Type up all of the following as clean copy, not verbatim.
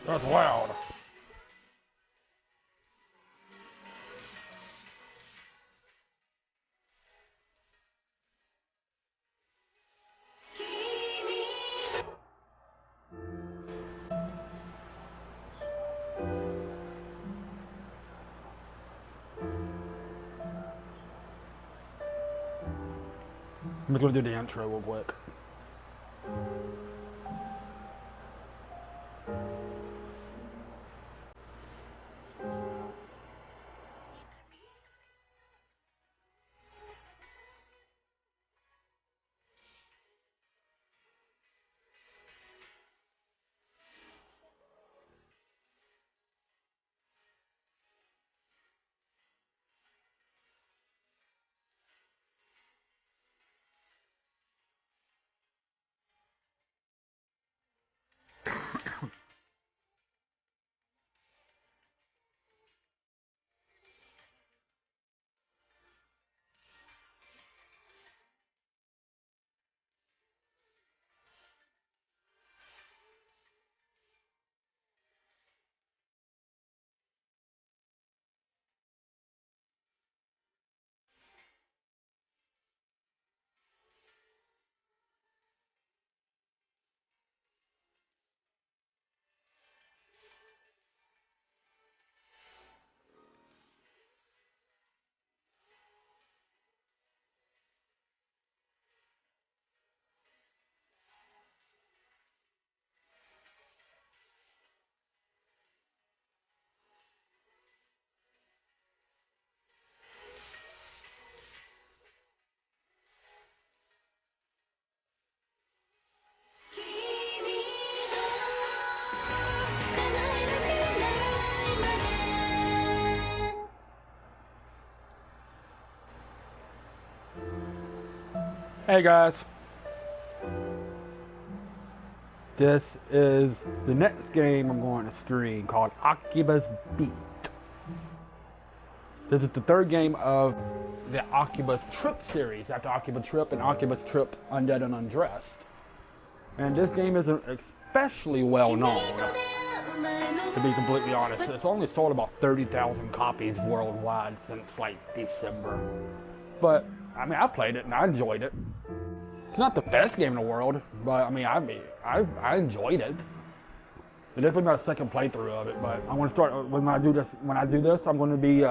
That's loud. I'm gonna do the intro real quick. Hey guys, this is the next game I'm going to stream called AKIBA'S Beat. This is the third game of the AKIBA'S Trip series after AKIBA Trip and AKIBA'S Trip Undead and Undressed. And this game isn't especially well known, to be completely honest. It's only sold about 30,000 copies worldwide since like December. But I mean, I played it and I enjoyed it. It's not the best game in the world, but I I enjoyed it. It's definitely my second playthrough of it, but I want to start when I do this. I'm going to be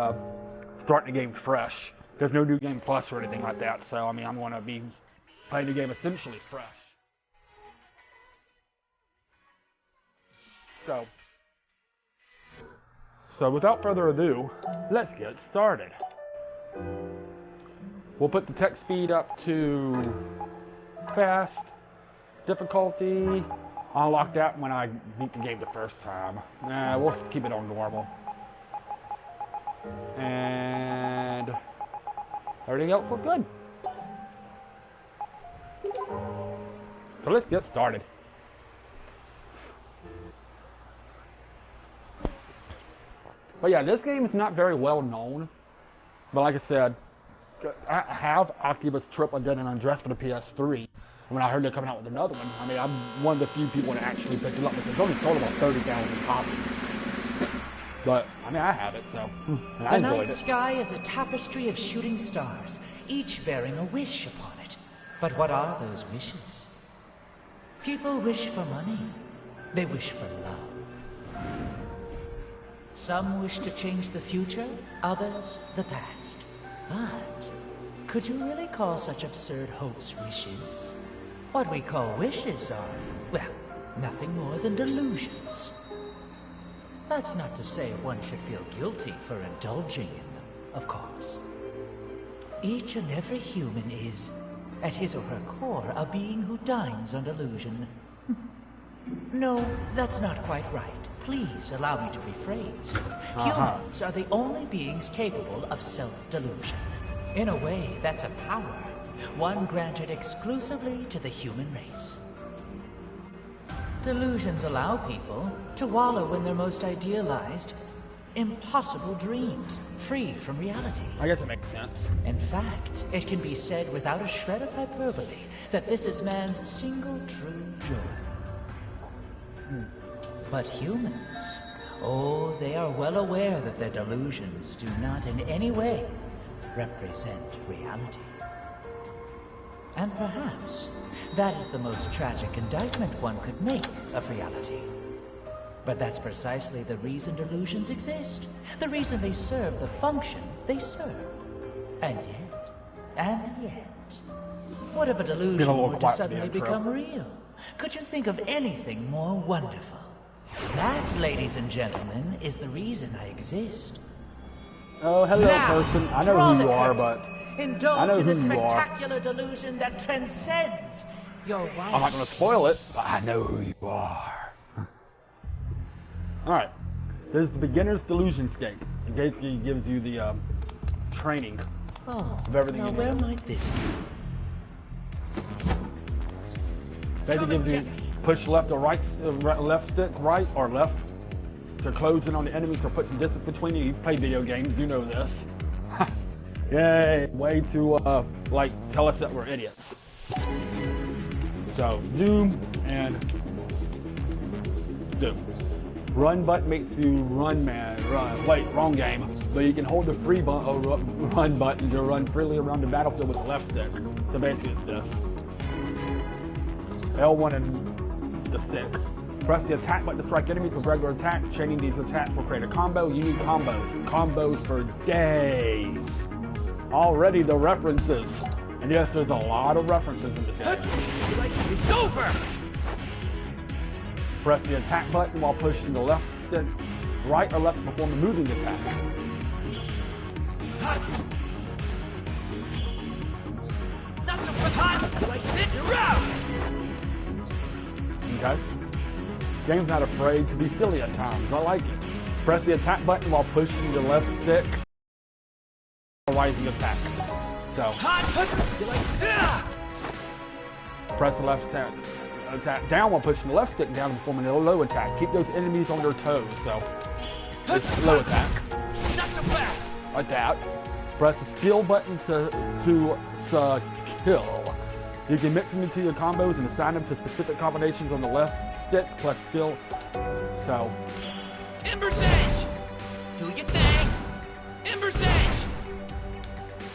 starting the game fresh. There's no new game plus or anything like that, so I mean, I'm going to be playing the game essentially fresh. So without further ado, let's get started. We'll put the text speed up to fast, difficulty. I'll unlock that when I beat the game the first time. We'll keep it on normal. And everything else looks good. So let's get started. But yeah, this game is not very well known. But like I said, I have AKIBA'S Trip Undead and Undressed for the PS3. When I heard they're coming out with another one, I mean, I'm one of the few people that actually picked it up because it's only sold about 30,000 copies. But, I mean, I have it, so and I enjoyed it. The night sky is a tapestry of shooting stars, each bearing a wish upon it. But what are those wishes? People wish for money. They wish for love. Some wish to change the future, others the past. But could you really call such absurd hopes wishes? What we call wishes are, well, nothing more than delusions. That's not to say one should feel guilty for indulging in them, of course. Each and every human is, at his or her core, a being who dines on delusion. No, that's not quite right. Please allow me to rephrase. Humans are the only beings capable of self-delusion. In a way, that's a power, one granted exclusively to the human race. Delusions allow people to wallow in their most idealized, impossible dreams, free from reality. I guess it makes sense. In fact, it can be said without a shred of hyperbole that this is man's single true joy. But humans, oh, they are well aware that their delusions do not in any way represent reality. And perhaps that is the most tragic indictment one could make of reality. But that's precisely the reason delusions exist. The reason they serve the function they serve. And yet, what if a delusion were to suddenly become real? Could you think of anything more wonderful? That, ladies and gentlemen, is the reason I exist. Oh, hello, Now, person. I know draw who the you are, curtain. but Indulge I know in who a you are. spectacular delusion that transcends your wife. I'm not going to spoil it, but I know who you are. Alright, this is the beginner's delusion scape. It basically gives you the training of everything now you where need. might this be? Basically gives you push left or right, left stick, right or left to close in on the enemies or put some distance between you. You play video games, you know this. Yay, way to like tell us that we're idiots. So zoom and zoom. Run button makes you run, man. Run. Wait, wrong game. But you can hold the free run button to run freely around the battlefield with the left stick. So basically it's this. L1 and the stick. Press the attack button to strike enemies with regular attacks. Chaining these attacks will create a combo. You need combos. Combos for days. Already the references. And yes, there's a lot of references in this game. It's over! Press the attack button while pushing the left stick, right or left to perform a moving attack. Okay. Game's not afraid to be silly at times. I like it. Press the attack button while pushing the left stick. Rising attack. So. Press the left attack down while pushing the left stick down and performing a low attack. Keep those enemies on their toes. So. It's low attack. Not so fast! Like that. Press the skill button to kill. You can mix them into your combos and assign them to specific combinations on the left stick plus skill. So. Ember's Edge! Do your thing! Ember's Edge!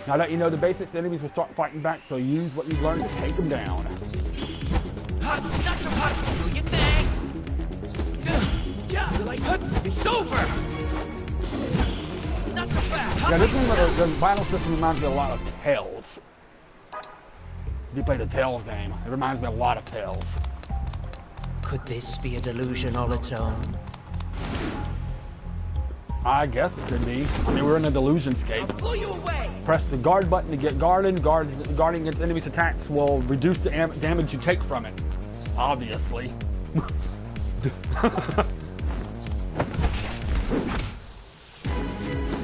Now that you know the basics, the enemies will start fighting back, so use what you've learned to take them down. Not so hot! Do your thing! It's over! Not so fast! Yeah, this one, the battle system reminds me a lot of Tales. If you play the Tales game, it reminds me a lot of Tales. Could this be a delusion all its own? I guess it could be. I mean, we're in a delusion-scape. I'll blow you away! Press the guard button to get guarded. Guarding against enemies' attacks will reduce the damage you take from it. Obviously.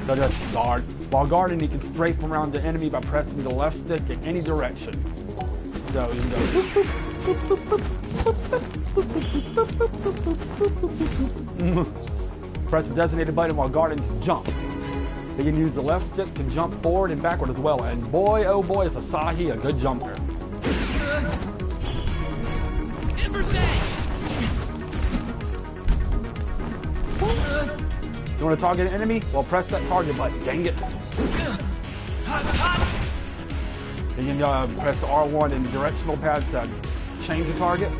So just guard. While guarding, you can strafe around the enemy by pressing the left stick in any direction. So you can go. Press the designated button while guarding to jump. You can use the left stick to jump forward and backward as well. And boy, oh boy, is Asahi a good jumper. Ember's Edge! You want to target an enemy? Well, press that target button. Dang it. You can press the R1 and the directional pad to change the target.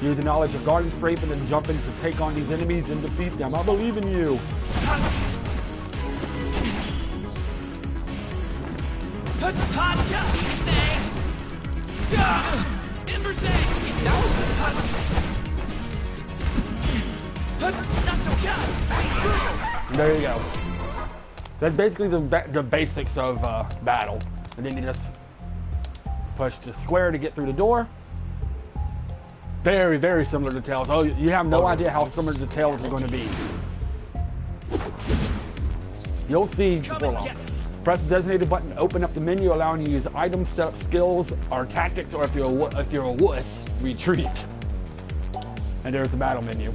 Use the knowledge of guarding, strafing, and jumping to take on these enemies and defeat them. I believe in you. Ember's Edge! There you go. That's basically the basics of battle. And then you just push the square to get through the door. Very, very similar to Tales. Oh, you have no idea how similar the Tales are going to be. You'll see before long. Press the designated button to open up the menu, allowing you to use items, set up skills, or tactics, or if you're a wuss, retreat. And there's the battle menu.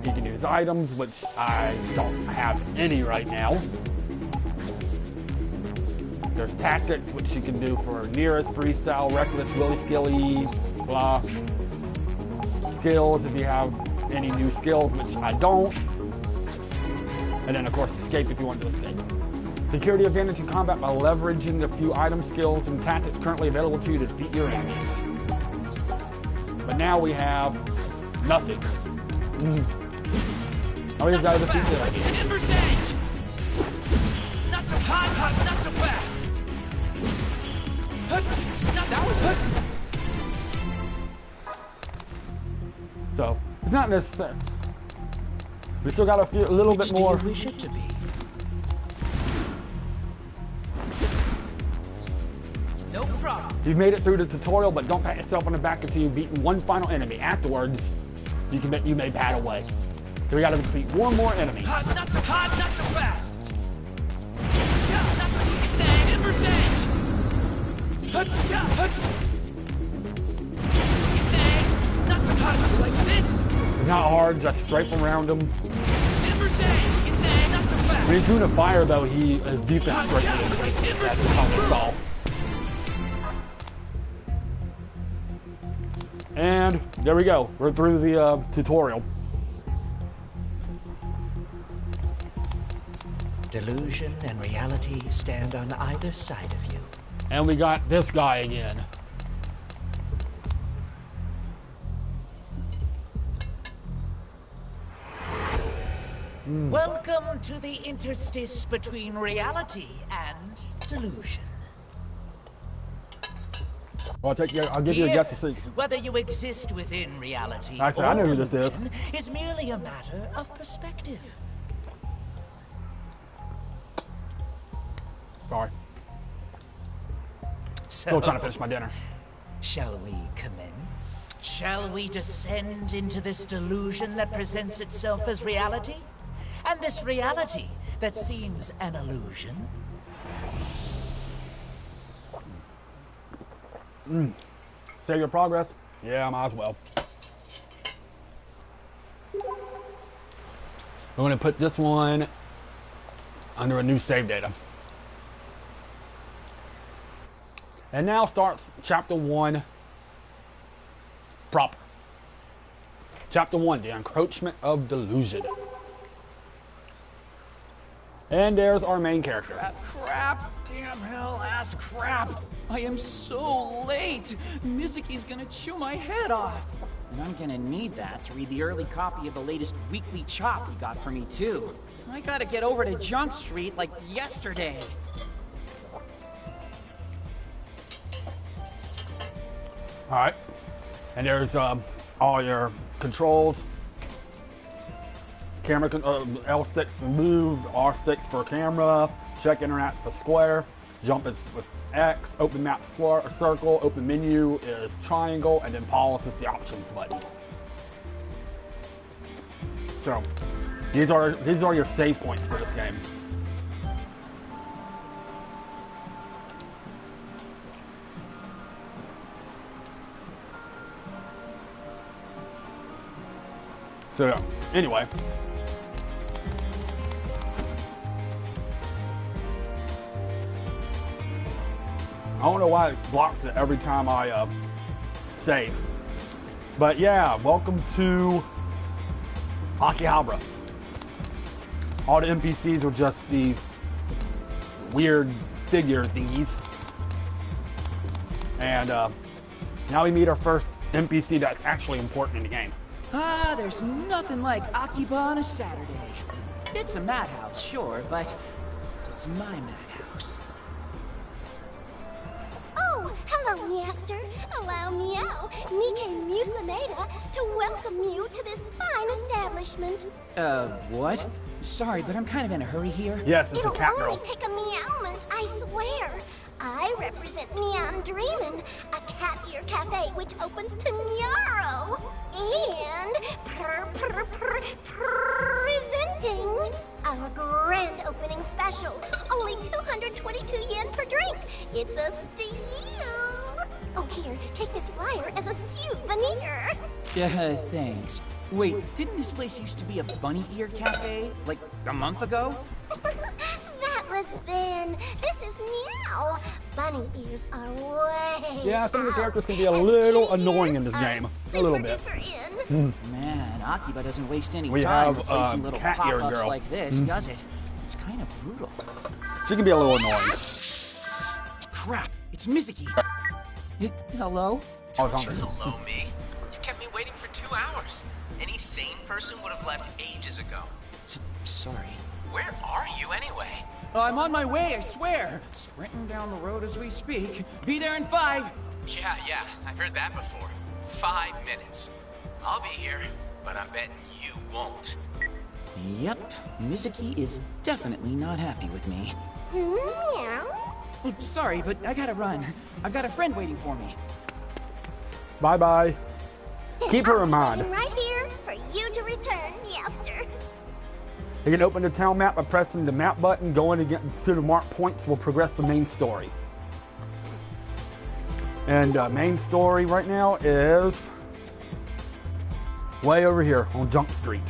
You can use items, which I don't have any right now. There's tactics, which you can do for nearest, freestyle, reckless, willy skilly, blah. skills if you have any new skills, which I don't. And then, of course, escape if you want to escape. Security advantage in combat by leveraging the few item skills and tactics currently available to you to defeat your enemies. But now we have nothing. Now we just gotta defeat them. Ember's Edge! Not so hot, not so fast! That was So, it's not necessary. We still got a little bit more. Which do you wish it to be? No problem. You've made it through the tutorial, but don't pat yourself on the back until you've beaten one final enemy. Afterwards, you may pat away. So we gotta defeat one more enemy. Not so hot, not so fast. Not so thing, Ember's Edge. Not so hot, like this. It's not hard, just strafe around him. Ember's Edge, not so fast. When he's doing a fire, though, his defense is great. That's the problem to solve. And there we go. We're through the tutorial. Delusion and reality stand on either side of you. And we got this guy again. Welcome to the interstice between reality and delusion. I'll give you a guess to see. Whether you exist within reality Actually, or I know who this is. delusion is merely a matter of perspective. Sorry. So, Still trying to finish my dinner. shall we commence? Shall we descend into this delusion that presents itself as reality? And this reality that seems an illusion? Save your progress? Yeah, might as well. We're going to put this one under a new save data. And now starts chapter 1 proper. Chapter 1, the encroachment of delusion. And there's our main character. Crap! Damn hell ass crap! I am so late! Mizuki's gonna chew my head off! And I'm gonna need that to read the early copy of the latest weekly chop he got for me too. I gotta get over to Junk Street like yesterday. Alright. And there's all your controls. Camera, L sticks for move, R sticks for camera, check interact for square, jump is with X, open map circle, open menu is triangle, and then pause is the options button. So these are your save points for this game. So anyway. I don't know why it blocks it every time I save. But yeah, welcome to AKIBA'S. All the NPCs are just these weird figure thingies. And now we meet our first NPC that's actually important in the game. Ah, there's nothing like Akiba on a Saturday. It's a madhouse, sure, but it's my madhouse. Oh, hello, Master. Allow meow, Mike Musameda, to welcome you to this fine establishment. What? Sorry, but I'm kind of in a hurry here. Yes, it's a It'll cat only girl. take a meowment, I swear. I represent Neon Dreamin', a cat ear cafe which opens tomorrow. And presenting our grand opening special. Only 222 yen per drink. It's a steal. Oh, here, take this flyer as a souvenir. Thanks. Wait, didn't this place used to be a bunny ear cafe, like, a month ago? That was then. This is now. Bunny ears are way. Yeah, some of the out, characters can be a and little kitty annoying ears in this are game. A super little bit. duper in. Man, Akiba doesn't waste any We time have, replacing little cat ear pop-ups girl. like this, does it? It's kind of brutal. She can be a little annoying. Crap, it's Mizuki. Hello? Oh, Don't you hello me? You kept me waiting for 2 hours. Any sane person would have left ages ago. Sorry. Where are you anyway? Oh, I'm on my way, I swear. Sprinting down the road as we speak. Be there in 5. Yeah, I've heard that before. 5 minutes. I'll be here, but I'm betting you won't. Yep, Mizuki is definitely not happy with me. Meow. Oh, sorry, but I gotta run. I've got a friend waiting for me. Bye-bye. Keep her in I'm mind. right here for you to return, Yester. You can open the town map by pressing the map button. Going against to the marked points will progress the main story. And main story right now is way over here on Junk Street.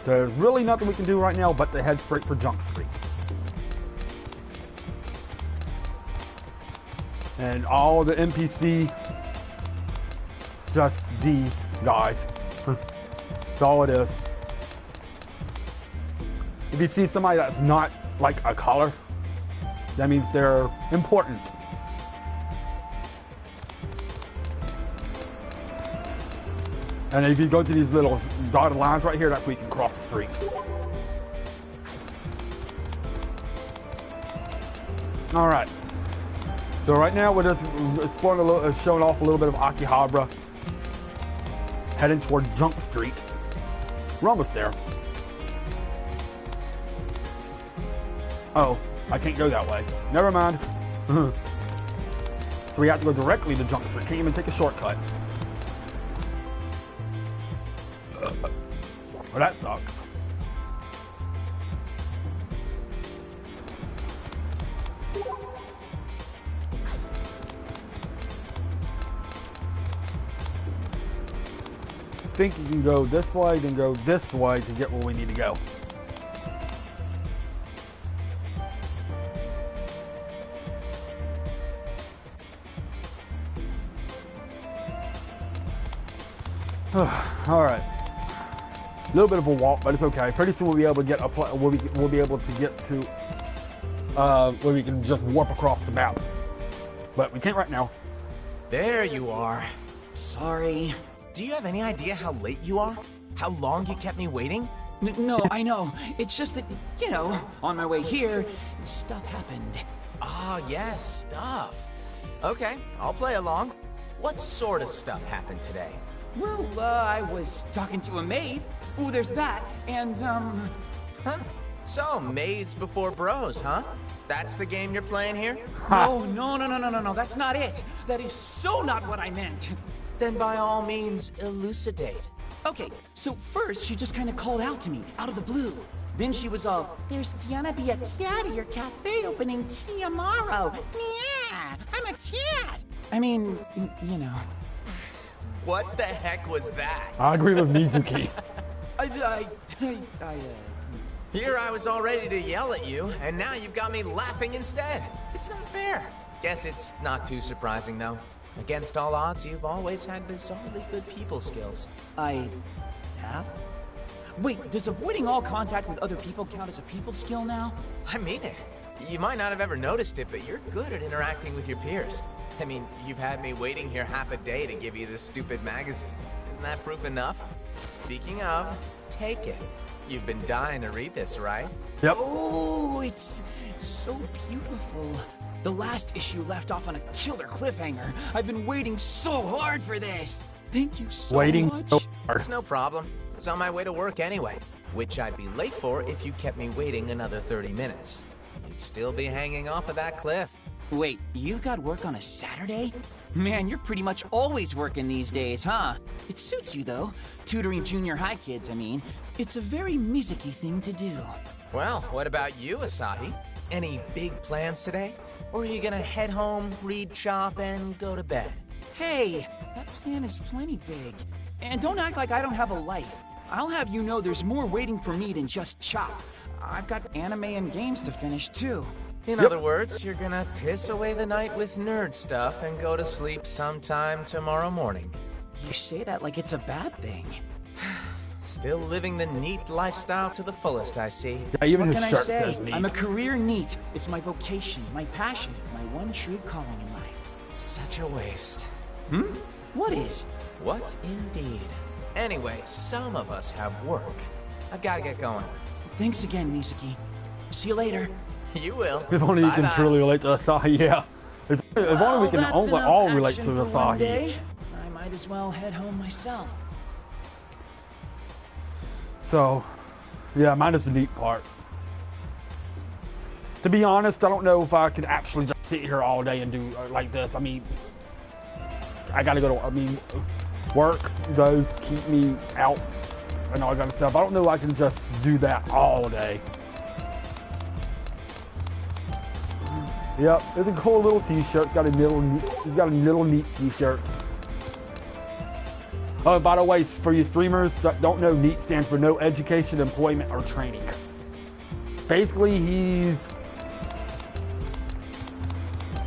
So there's really nothing we can do right now but to head straight for Junk Street. And all the NPC, just these guys. That's all it is. If you see somebody that's not like a color, that means they're important. And if you go to these little dotted lines right here, that's where you can cross the street. All right. So right now we're just exploring a little, showing off a little bit of Akihabara. Heading toward Junk Street. We're almost there. Oh, I can't go that way. Never mind. So we have to go directly to Junk Street. Can't even take a shortcut. Well, that sucks. I think you can go this way, then go this way to get where we need to go. All right. A little bit of a walk, but it's okay. Pretty soon we'll be able to get we'll be able to get to where we can just warp across the map. But we can't right now. There you are. Sorry. Do you have any idea how late you are? How long you kept me waiting? No, I know. It's just that, you know, on my way here, stuff happened. Ah, yes, stuff. Okay, I'll play along. What sort of stuff happened today? Well, I was talking to a maid. Oh, there's that. And, Huh? So, maids before bros, huh? That's the game you're playing here? No, that's not it. That is so not what I meant. Then by all means, elucidate. Okay, so first she just kind of called out to me, out of the blue. Then she was all, there's gonna be a cat at your cafe opening tomorrow. Yeah, I'm a cat. I mean, you know. What the heck was that? I agree with Mizuki. Here I was all ready to yell at you, and now you've got me laughing instead. It's not fair. Guess it's not too surprising, though. Against all odds, you've always had bizarrely good people skills. I have? Wait, does avoiding all contact with other people count as a people skill now? I mean it. You might not have ever noticed it, but you're good at interacting with your peers. I mean, you've had me waiting here half a day to give you this stupid magazine. Isn't that proof enough? Speaking of, take it. You've been dying to read this, right? Yep. Oh, it's so beautiful. The last issue left off on a killer cliffhanger. I've been waiting so hard for this. Thank you so much. It's no problem. I was on my way to work anyway, which I'd be late for if you kept me waiting another 30 minutes. You'd still be hanging off of that cliff. Wait, you've got work on a Saturday? Man, you're pretty much always working these days, huh? It suits you, though. Tutoring junior high kids, I mean. It's a very Mizuki thing to do. Well, what about you, Asahi? Any big plans today? Or are you gonna head home, read, shop, and go to bed? Hey, that plan is plenty big. And don't act like I don't have a life. I'll have you know there's more waiting for me than just Chop. I've got anime and games to finish, too. In other words, you're gonna piss away the night with nerd stuff and go to sleep sometime tomorrow morning. You say that like it's a bad thing. Still living the neat lifestyle to the fullest, I see. Yeah, even What his can I shirt say? says neat. I'm a career NEET. It's my vocation, my passion, my one true calling in life. Such a waste. What is? What indeed? Anyway, some of us have work. I've gotta get going. Thanks again, Mizuki. See you later. You will. If only you can Bye-bye. truly relate to Asahi, yeah. If only we can That's all enough relate to action for one Asahi. day. I might as well head home myself. So, yeah, mine is the neat part. To be honest, I don't know if I could actually just sit here all day and do like this. I mean, I gotta go to, work does keep me out and all that kind of stuff. I don't know if I can just do that all day. Yep, it's a cool little t-shirt. It's got a little neat t-shirt. Oh, by the way, for you streamers that don't know, NEET stands for No Education, Employment, or Training. Basically,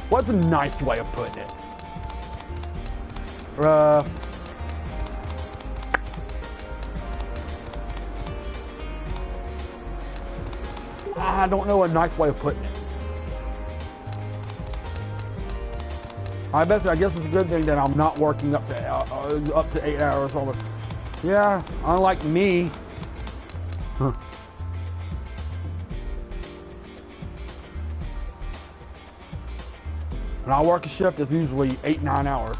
what's a nice way of putting it? I don't know a nice way of putting it. I guess it's a good thing that I'm not working up to 8 hours. Yeah, unlike me. And I work a shift that's usually 8-9 hours.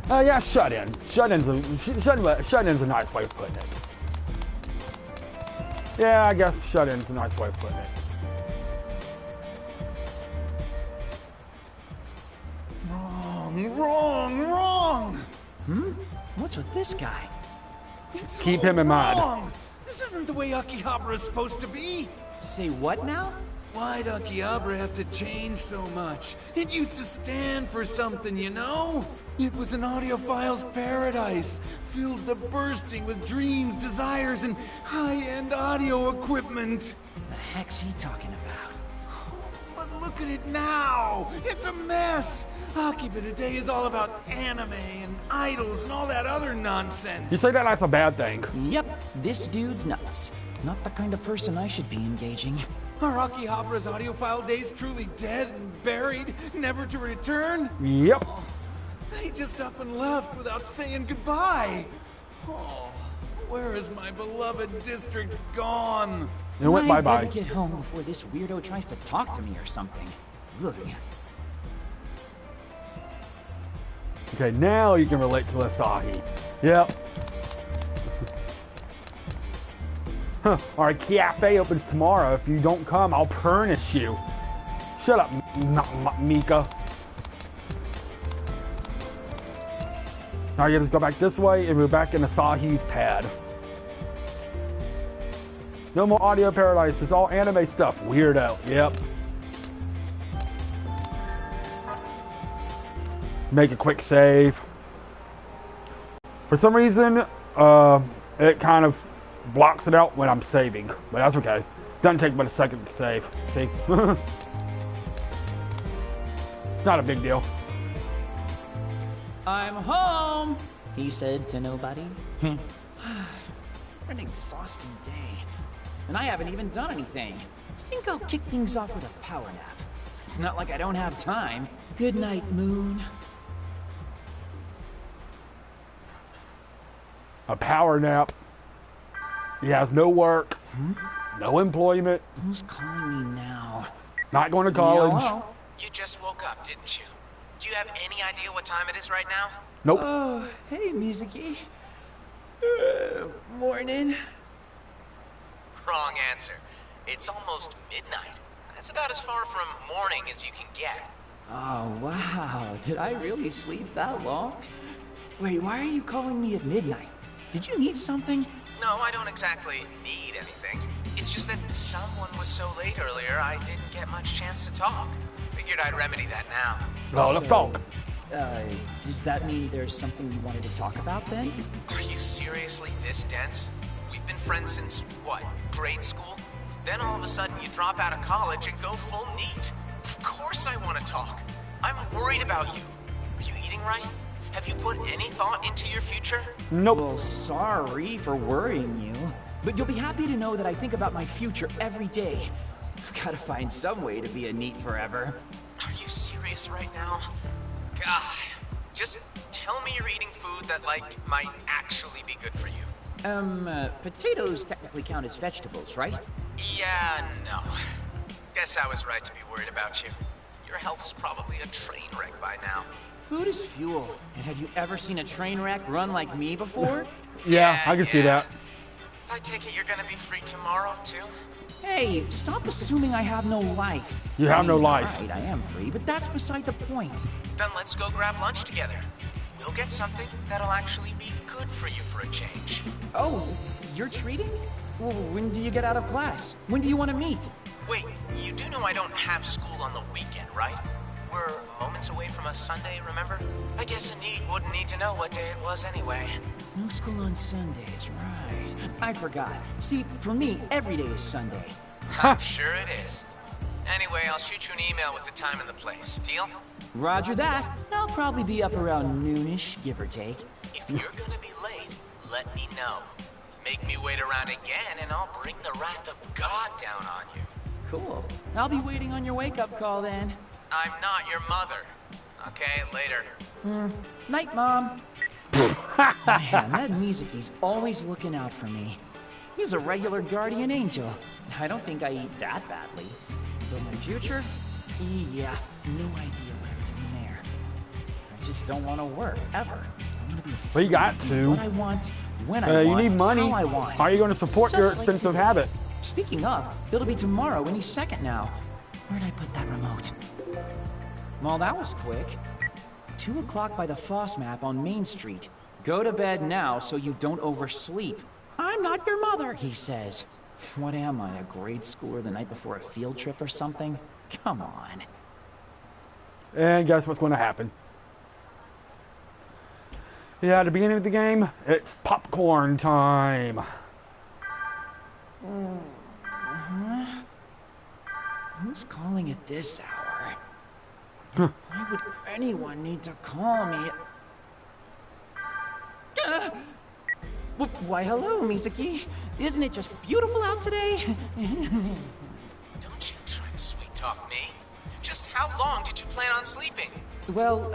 Yeah, shut-in. Shut-in's a nice way of putting it. Yeah, I guess shut-in's a nice way of putting it. Wrong! What's with this guy? Keep him in mind. Wrong. This isn't the way Akihabara is supposed to be. Say what now? Why'd Akihabara have to change so much? It used to stand for something, you know? It was an audiophile's paradise, filled to bursting with dreams, desires, and high-end audio equipment. The heck's he talking about? But look at it now! It's a mess! Akiba today is all about anime and idols and all that other nonsense. You say that like a bad thing. Yep, this dude's nuts. Not the kind of person I should be engaging. Are Akihabara's audiophile days truly dead and buried, never to return? Yep. They just up and left without saying goodbye. Oh, where is my beloved district gone? It went I bye-bye. better get home before this weirdo tries to talk to me or something. Ugh. Okay, now you can relate to Asahi. Yep. Our cafe opens tomorrow. If you don't come, I'll punish you. Shut up, Mika. Now you just go back this way, and we're back in Asahi's pad. No more audio paradise. It's all anime stuff. Weirdo. Yep. Make a quick save. For some reason, it kind of blocks it out when I'm saving, but that's okay. Doesn't take but a second to save. See? It's not a big deal. I'm home, he said to nobody. An exhausting day. And I haven't even done anything. I think I'll kick things off with a power nap. It's not like I don't have time. Good night, Moon. A power nap. He has no work, no employment, Who's calling me now? not going to college. Hello? You just woke up, didn't you? Do you have any idea what time it is right now? Nope. Oh, hey, Mizuki. Morning. Wrong answer. It's almost midnight. That's about as far from morning as you can get. Oh, wow. Did I really sleep that long? Wait, why are you calling me at midnight? Did you need something? No, I don't exactly need anything. It's just that someone was so late earlier, I didn't get much chance to talk. Figured I'd remedy that now. Oh, let's talk. Does that mean there's something you wanted to talk about then? Are you seriously this dense? We've been friends since, what, grade school? Then all of a sudden you drop out of college and go full NEET. Of course I want to talk. I'm worried about you. Are you eating right? Have you put any thought into your future? Nope. Well, sorry for worrying you, but you'll be happy to know that I think about my future every day. I've got to find some way to be a NEET forever. Are you serious right now? God, just tell me you're eating food that, like, might actually be good for you. Potatoes technically count as vegetables, right? Yeah, no. Guess I was right to be worried about you. Your health's probably a train wreck by now. Food is fuel. And have you ever seen a train wreck run like me before? Yeah, I can see that. I take it you're gonna be free tomorrow, too? Hey, stop assuming I have no life. You have no life. Right, I am free, but that's beside the point. Then let's go grab lunch together. We'll get something that'll actually be good for you for a change. Oh, you're treating? Well, when do you get out of class? When do you want to meet? Wait, you do know I don't have school on the weekend, right? We're moments away from a Sunday, remember? I guess a NEET wouldn't need to know what day it was anyway. No school on Sundays, right. I forgot. See, for me, every day is Sunday. I'm sure it is. Anyway, I'll shoot you an email with the time and the place. Deal? Roger that. I'll probably be up around noonish, give or take. If you're gonna be late, let me know. Make me wait around again, and I'll bring the wrath of God down on you. Cool. I'll be waiting on your wake-up call then. I'm not your mother. Okay, later. Night, Mom. Man, that Mizuki's always looking out for me. He's a regular guardian angel. I don't think I eat that badly. But my future? Yeah, no idea what I'm doing there. I just don't want to work, ever. I want to be free. Well, you got do to. what I want, when I want, you need money. how I want. How are you going to support Just your like expensive today. habit? Speaking of, it'll be tomorrow any second now. Where'd I put that remote? Well, that was quick. 2 o'clock by the Foss map on Main Street. Go to bed now so you don't oversleep. I'm not your mother, he says. What am I, a grade schooler the night before a field trip or something? Come on. And guess what's going to happen? Yeah, at the beginning of the game, it's popcorn time. Who's calling at this hour? Why would anyone need to call me? Why, hello, Mizuki. Isn't it just beautiful out today? Don't you try to sweet talk me. Just how long did you plan on sleeping? Well,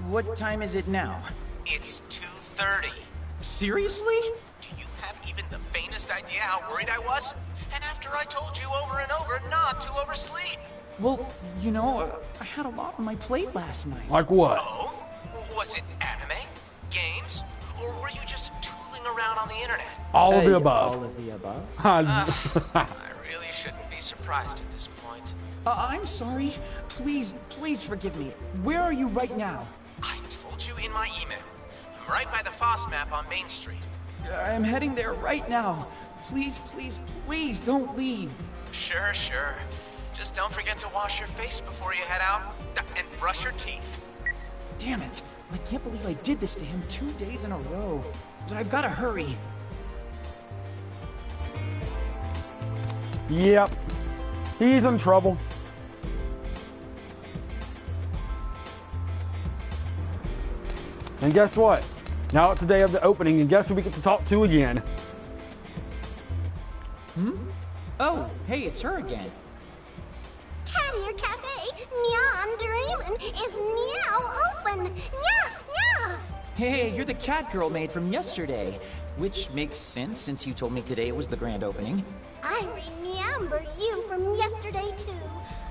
what time is it now? It's 2:30. Seriously? Do you have even the faintest idea how worried I was? And after I told you over and over not to oversleep. Well, you know, I had a lot on my plate last night. Like what? Oh? Was it anime? Games? Or were you just tooling around on the internet? All of the above. All of the above? I really shouldn't be surprised at this point. I'm sorry. Please, please forgive me. Where are you right now? I told you in my email. I'm right by the Foss map on Main Street. I'm heading there right now. Please, please, please don't leave. Sure, sure. Just don't forget to wash your face before you head out. And brush your teeth. Damn it. I can't believe I did this to him 2 days in a row. But I've got to hurry. Yep. He's in trouble. And guess what? Now it's the day of the opening, and guess who we get to talk to again? Oh, hey, it's her again. Cattier Cafe, Neon Dreamin' is now open. Yeah. Hey, you're the cat girl maid from yesterday. Which makes sense since you told me today was the grand opening. I remember you from yesterday too.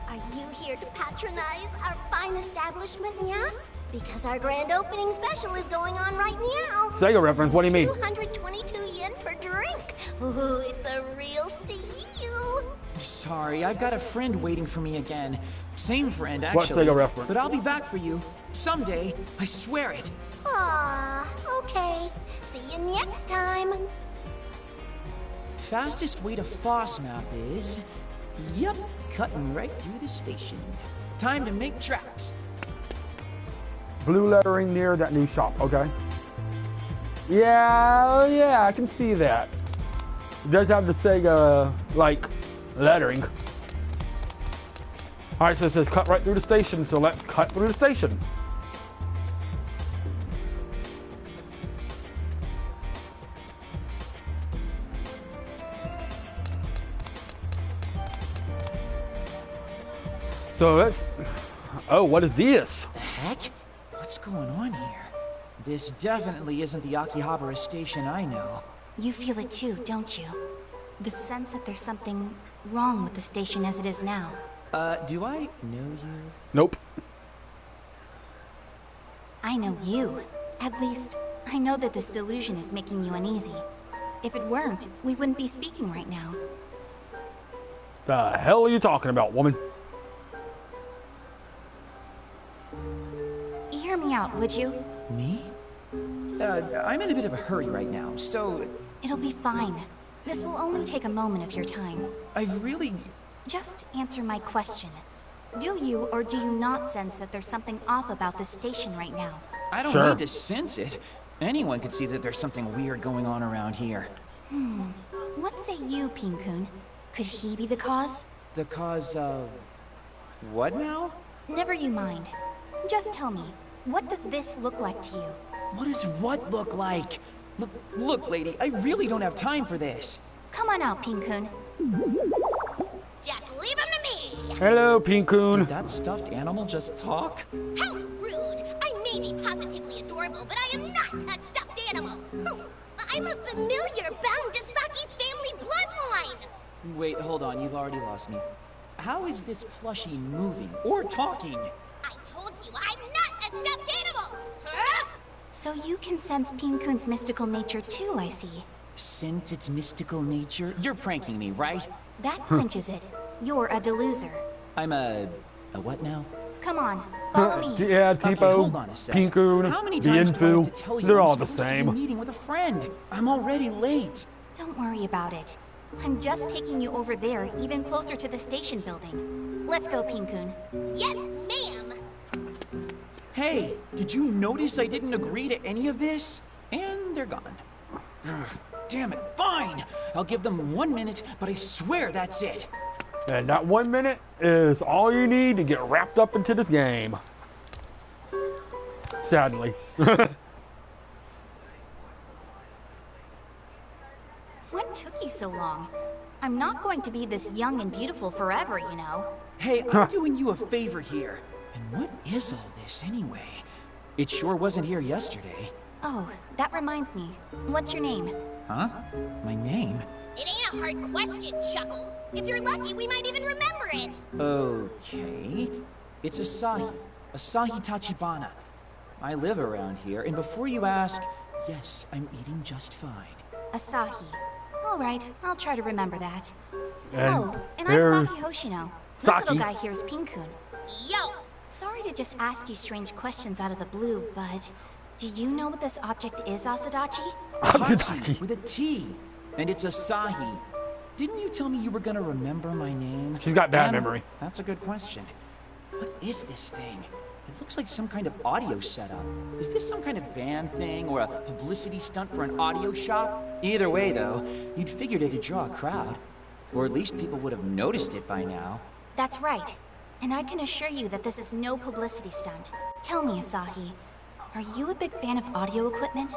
Are you here to patronize our fine establishment, yeah? Because our grand opening special is going on right now. Sega reference, what do you mean? 222 yen per drink. Ooh, it's a real steal. Sorry, I've got a friend waiting for me again. Same friend, What actually. Sega reference? But I'll be back for you. Someday. I swear it. Aw, okay. See you next time. Fastest way to Foss map is... Yep, cutting right through the station. Time to make tracks. blue lettering near that new shop. Okay. Yeah, I can see that. It does have the Sega, like, lettering. Alright, so it says cut right through the station, so let's cut through the station. So let's... Oh, what is this? The heck? What's going on here? This definitely isn't the AKIBA'S station I know. You feel it too, don't you? The sense that there's something wrong with the station as it is now. Do I know you? Nope. I know you. At least, I know that this delusion is making you uneasy. If it weren't, we wouldn't be speaking right now. The hell are you talking about, woman? Hear me out, would you? Me? I'm in a bit of a hurry right now, so... It'll be fine. This will only take a moment of your time. I've really... Just answer my question. Do you or do you not sense that there's something off about this station right now? I don't Sure. need to sense it. Anyone could see that there's something weird going on around here. What say you, Pin-kun? Could he be the cause? The cause of... what now? Never you mind. Just tell me, what does this look like to you? What does what look like? Look, lady, I really don't have time for this. Come on out, Pin-kun. Just leave him to me! Hello, Pin-kun. Did that stuffed animal just talk? How rude! I may be positively adorable, but I am not a stuffed animal! I'm a familiar bound to Saki's family bloodline! Wait, hold on, you've already lost me. How is this plushie moving or talking? I told you I'm not a stuffed animal! Huh? So you can sense Pin-kun's mystical nature too, I see. Sense its mystical nature? You're pranking me, right? That clinches it. You're a deluser. I'm a what now? Come on, follow me. Yeah, Okay, hold on a Tipo, sec. Pin-kun, How many the times do I have to Infu, tell you they're I'm all the supposed to be same. meeting with a friend? I'm already late. Don't worry about it. I'm just taking you over there, even closer to the station building. Let's go, Pin-kun. Yes, ma'am! Hey, did you notice I didn't agree to any of this? And they're gone. Ugh, damn it, fine! I'll give them 1 minute, but I swear that's it. And that 1 minute is all you need to get wrapped up into this game. Sadly. What took you so long? I'm not going to be this young and beautiful forever, you know. Hey, I'm doing you a favor here. And what is all this anyway? It sure wasn't here yesterday. Oh, that reminds me. What's your name? Huh? My name? It ain't a hard question, Chuckles. If you're lucky, we might even remember it. Okay. It's Asahi. Asahi Tachibana. I live around here, and before you ask, yes, I'm eating just fine. Asahi. All right, I'll try to remember that. And Oh, and I'm there's Saki Hoshino. This Saki. little guy here is Pin-kun. Yo! Sorry to just ask you strange questions out of the blue, but do you know what this object is, Asadachi? Hachi with a T. And it's Asahi. Didn't you tell me you were gonna remember my name? She's got bad And memory. That's a good question. What is this thing? It looks like some kind of audio setup. Is this some kind of band thing or a publicity stunt for an audio shop? Either way, though, you'd figured it'd draw a crowd. Or at least people would have noticed it by now. That's right. And I can assure you that this is no publicity stunt. Tell me, Asahi, are you a big fan of audio equipment?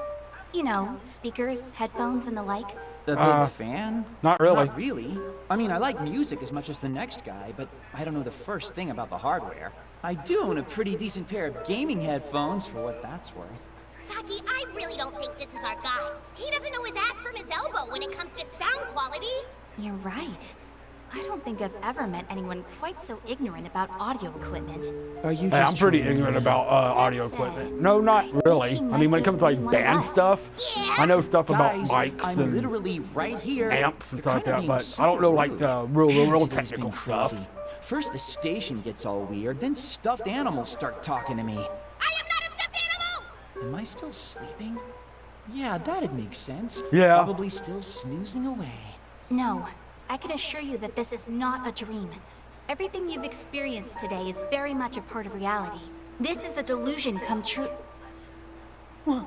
You know, speakers, headphones, and the like? A big fan? not really. Not really. I mean, I like music as much as the next guy, but I don't know the first thing about the hardware. I do own a pretty decent pair of gaming headphones for what that's worth. Saki, I really don't think this is our guy. He doesn't know his ass from his elbow when it comes to sound quality. You're right. I don't think I've ever met anyone quite so ignorant about audio equipment. Are you Hey, just I'm pretty trolling ignorant me? about audio said, equipment. No, not I think really. he I might mean, when it just comes to be like one of band us. stuff, Yeah? I know stuff about Guys, mics I'm and literally right here. amps and You're stuff like kinda that, being but I don't know super like rude. the real Man, today's technical been stuff. crazy. First the station gets all weird, then stuffed animals start talking to me. I am not a stuffed animal! Am I still sleeping? Yeah, that'd make sense. Yeah. Probably still snoozing away. No, I can assure you that this is not a dream. Everything you've experienced today is very much a part of reality. This is a delusion come true. What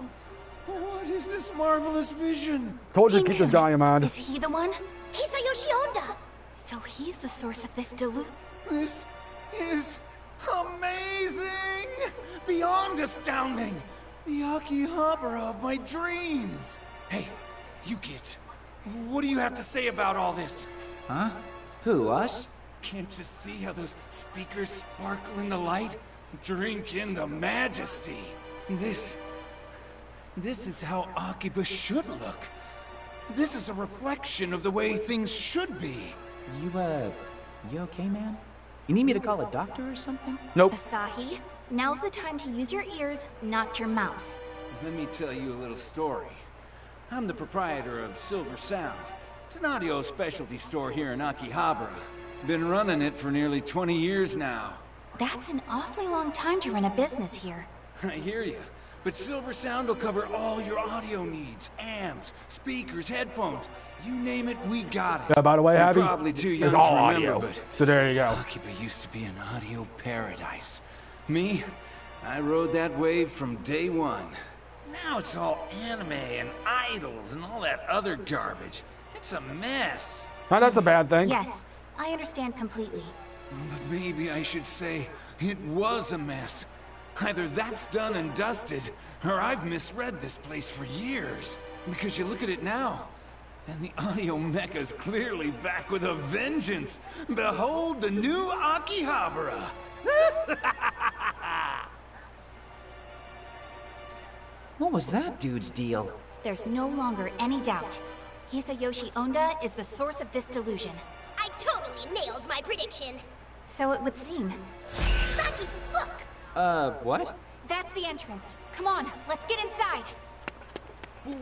is this marvelous vision? Told you to keep this guy in mind. Is he the one? Hisayoshi Honda! So he's the source of this delusion. This is amazing! Beyond astounding! The Akihabara of my dreams! Hey, you kids, what do you have to say about all this? Huh? Who, us? Can't you see how those speakers sparkle in the light? Drink in the majesty. This is how Akiba should look. This is a reflection of the way things should be. You okay, man? You need me to call a doctor or something? Nope. Asahi, now's the time to use your ears, not your mouth. Let me tell you a little story. I'm the proprietor of Silver Sound. It's an audio specialty store here in Akihabara. Been running it for nearly 20 years now. That's an awfully long time to run a business here. I hear you. But Silver Sound will cover all your audio needs. Amps, speakers, headphones. You name it, we got it. Yeah, by the way, You're Abby, probably too young it's to all remember, audio. but So there you go. Akiba used to be an audio paradise. Me, I rode that wave from day one. Now it's all anime and idols and all that other garbage. It's a mess. Now that's a bad thing. Yes, I understand completely. But maybe I should say it was a mess. Either that's done and dusted, or I've misread this place for years. Because you look at it now, and the audio mecha's clearly back with a vengeance. Behold the new Akihabara. What was that dude's deal? There's no longer any doubt. Hisayoshi Honda is the source of this delusion. I totally nailed my prediction. So it would seem. Saki, look! What? That's the entrance. Come on, let's get inside.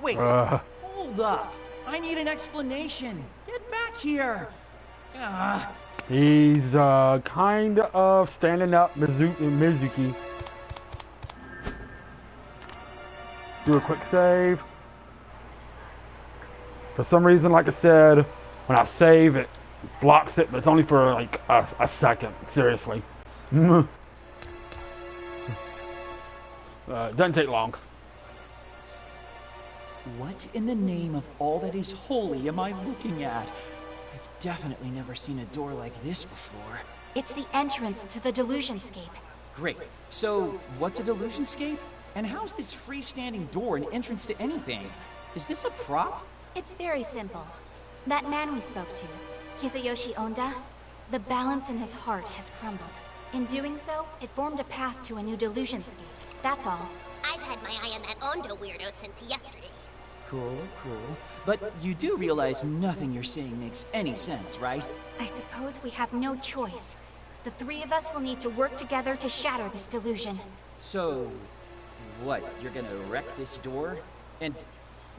Wait, hold up. I need an explanation. Get back here. He's kind of standing up Mizuki. Do a quick save. For some reason, like I said, when I save, it blocks it, but it's only for like a second. Seriously. Doesn't take long. What in the name of all that is holy am I looking at? I've definitely never seen a door like this before. It's the entrance to the Delusionscape. Great. So, what's a delusionscape? And how's this freestanding door an entrance to anything? Is this a prop? It's very simple. That man we spoke to, Hisayoshi Honda, the balance in his heart has crumbled. In doing so, it formed a path to a new Delusionscape. That's all. I've had my eye on that Ondo weirdo since yesterday. Cool, cool. But you do realize nothing you're saying makes any sense, right? I suppose we have no choice. The three of us will need to work together to shatter this delusion. So, what, you're gonna wreck this door? And,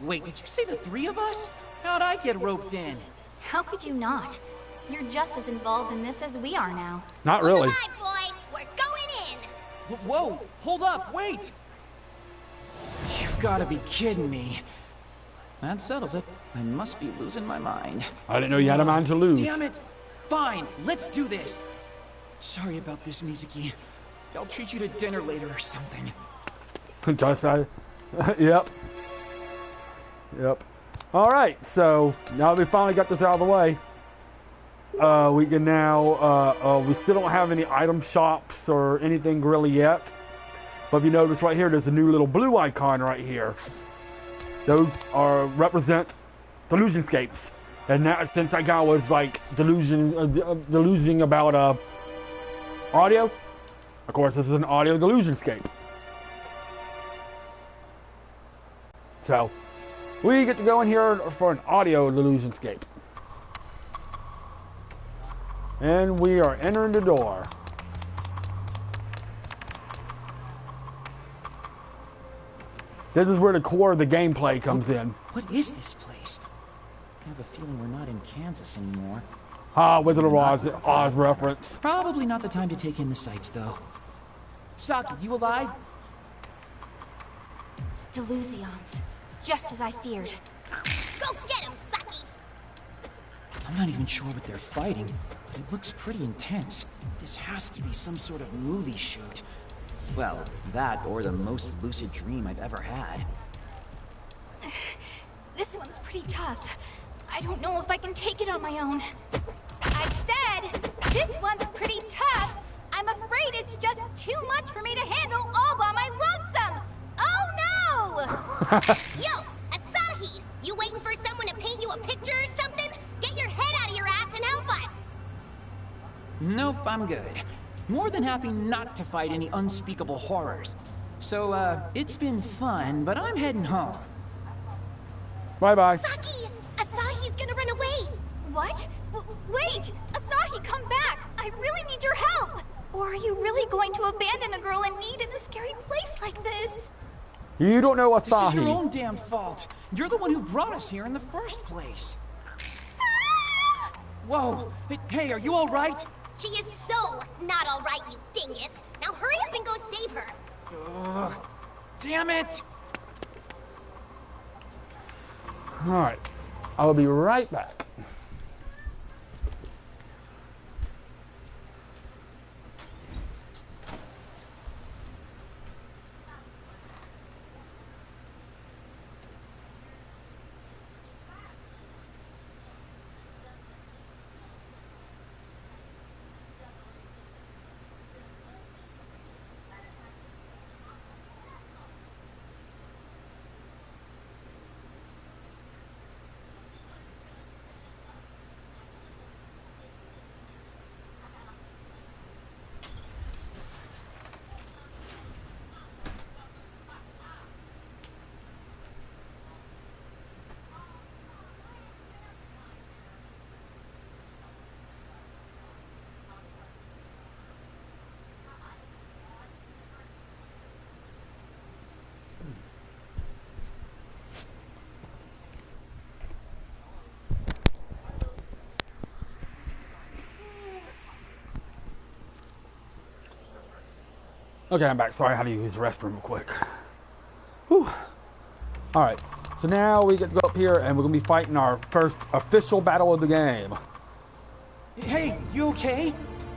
wait, did you say the three of us? How'd I get roped in? How could you not? You're just as involved in this as we are now. Not really. Look alive, boy! We're going in! Whoa, hold up, wait! You've gotta be kidding me. That settles it. I must be losing my mind. I didn't know you had a mind to lose. Damn it! Fine, let's do this! Sorry about this, Mizuki. I'll treat you to dinner later or something. Yep. Yep. Alright, so now that we finally got this out of the way, we can now, we still don't have any item shops or anything really yet. But if you notice right here, there's a new little blue icon right here. Those represent delusionscapes. And now, since that guy was like delusing about audio, of course this is an audio delusionscape. So, we get to go in here for an audio delusionscape. And we are entering the door. This is where the core of the gameplay comes in. What is this place? I have a feeling we're not in Kansas anymore. Ah, Wizard of Oz reference. Probably not the time to take in the sights, though. Saki, you alive? Delusions. Just as I feared. Go get him, Saki! I'm not even sure what they're fighting, but it looks pretty intense. This has to be some sort of movie shoot. Well, that or the most lucid dream I've ever had. This one's pretty tough. I don't know if I can take it on my own. I said, this one's pretty tough. I'm afraid it's just too much for me to handle all by my lonesome. Oh no! Yo, Asahi! You waiting for someone to paint you a picture or something? Get your head out of your ass and help us! Nope, I'm good. More than happy not to fight any unspeakable horrors. So, it's been fun, but I'm heading home. Bye-bye. Saki! Asahi's gonna run away! What? Wait! Asahi, come back! I really need your help! Or are you really going to abandon a girl in need in a scary place like this? You don't know This is your Asahi. own damn fault. You're the one who brought us here in the first place. Whoa! Hey, are you all right? She is so not alright, you dingus! Now hurry up and go save her! Ugh, damn it! Alright. I'll be right back. Okay, I'm back. Sorry, I had to use the restroom real quick. Whew. Alright, so now we get to go up here and we're going to be fighting our first official battle of the game. Hey, you okay?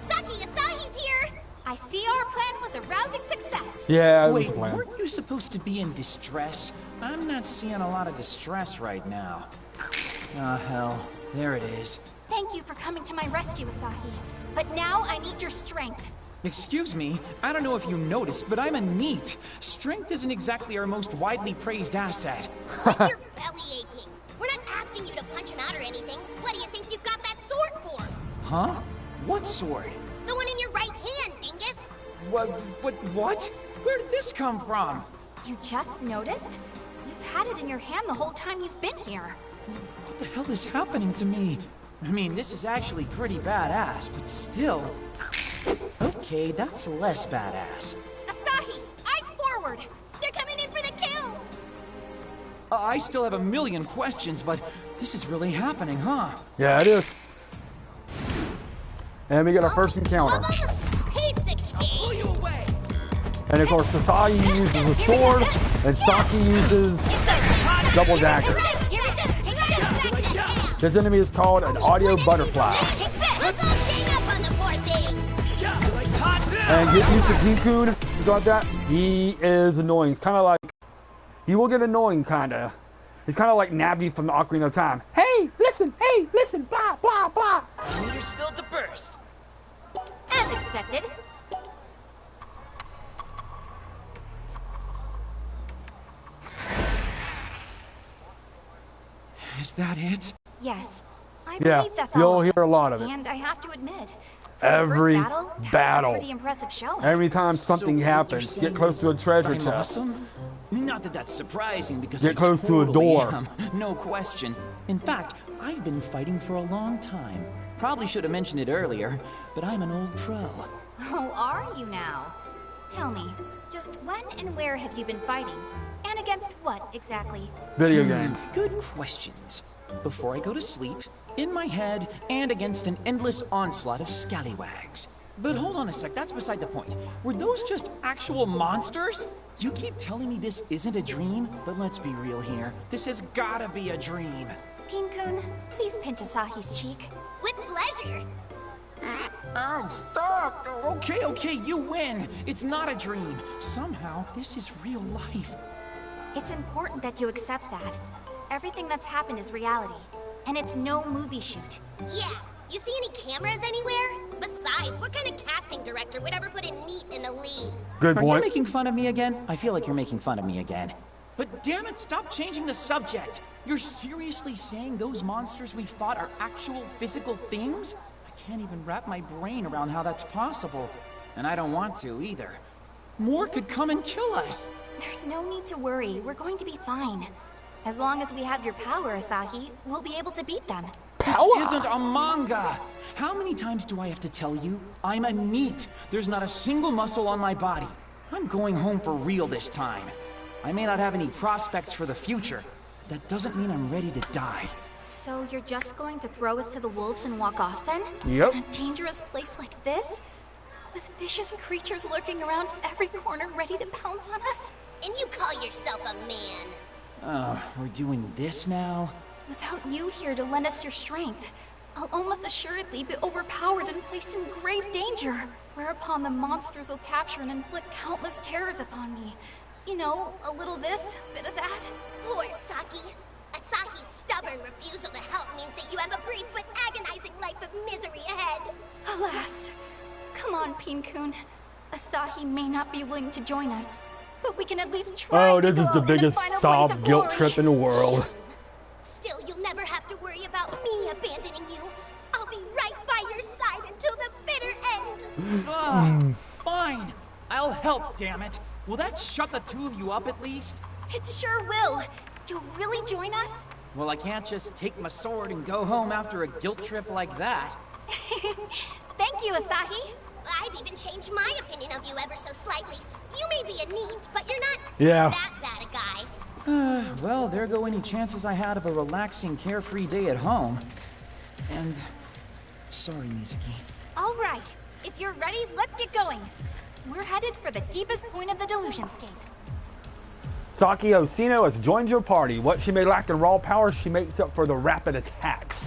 Saki, Asahi's here! I see our plan was a rousing success. Yeah, it was Wait, the plan. weren't you supposed to be in distress? I'm not seeing a lot of distress right now. Ah, hell. There it is. Thank you for coming to my rescue, Asahi. But now I need your strength. Excuse me, I don't know if you noticed, but I'm a NEET. Strength isn't exactly our most widely praised asset. What's your belly aching? We're not asking you to punch him out or anything. What do you think you've got that sword for? Huh? What sword? The one in your right hand, dingus! What? Where did this come from? You just noticed? You've had it in your hand the whole time you've been here. What the hell is happening to me? I mean, this is actually pretty badass, but still... Okay, that's less badass. Asahi, eyes forward! They're coming in for the kill! I still have a million questions, but this is really happening, huh? Yeah, it is. And we get our first encounter. Peace exchange! Pull you away! And of course, Asahi uses a sword, and Saki uses double daggers. This enemy is called an audio butterfly. Let's all gang up on the poor thing! And get used to King-kun, something like that. He is annoying. It's kind of like, he will get annoying, kind of. He's kind of like Navi from the Ocarina of Time. Hey, listen, blah, blah, blah. Meters filled to burst. As expected. Is that it? Yes, I Yeah, believe that's all you'll of hear it. a lot of it. And I have to admit, Every for the first battle. that was a pretty impressive showing. Every time something So what you're happens, saying get close to a is treasure I'm chest. awesome? Not that that's surprising, because Get I close to a totally door. am. No question. In fact, I've been fighting for a long time. Probably should have mentioned it earlier, but I'm an old pro. Oh, are you now? Tell me, just when and where have you been fighting? And against what, exactly? Video games. Good questions. Before I go to sleep, in my head, and against an endless onslaught of scallywags. But hold on a sec, that's beside the point. Were those just actual monsters? You keep telling me this isn't a dream, but let's be real here. This has gotta be a dream. King-kun, please pinch Asahi's cheek. With pleasure. Oh, stop! Okay, okay, you win. It's not a dream. Somehow, this is real life. It's important that you accept that. Everything that's happened is reality. And it's no movie shoot. Yeah. You see any cameras anywhere? Besides, what kind of casting director would ever put a NEET in a lead? Good Are you point. making fun of me again? I feel like you're making fun of me again. But damn it, stop changing the subject! You're seriously saying those monsters we fought are actual physical things? I can't even wrap my brain around how that's possible. And I don't want to either. More could come and kill us! There's no need to worry. We're going to be fine. As long as we have your power, Asahi, we'll be able to beat them. This isn't a manga! How many times do I have to tell you? I'm a NEET. There's not a single muscle on my body. I'm going home for real this time. I may not have any prospects for the future, but that doesn't mean I'm ready to die. So you're just going to throw us to the wolves and walk off then? Yep. In a dangerous place like this? With vicious creatures lurking around every corner ready to pounce on us? And you call yourself a man? Oh, we're doing this now? Without you here to lend us your strength, I'll almost assuredly be overpowered and placed in grave danger. Whereupon the monsters will capture and inflict countless terrors upon me. You know, a little this, a bit of that. Poor Saki. Asahi's stubborn refusal to help means that you have a brief but agonizing life of misery ahead. Alas. Come on, Pin-kun. Asahi may not be willing to join us, but we can at least try Oh, to this is the go in and biggest find a sob blaze of guilt glory. trip in the world. Still, you'll never have to worry about me abandoning you. I'll be right by your side until the bitter end. Ugh, fine. I'll help, damn it. Will that shut the two of you up at least? It sure will. You'll really join us? Well, I can't just take my sword and go home after a guilt trip like that. Thank you, Asahi. I've even changed my opinion of you ever so slightly. You may be a NEET, but you're not Yeah. that bad a guy. Well, there go any chances I had of a relaxing, carefree day at home. And... sorry, Mizuki. All right. If you're ready, let's get going. We're headed for the deepest point of the Delusionscape. Saki Osino has joined your party. What she may lack in raw power, she makes up for the rapid attacks.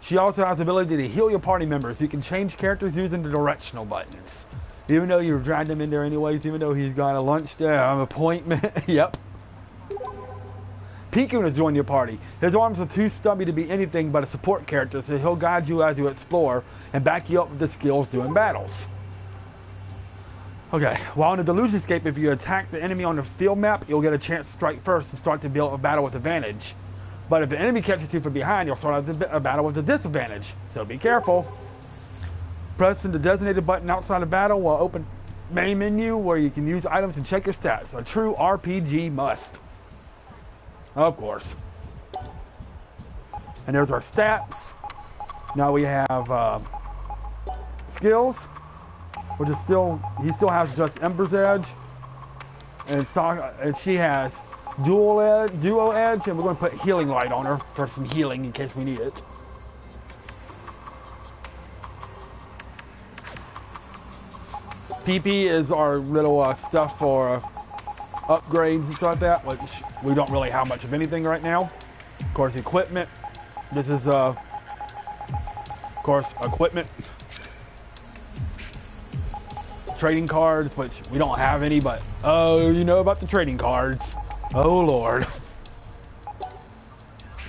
She also has the ability to heal your party members. You can change characters using the directional buttons. Even though you dragged him in there anyways, even though he's got a lunch there, an appointment. Yep. Pin-kun has joined your party. His arms are too stubby to be anything but a support character, so he'll guide you as you explore and back you up with the skills during battles. Okay, while in the Delusionscape, if you attack the enemy on the field map, you'll get a chance to strike first and start to build a battle with advantage. But if the enemy catches you from behind, you'll start a battle with a disadvantage, so be careful. Pressing the designated button outside the battle will open main menu where you can use items and check your stats. A true RPG must. Of course. And there's our stats. Now we have skills, which is he still has just Ember's Edge, and she has Duo Edge, and we're going to put Healing Light on her for some healing in case we need it. PP is our little stuff for upgrades and stuff like that, which we don't really have much of anything right now. Of course, equipment. This is, of course, equipment. Trading cards, which we don't have any, but oh, you know about the trading cards. Oh, Lord.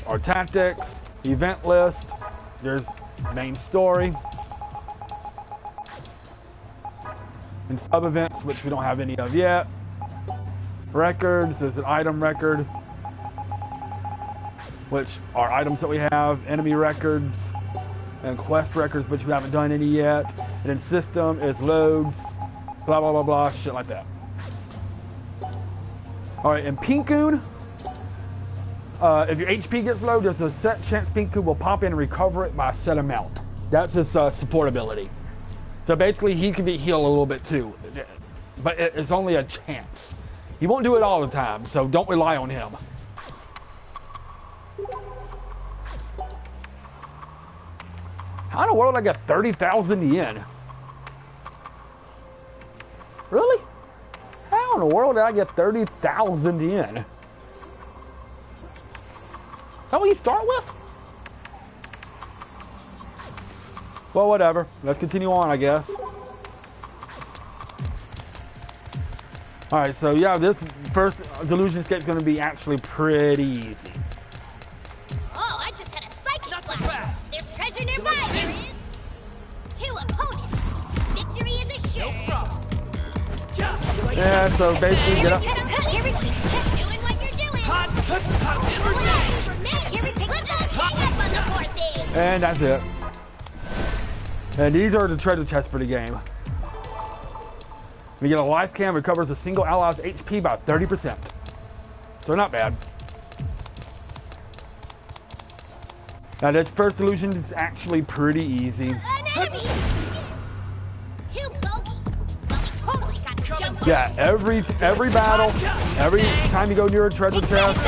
Our tactics, event list, there's main story. And sub-events, which we don't have any of yet. Records, there's an item record, which are items that we have. Enemy records, and quest records, which we haven't done any yet. And then system is loads, blah, blah, blah, blah, shit like that. Alright, and Pin-kun, if your HP gets low, there's a set chance Pin-kun will pop in and recover it by a set amount. That's his support ability. So basically, he can be healed a little bit too, but it's only a chance. He won't do it all the time, so don't rely on him. How in the world did I get 30,000 yen? Really? How in the world did I get 30,000 yen? Is that what you start with? Well, whatever. Let's continue on, I guess. Alright, so yeah, this first delusion escape is going to be actually pretty easy. Oh, I just had a psychic flash. There's treasure nearby. There is. 2 opponents. Victory is assured. No problem. Yeah, so basically get up. Here we go. Doing what you're doing. Here we take the hang up on the poor thing. And that's it. And these are the treasure chests for the game. We get a life cam, recovers a single ally's HP by 30%. So not bad. Now this first illusion is actually pretty easy. An enemy. 2 bogeys. Well, we totally got to jump. Yeah, every battle, every time you go near a treasure chest,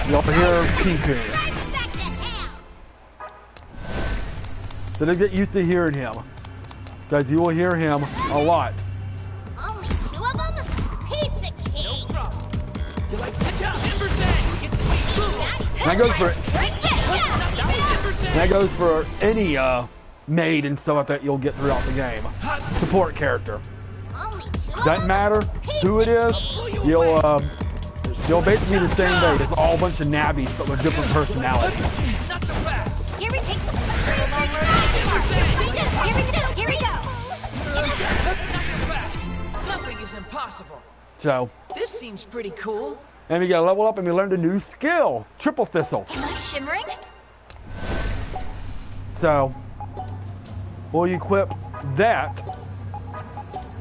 you'll hear Pinky. Back to hell. So they get used to hearing him. Because you will hear him a lot. Only 2 of them? Piece of cake. You like the timber thing? Get the boom. That goes for any maid and stuff like that you'll get throughout the game. Support character. Only 2 of Doesn't them? matter who it is, you'll basically be the same day. It's all a bunch of nabbies but with different personalities. Not so fast. Here we take the Here we go. Not so fast. Nothing is impossible. So, This seems pretty cool. and we gotta level up and we learned a new skill, triple thistle. Am I shimmering? So, we'll equip that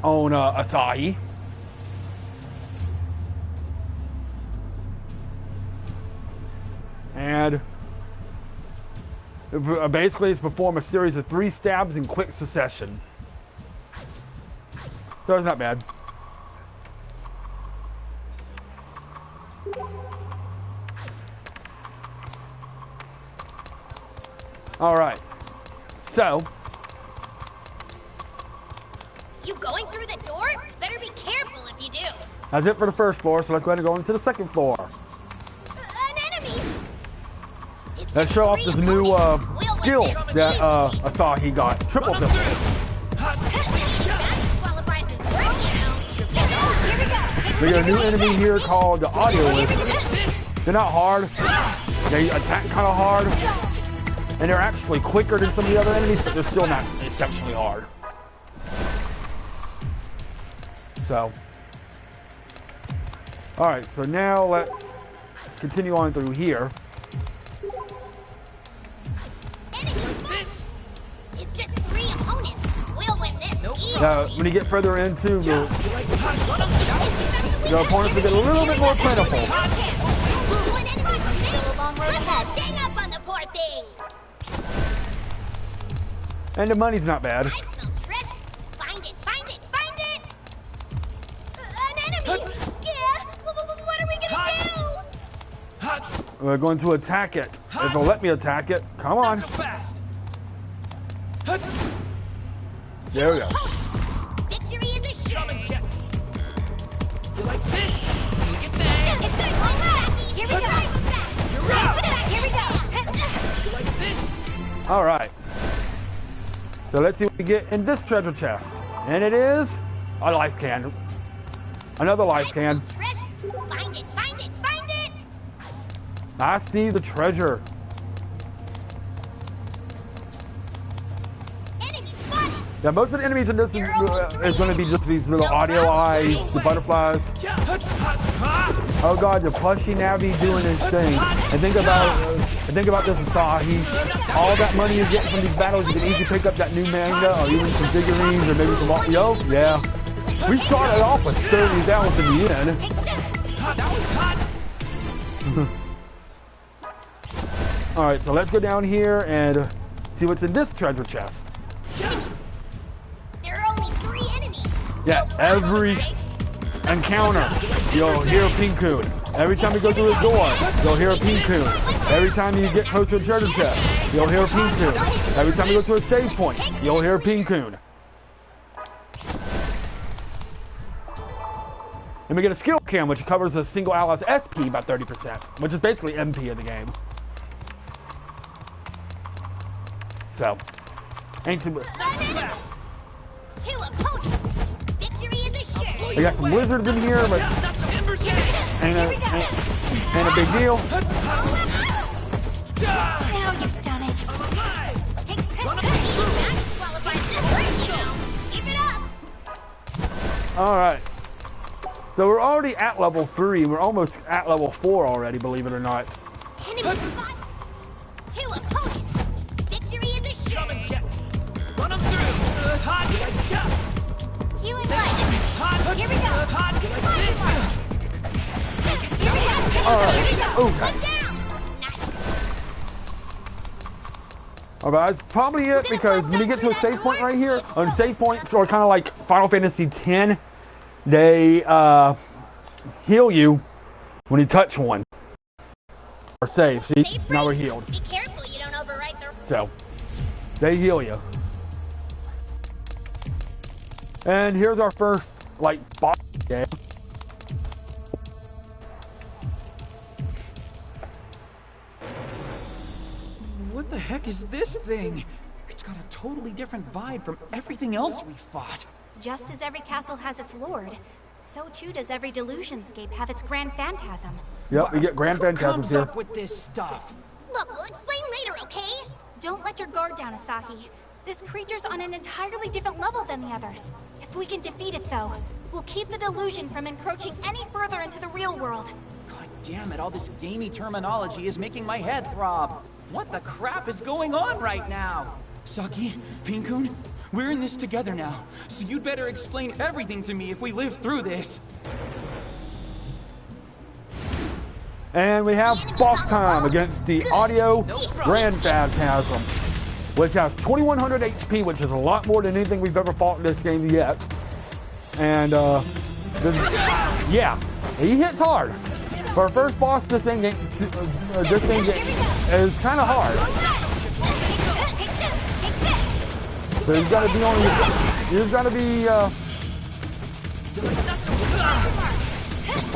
on Asahi. And basically it's perform a series of 3 stabs in quick succession. So it's not bad. Alright. So, You going through the door? Better be careful if you do. that's it for the first floor, so let's go ahead and go into the second floor. An enemy. It's Let's just show off 3 this new opponents. We'll win skill this that game. Asahi got. Triple thistle. That disqualifies his work, you know. Here we go. We got a new enemy here called the Audio Lizard. They're not hard. They attack kind of hard. And they're actually quicker than some of the other enemies, but they're still not exceptionally hard. So. Alright, so now let's continue on through here. This. It's just 3 opponents. We'll win this. Easy. Now, when you get further into the opponents will get a little bit more plentiful. One enemy remaining. Put that thing up on the poor thing. And the money's not bad. I smell treasure. Find it, find it, find it. An enemy. Yeah. What are we gonna do? We're going to attack it. If they'll let me attack it. Come on. Not so fast. There we go. Victory is assured. You like this? You get that? It's good. Hold back. Here we go. You're out. Here we go. You like this? Alright. So let's see what we get in this treasure chest. And it is a life can. Another life can. Treasure. Find it, find it, find it. I see the treasure. Enemy spotted. Yeah, most of the enemies in this is going to be just these little audio eyes, the butterflies. Oh god, the plushy Navi doing his thing. And think about this, Asahi. All that money you get from these battles, you can easily pick up that new manga, or even some figurines, or maybe some audio. Yeah. We started off with 30,000 in the end. Take this. Alright, so let's go down here and see what's in this treasure chest. There are only 3 enemies. Yeah, every encounter, you'll hear a Pincoon. Every time you go through a door, you'll hear a Pincoon. Every time you get close to a treasure chest, you'll hear a Pincoon. Every time you go to a save point, you'll hear a Pincoon. And we get a skill cam, which covers a single ally's SP by 30%, which is basically MP in the game. So, Ancient. Two opponents. Victory is assured. We got some wizards in here, but ain't a big deal. Now you've done it. Take Keep it up. All right. So we're already at level 3. We're almost at level 4 already, believe it or not. Enemy spot. Two opponents. Victory is assured. Run 'em through. Healing light. Here we go. Here we go. All right. Here we go. Okay. One down. Nice. All right, that's probably it, because when you get to a save point right here, on save points are kind of like Final Fantasy X. They heal you when you touch one or save. See, now we're healed. Be careful you don't overwrite the... So they heal you. And here's our first like boss game. What the heck is this thing? It's got a totally different vibe from everything else we fought. Just as every castle has its lord, so too does every delusionscape have its grand phantasm. Yep, we get Grand Who Phantasms comes here. up with this stuff? Look, we'll explain later, okay? Don't let your guard down, Asahi. This creature's on an entirely different level than the others. If we can defeat it, though, we'll keep the delusion from encroaching any further into the real world. God damn it, all this gamey terminology is making my head throb. What the crap is going on right now? Saki, Pinkun, we're in this together now, so you'd better explain everything to me if we live through this. And we have boss time against the Audio Grand Phantasm, which has 2100 HP, which is a lot more than anything we've ever fought in this game yet. And yeah, he hits hard. For a first boss, this thing is kind of hard. So he's got to be on your,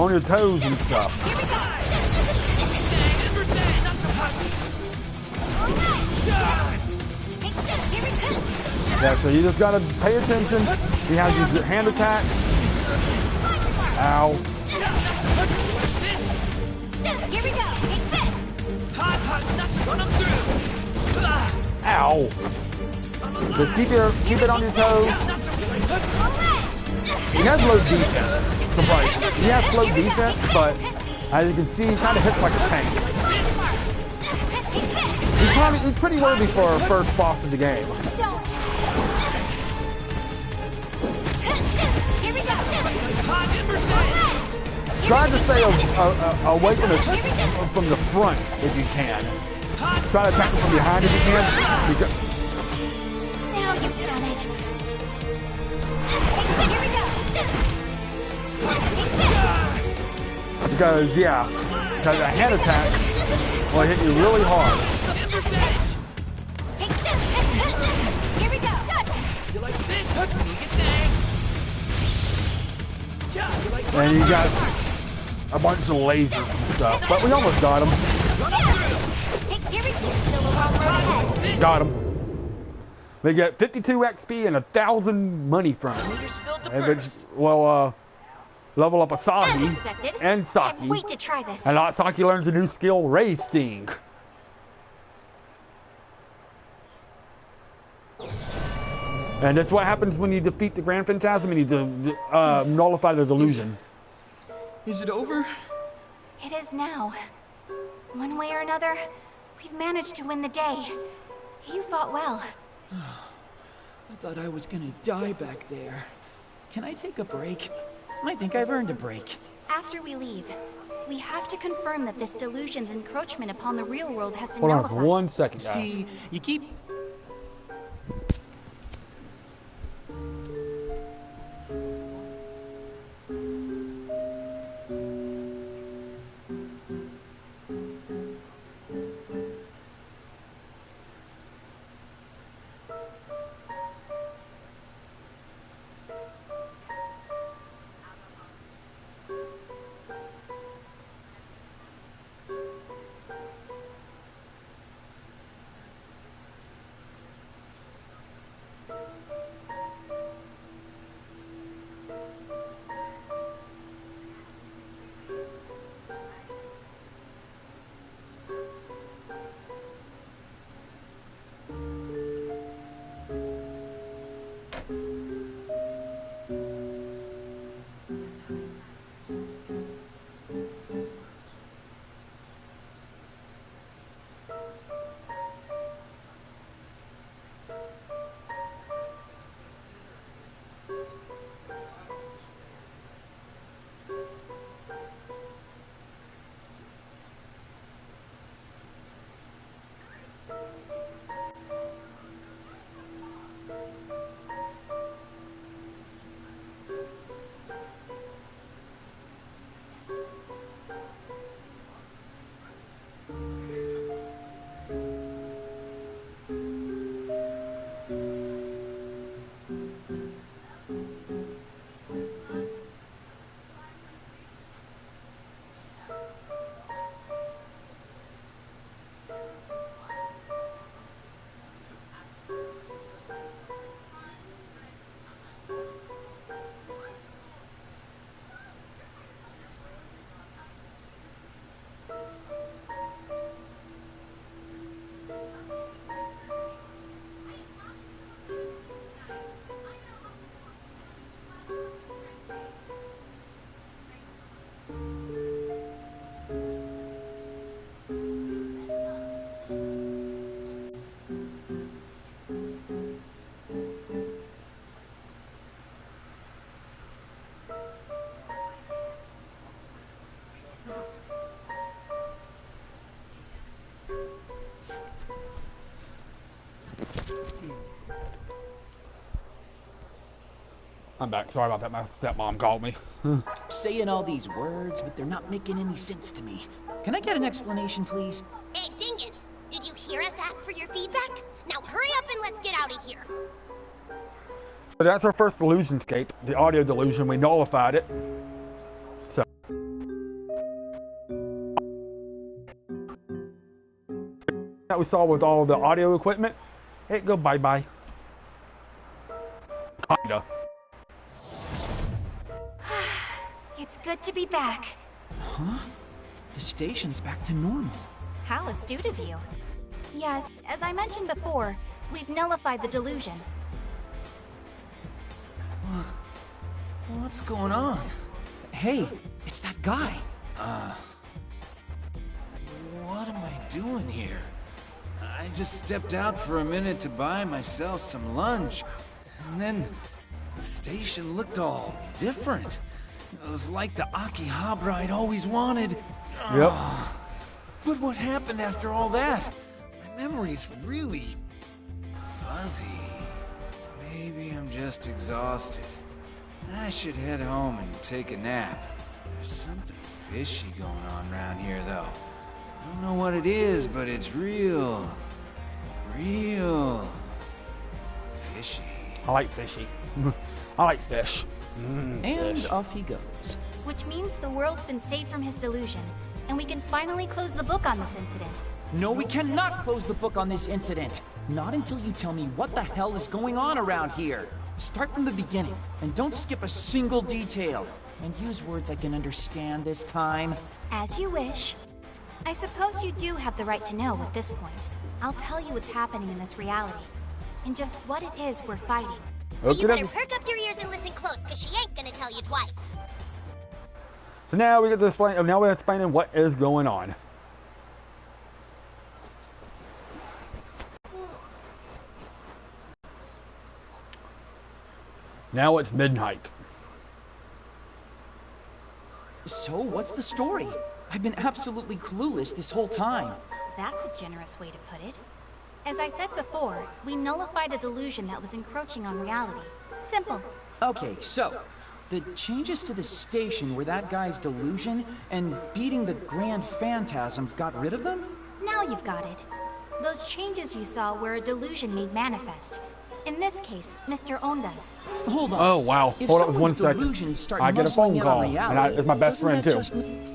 on your toes and stuff. Yeah, so you just gotta pay attention. He has his hand attack. Ow. Here we go. Take this. Ow. Just keep it on your toes. He has low defense. Surprisingly. He has low defense, but as you can see, he kind of hits like a tank. He's pretty worthy for our first boss of the game. Don't! Here we go. Try to stay away from the front if you can. Try to attack him from behind if you can. Now you've done it. Here we go. Because a hand attack will hit you really hard. Take this. Here we go. You like this? And you got a bunch of lasers and stuff, but we almost got him. Here we go. Still a long road ahead. Got him. They get 52 XP and 1,000 money from it. And it's, level up Asahi Unexpected. and Saki. Can't wait to try this. And Saki learns a new skill, Racing. And that's what happens when you defeat the Grand Phantasm and you nullify the delusion. Is it over? It is now. One way or another, we've managed to win the day. You fought well. I thought I was gonna die back there. Can I take a break? I think I've earned a break. After we leave, we have to confirm that this delusion's encroachment upon the real world has been Hold on for nullified. 1 second, guys. See, you keep... I'm back. Sorry about that. My stepmom called me. Saying all these words, but they're not making any sense to me. Can I get an explanation, please? Hey, Dingus, did you hear us ask for your feedback? Now hurry up and let's get out of here. So that's our first delusionscape, the audio delusion. We nullified it. So that we saw with all the audio equipment, it go bye-bye. Kinda. It's good to be back. Huh? The station's back to normal. How astute of you. Yes, as I mentioned before, we've nullified the delusion. What's going on? Hey, it's that guy. What am I doing here? I just stepped out for a minute to buy myself some lunch. And then the station looked all different. It was like the Akihabara I'd always wanted. Yep. But what happened after all that? My memory's really fuzzy. Maybe I'm just exhausted. I should head home and take a nap. There's something fishy going on around here, though. I don't know what it is, but it's real fishy. I like fishy. I like fish. And Fish. off he goes. Which means the world's been saved from his delusion, and we can finally close the book on this incident. No, we cannot close the book on this incident. Not until you tell me what the hell is going on around here. Start from the beginning, and don't skip a single detail. And use words I can understand this time. As you wish. I suppose you do have the right to know at this point. I'll tell you what's happening in this reality, and just what it is we're fighting. So you Okay. better perk up your ears and listen close, because she ain't gonna tell you twice. So now we get to explain. Now we're explaining what is going on. Now it's midnight. So, what's the story? I've been absolutely clueless this whole time. That's a generous way to put it. As I said before, we nullified a delusion that was encroaching on reality. Simple. Okay, so, the changes to the station were that guy's delusion, and beating the Grand Phantasm got rid of them? Now you've got it. Those changes you saw were a delusion made manifest. In this case, Mr. Onda's. Hold on. Oh wow! If Hold up someone's 1 second. delusions start I get a muscling phone in on call, and reality, it's my best doesn't friend that too. just mean-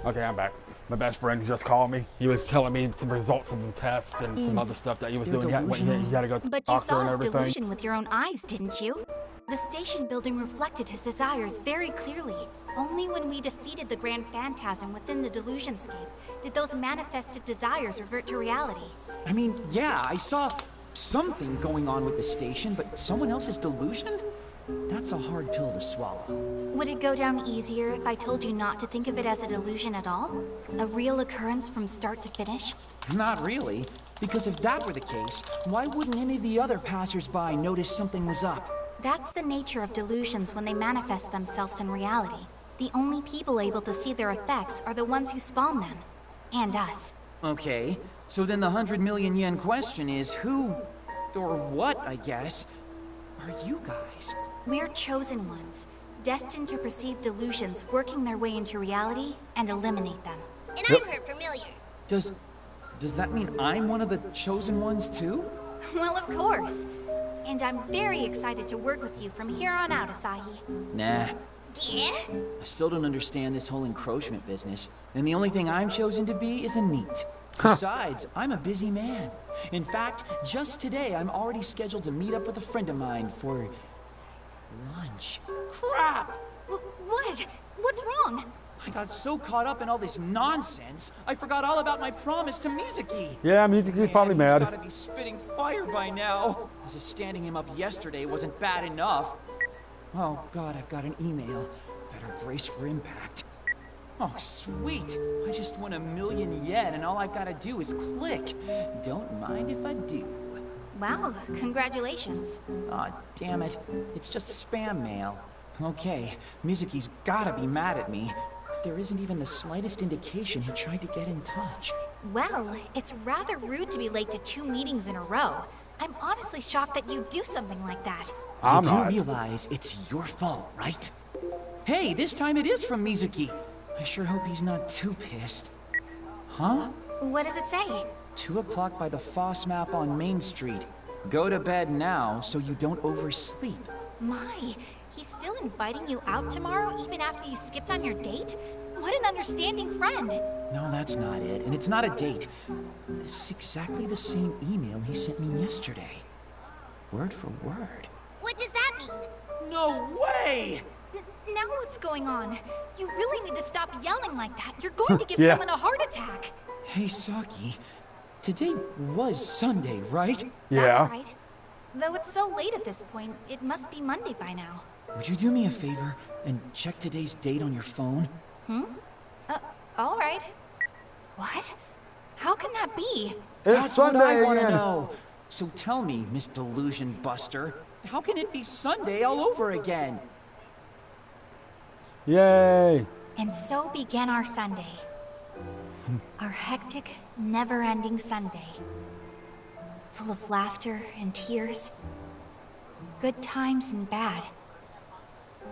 Okay, I'm back. My best friend just called me. He was telling me some results of the test and some other stuff that he was doing. He had to go to the But you doctor saw and his everything. delusion with your own eyes, didn't you? The station building reflected his desires very clearly. Only when we defeated the Grand Phantasm within the delusionscape did those manifested desires revert to reality. I mean, yeah, I saw something going on with the station, but someone else's delusion? That's a hard pill to swallow. Would it go down easier if I told you not to think of it as a delusion at all? A real occurrence from start to finish? Not really, because if that were the case, why wouldn't any of the other passers-by notice something was up? That's the nature of delusions when they manifest themselves in reality. The only people able to see their effects are the ones who spawn them. And us. Okay, so then the 100 million yen question is who, or what, I guess, are you guys? We're chosen ones, destined to perceive delusions working their way into reality and eliminate them. And I'm her familiar. Does that mean I'm one of the chosen ones too? Well, of course. And I'm very excited to work with you from here on out, Asahi. Nah, Yeah? I still don't understand this whole encroachment business. And the only thing I'm chosen to be is a NEET. Besides, I'm a busy man. In fact, just today I'm already scheduled to meet up with a friend of mine for lunch. Crap! What? What's wrong? I got so caught up in all this nonsense, I forgot all about my promise to Mizuki. Yeah, Mizuki's probably Man, mad. He's gotta be spitting fire by now. As if standing him up yesterday wasn't bad enough. Oh god, I've got an email. Better brace for impact. Oh, sweet. I just won 1,000,000 yen and all I've gotta do is click. Don't mind if I do. Wow, congratulations. Aw, damn it. It's just spam mail. Okay, Mizuki's gotta be mad at me. But there isn't even the slightest indication he tried to get in touch. Well, it's rather rude to be late to 2 meetings in a row. I'm honestly shocked that you do something like that. I'm you not. do realize it's your fault, right? Hey, this time it is from Mizuki. I sure hope he's not too pissed. Huh? What does it say? 2 o'clock by the Foss map on Main Street. Go to bed now so you don't oversleep. My, he's still inviting you out tomorrow even after you skipped on your date? What an understanding friend. No, that's not it. And it's not a date. This is exactly the same email he sent me yesterday. Word for word. What does that mean? No way! Now what's going on? You really need to stop yelling like that. You're going to give Yeah. someone a heart attack. Hey, Saki. Today was Sunday, right? Yeah. That's right. Though it's so late at this point, it must be Monday by now. Would you do me a favor and check today's date on your phone? All right. What? How can that be? It's That's what I Sunday want to again. know. So tell me, Miss Delusion Buster, how can it be Sunday all over again? Yay. And so began our Sunday. Our hectic, never-ending Sunday. Full of laughter and tears. Good times and bad.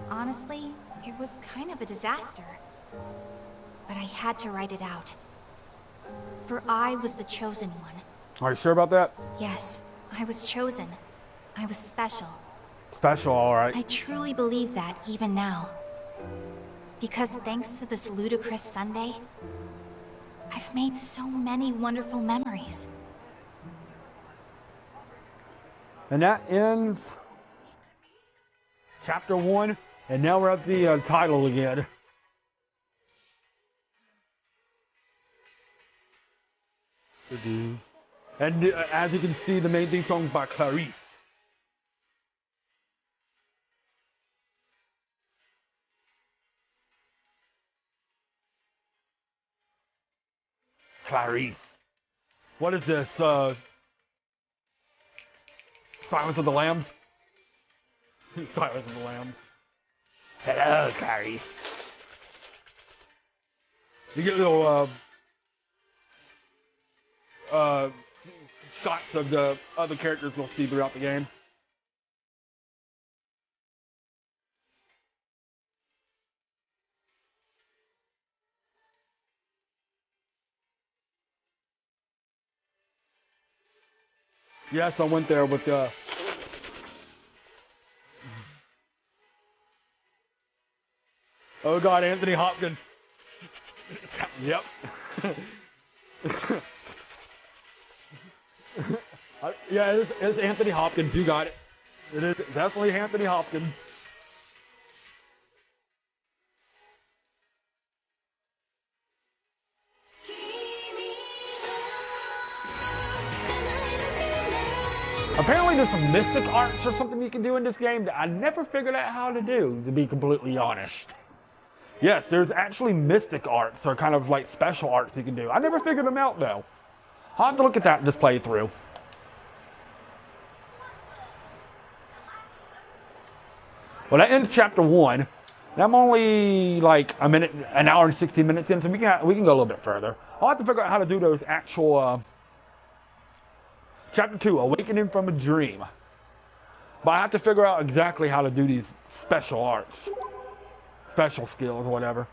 Honestly, it was kind of a disaster. But I had to write it out. For I was the chosen one. Are you sure about that? Yes, I was chosen. I was special. Special, alright. I truly believe that even now. Because thanks to this ludicrous Sunday, I've made so many wonderful memories. And that ends chapter 1, and now we're at the title again. And as you can see, the main theme song is by Clarice. Clarice. What is this? Silence of the Lambs? Silence of the Lambs. Hello, Clarice. You get little shots of the other characters we'll see throughout the game. Yes, I went there with oh god, Anthony Hopkins. Yep. Yeah, it's Anthony Hopkins. You got it. It is definitely Anthony Hopkins. Apparently there's some mystic arts or something you can do in this game that I never figured out how to do, to be completely honest. Yes, there's actually mystic arts, or kind of like special arts you can do. I never figured them out though. I'll have to look at that in this playthrough. Well, that ends chapter 1. And I'm only like an hour and 16 minutes in, so we can go a little bit further. I'll have to figure out how to do those actual chapter 2, Awakening from a Dream. But I have to figure out exactly how to do these special arts, special skills, or whatever.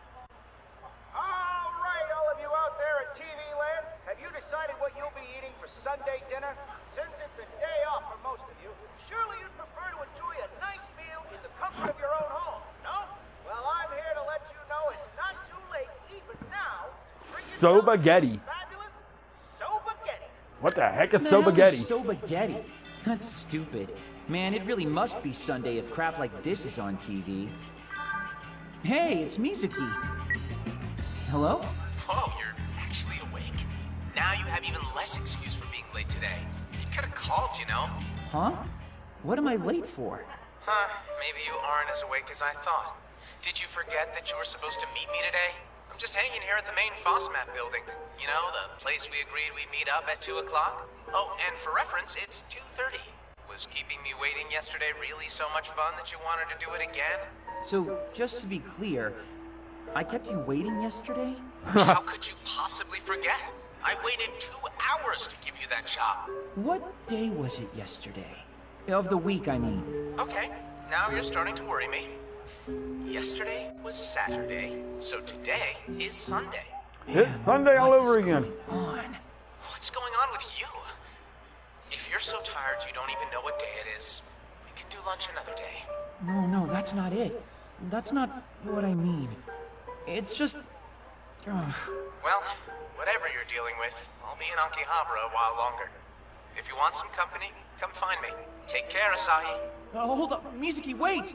All right, all of you out there at TV Land, have you decided what you'll be eating for Sunday dinner? Since it's a day off for most of you, surely you'd prefer to enjoy a nice meal in the comfort of your own home, no? Well, I'm here to let you know it's not too late, even now. Sobagetti. Fabulous Sobagetti. What the heck is Now, Sobagetti? Sobagetti? That's stupid. Man, it really must be Sunday if crap like this is on TV. Hey, it's Mizuki. Hello? Whoa, you're actually awake? Now you have even less excuse for being late today. You could have called, you know. Huh? What am I late for? Huh, maybe you aren't as awake as I thought. Did you forget that you were supposed to meet me today? I'm just hanging here at the main FOSMAP building. You know, the place we agreed we'd meet up at 2 o'clock? Oh, and for reference, it's 2:30. Was keeping me waiting yesterday really so much fun that you wanted to do it again? So, just to be clear, I kept you waiting yesterday? How could you possibly forget? I waited 2 hours to give you that job. What day was it yesterday? Of the week, I mean. Okay, now you're starting to worry me. Yesterday was Saturday, so today is Sunday. It's Sunday all over again. On. What's going on with you? If you're so tired you don't even know what day it is, we can do lunch another day. No, that's not it. That's not what I mean. It's just... Well, whatever you're dealing with, I'll be in Akihabara a while longer. If you want some company, come find me. Take care, Asahi. hold up. Mizuki, wait!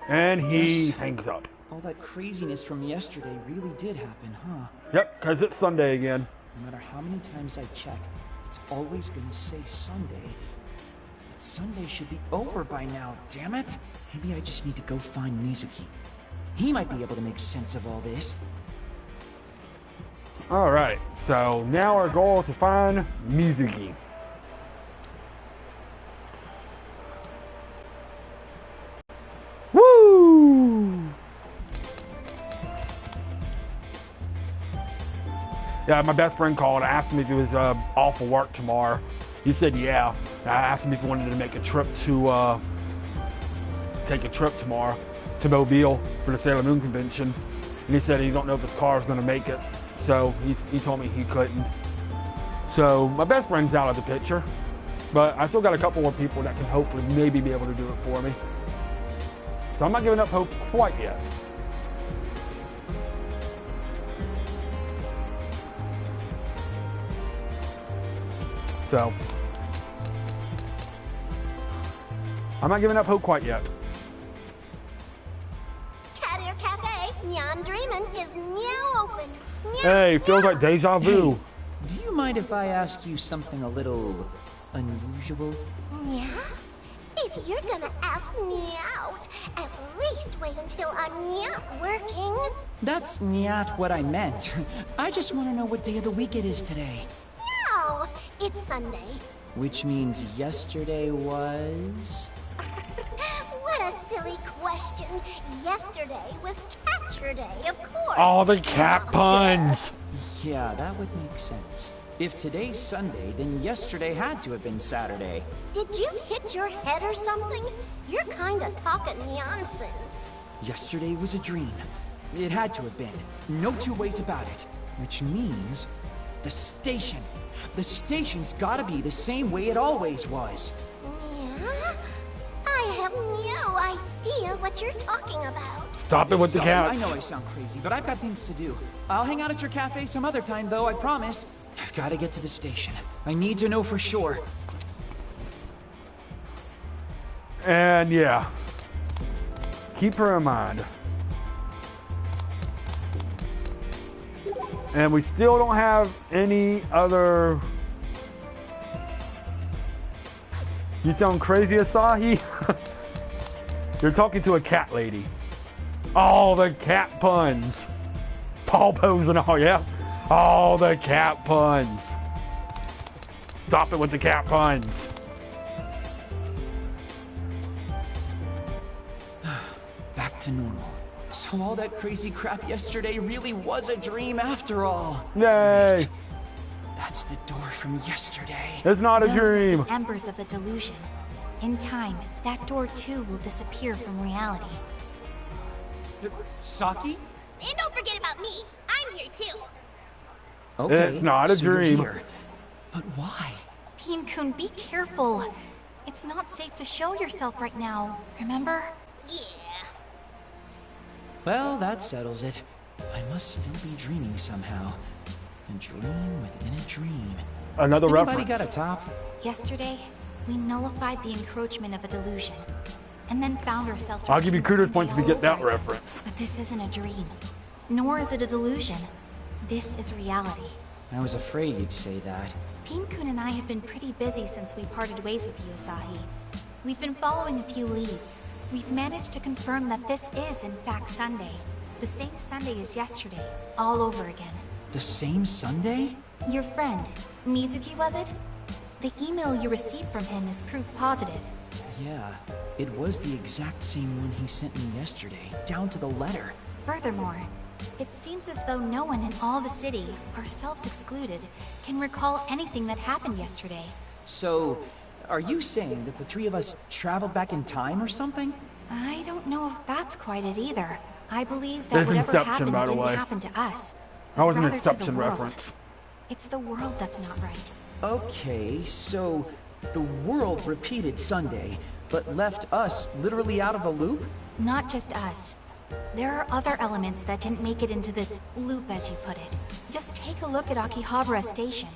And he hangs up. All that craziness from yesterday really did happen, huh? Yep, because it's Sunday again. No matter how many times I check, it's always gonna say Sunday. Sunday should be over by now, damn it! Maybe I just need to go find Mizuki. He might be able to make sense of all this. Alright, so now our goal is to find Mizuki. Woo! Yeah, my best friend called. I asked him if he was off for work tomorrow. He said yeah. I asked him if he wanted to make a trip to take a trip tomorrow to Mobile for the Sailor Moon convention, and he said he don't know if his car is going to make it, so he told me he couldn't. So my best friend's out of the picture, but I still got a couple more people that can hopefully maybe be able to do it for me. So I'm not giving up hope quite yet. So I'm not giving up hope quite yet. Cat Air Cafe, Nyan Dreamin' is now open. Hey, feels like deja vu. Do you mind if I ask you something a little unusual? Yeah? If you're gonna ask me out, at least wait until I'm not working. That's not what I meant. I just want to know what day of the week it is today. No, it's Sunday. Which means yesterday was... What a silly question. Yesterday was Catcher Day, of course. All the cat puns. Yeah, that would make sense. If today's Sunday, then yesterday had to have been Saturday. Did you hit your head or something? You're kinda talking nonsense. Yesterday was a dream. It had to have been. No two ways about it. Which means... the station. The station's gotta be the same way it always was. Yeah? I have no idea what you're talking about. Stop it with the Sorry, cats. I know I sound crazy, but I've got things to do. I'll hang out at your cafe some other time, though, I promise. I've got to get to the station. I need to know for sure. And yeah, keep her in mind. And we still don't have any other... You sound crazy, Asahi? You're talking to a cat lady. Oh, the cat puns. Paw pose and all, yeah. Oh, the cat puns. Stop it with the cat puns. Back to normal. So all that crazy crap yesterday really was a dream after all. Yay. Wait, that's the door from yesterday. It's not a Those are dream. the embers of the delusion. In time, that door too will disappear from reality. Saki? And don't forget about me. I'm here too. Okay, It's not a so you're dream. here. But why? Pin-kun, be careful. It's not safe to show yourself right now, remember? Yeah. Well, that settles it. I must still be dreaming somehow. A dream within a dream. Another Anybody reference. got a top? Yesterday, we nullified the encroachment of a delusion, and then found ourselves... I'll give you repeating kudos points if you Sunday get that all over. reference. But this isn't a dream, nor is it a delusion. This is reality. I was afraid you'd say that. Pin-kun and I have been pretty busy since we parted ways with you, Asahi. We've been following a few leads. We've managed to confirm that this is, in fact, Sunday. The same Sunday as yesterday, all over again. The same Sunday? Your friend, Mizuki, was it? The email you received from him is proof positive. Yeah, it was the exact same one he sent me yesterday, down to the letter. Furthermore, it seems as though no one in all the city, ourselves excluded, can recall anything that happened yesterday. So, are you saying that the three of us traveled back in time or something? I don't know if that's quite it either. I believe that There's whatever Inception, happened by the didn't way. happen to us. That was an rather to the Inception world. reference. It's the world that's not right. Okay, so the world repeated Sunday, but left us literally out of the loop? Not just us. There are other elements that didn't make it into this loop, as you put it. Just take a look at Akihabara Station.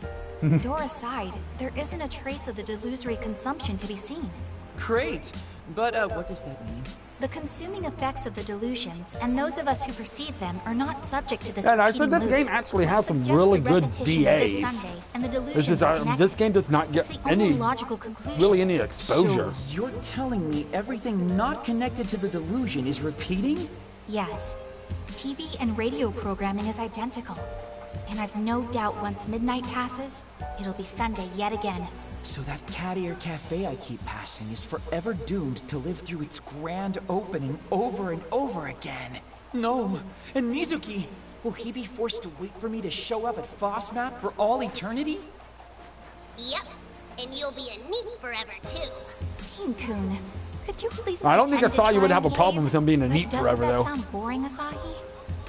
Door aside, there isn't a trace of the delusory consumption to be seen. Great, but what does that mean? The consuming effects of the delusions, and those of us who perceive them, are not subject to this And I repeating said this loop. game actually Which has some suggests really the good repetition of this DAs. Sunday, and the It's delusions just, are connected. this game does not get It's the only any, logical conclusion. really any exposure. So you're telling me everything not connected to the delusion is repeating? Yes. TV and radio programming is identical. And I've no doubt once midnight passes, it'll be Sunday yet again. So that cat ear cafe I keep passing is forever doomed to live through its grand opening over and over again. No, and Mizuki, will he be forced to wait for me to show up at FOSMAP for all eternity? Yep. And you'll be a neat forever too. Pin-kun, could you please I don't think pretend to Asahi would try have a and problem with him being a behave? neat But forever, though. Doesn't that sound boring, Asahi?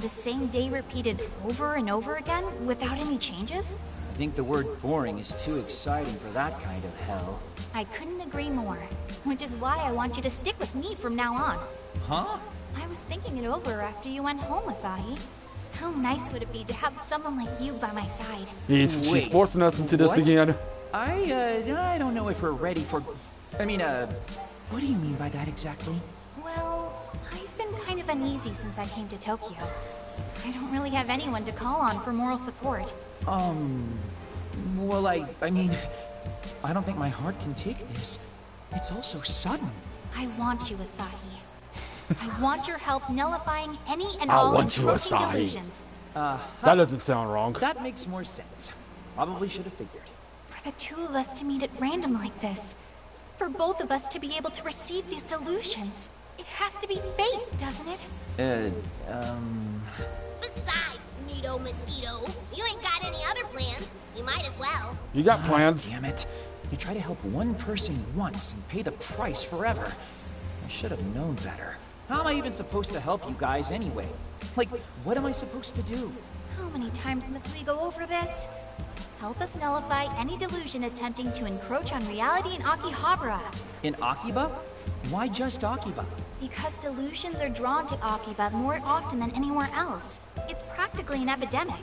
The same day repeated over and over again without any changes? I think the word boring is too exciting for that kind of hell. I couldn't agree more, which is why I want you to stick with me from now on. Huh? I was thinking it over after you went home, Asahi. How nice would it be to have someone like you by my side? She's Wait, forcing us into this what? again. I don't know if we're ready for... I mean, what do you mean by that exactly? Well, I've been kind of uneasy since I came to Tokyo. I don't really have anyone to call on for moral support. Well, I mean, I don't think my heart can take this. It's all so sudden. I want you, Asahi. I want your help nullifying any and I all want you, encroaching Asahi. delusions. That doesn't sound wrong. That makes more sense. Probably should have figured. For the two of us to meet at random like this. For both of us to be able to receive these delusions. It has to be fate, doesn't it? Besides, Neato Mosquito, you ain't got any other plans. You might as well. You got plans. Damn it. You try to help one person once and pay the price forever. I should have known better. How am I even supposed to help you guys anyway? Like, what am I supposed to do? How many times must we go over this? Help us nullify any delusion attempting to encroach on reality in Akihabara. In Akiba? Why just Akiba? Because delusions are drawn to Akiba more often than anywhere else. It's practically an epidemic.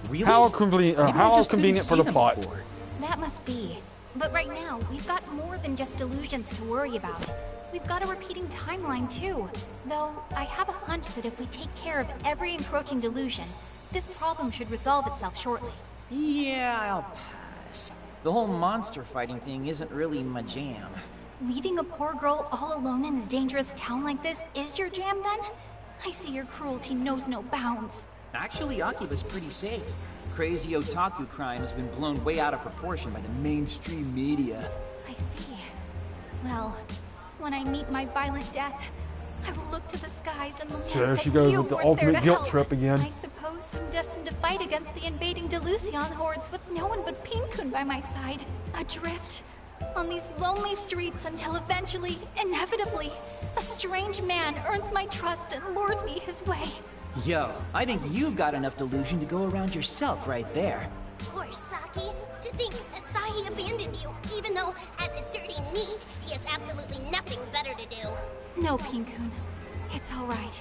Really? How convenient, Maybe I how just didn't convenient for see the them plot. before. That must be. But right now, we've got more than just delusions to worry about. We've got a repeating timeline too. Though, I have a hunch that if we take care of every encroaching delusion, this problem should resolve itself shortly. Yeah, I'll pass. The whole monster fighting thing isn't really my jam. Leaving a poor girl all alone in a dangerous town like this is your jam then? I see your cruelty knows no bounds. Actually, Akiba's pretty safe. Crazy otaku crime has been blown way out of proportion by the mainstream media. I see. Well, when I meet my violent death, I will look to the skies and lament There that she goes you with the weren't there ultimate to guilt help. trip again. I suppose I'm destined to fight against the invading Delusion hordes with no one but Pinkun by my side. Adrift on these lonely streets until eventually, inevitably, a strange man earns my trust and lures me his way. Yo, I think you've got enough delusion to go around yourself right there. Poor Saki. To think Asahi abandoned you, even though, as a dirty NEET, he has absolutely nothing better to do. No, Pinkun. It's all right.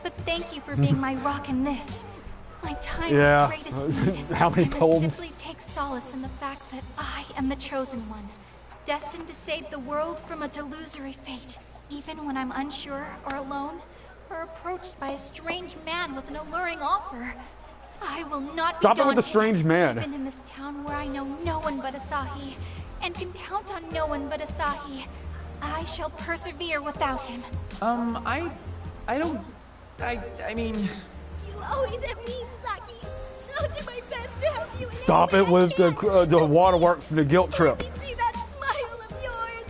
But thank you for being my rock in this. My time Yeah. of greatest need. How many I must poems? simply take solace in the fact that I am the chosen one, destined to save the world from a delusory fate. Even when I'm unsure or alone, or approached by a strange man with an alluring offer, I will not Stop be it with the daunted. strange man. Even in this town where I know no one but Asahi, and can count on no one but Asahi, I shall persevere without him. I mean... You always have me, Saki. I'll do my best to help you in Stop any it with way. the waterworks for the guilt trip. Let me see that smile of yours.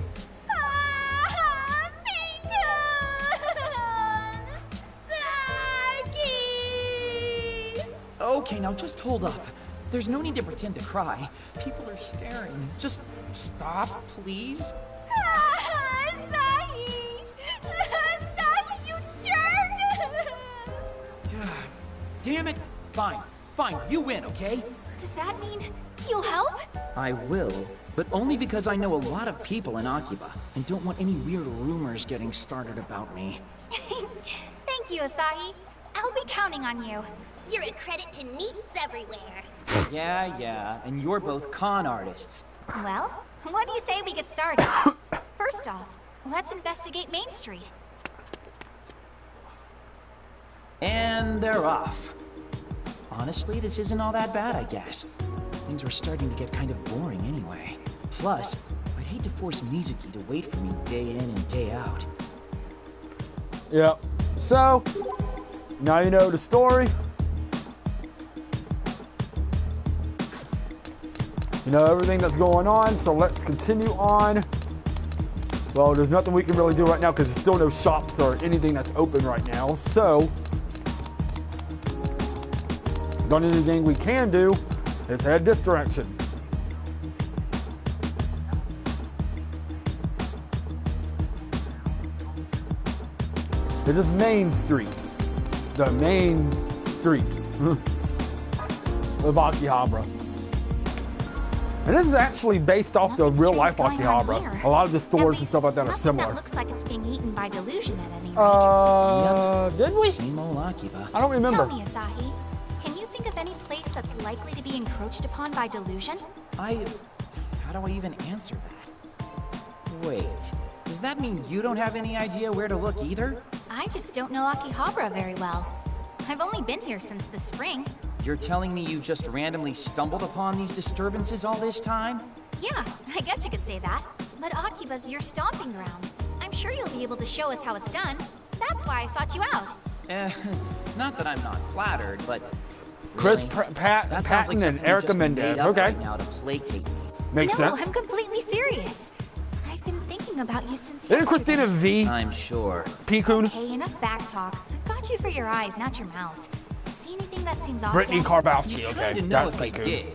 Ah, Pinkun! Saki! Okay, now just hold up. There's no need to pretend to cry. People are staring. Just stop, please. Ah, Asahi! Asahi, you jerk! God damn it. Fine, fine, you win, okay? Does that mean you'll help? I will, but only because I know a lot of people in Akiba, and don't want any weird rumors getting started about me. Thank you, Asahi. I'll be counting on you. You're a credit to NEETs everywhere. Yeah, and you're both con artists. Well, what do you say we get started? First off, let's investigate Main Street. And they're off. Honestly, this isn't all that bad, I guess. Things were starting to get kind of boring anyway. Plus, I'd hate to force Mizuki to wait for me day in and day out. Yeah. So, now you know the story. You know everything that's going on, so let's continue on. Well, there's nothing we can really do right now because there's still no shops or anything that's open right now. So, the only thing we can do is head this direction. This is Main Street. The main street of Akihabara. And this is actually based off the Nothing real life strange going on Akihabara. here. A lot of the stores At and stuff like that are least similar. That looks like it's being eaten by delusion at any rate. Did we? Same old Akiba. I don't remember. Tell me, Asahi, can you think of any place that's likely to be encroached upon by delusion? How do I even answer that? Wait, does that mean you don't have any idea where to look either? I just don't know Akihabara very well. I've only been here since the spring. You're telling me you've just randomly stumbled upon these disturbances all this time? Yeah, I guess you could say that. But Akiba's your stomping ground. I'm sure you'll be able to show us how it's done. That's why I sought you out. Not that I'm not flattered, but... Chris really, Patton that sounds like and something you Erica just made Mendez. up Okay. right now to placate me. Makes No, sense. I'm completely serious. I've been thinking about you since Isn't yesterday. Christina V. I'm sure. Pikun? Okay, enough back talk. I've got you for your eyes, not your mouth. See anything that seems off Brittany yet? Karbowski. You Okay, kinda know that's if I Pikun. did.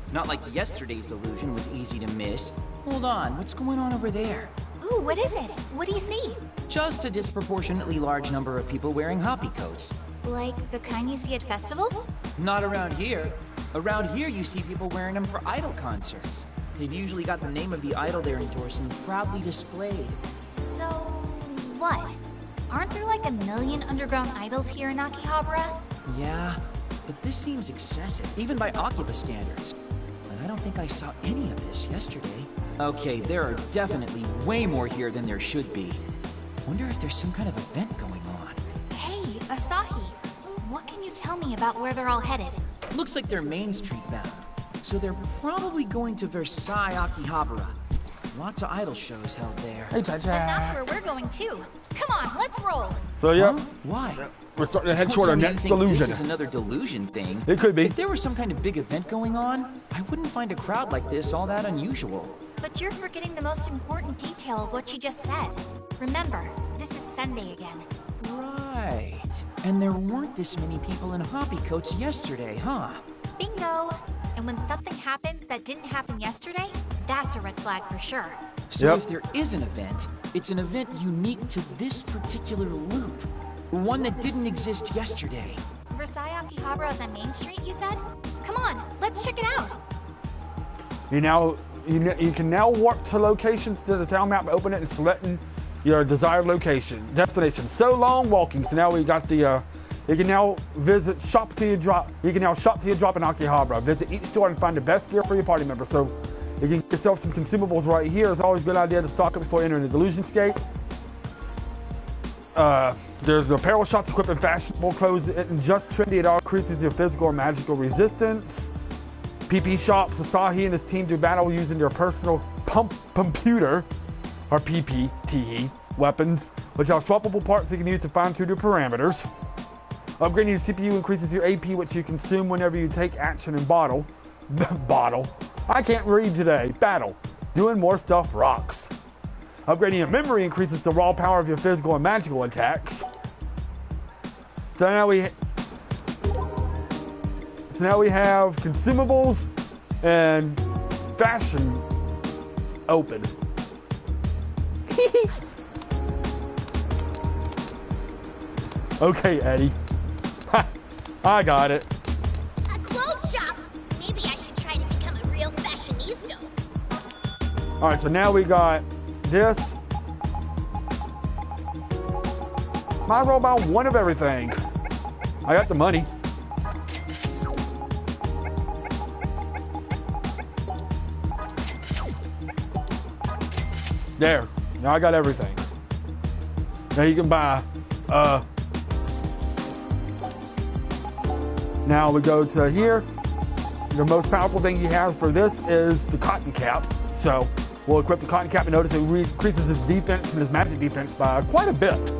It's not like yesterday's delusion was easy to miss. Hold on, what's going on over there? Ooh, what is it? What do you see? Just a disproportionately large number of people wearing hoppy coats. Like the kind you see at festivals? Not around here. Around here you see people wearing them for idol concerts. They've usually got the name of the idol they're endorsing proudly displayed. So, what? Aren't there like a million underground idols here in Akihabara? Yeah, but this seems excessive, even by Akiba standards. And I don't think I saw any of this yesterday. Okay, there are definitely way more here than there should be. Wonder if there's some kind of event going on. Hey, Asahi, what can you tell me about where they're all headed? Looks like they're Main Street bound, so they're probably going to Versailles, Akihabara. Lots of idol shows held there. Hey, Cha-Cha. And that's where we're going too. Come on, let's roll. So, yeah. Huh? Why? We're starting to head Don't toward our tell me you next think delusion. This is another delusion thing. It could be. If there was some kind of big event going on, I wouldn't find a crowd like this all that unusual. But you're forgetting the most important detail of what you just said. Remember, this is Sunday again. Right. And there weren't this many people in hobby coats yesterday, huh? Bingo! And when something happens that didn't happen yesterday, that's a red flag for sure. So Yep. if there is an event, it's an event unique to this particular loop. One that didn't exist yesterday. Versailles Akihabara is on Main Street, you said? Come on, let's check it out. You can now warp to locations to the town map, open it, and selecting your desired destination. So long walking. So now we got the. You can now shop till you drop in Akihabara. Visit each store and find the best gear for your party members. So you can get yourself some consumables right here. It's always a good idea to stock up before entering the Delusionscape. There's the apparel shops equipping fashionable clothes and just trendy. It all increases your physical and magical resistance. PP shops, Asahi and his team do battle using their personal computer, or PPTE, weapons, which have swappable parts you can use to fine-tune your parameters. Upgrading your CPU increases your AP, which you consume whenever you take action in battle. I can't read today. Battle. Doing more stuff rocks. Upgrading your memory increases the raw power of your physical and magical attacks. So now we have consumables and fashion open. Okay, Eddie. Ha, I got it. A clothes shop? Maybe I should try to become a real fashionista. All right, so now we got this. Might as well buy one of everything. I got the money. There. Now I got everything. Now you can buy. Now we go to here. The most powerful thing he has for this is the cotton cap. So we'll equip the cotton cap and notice it increases his defense and his magic defense by quite a bit.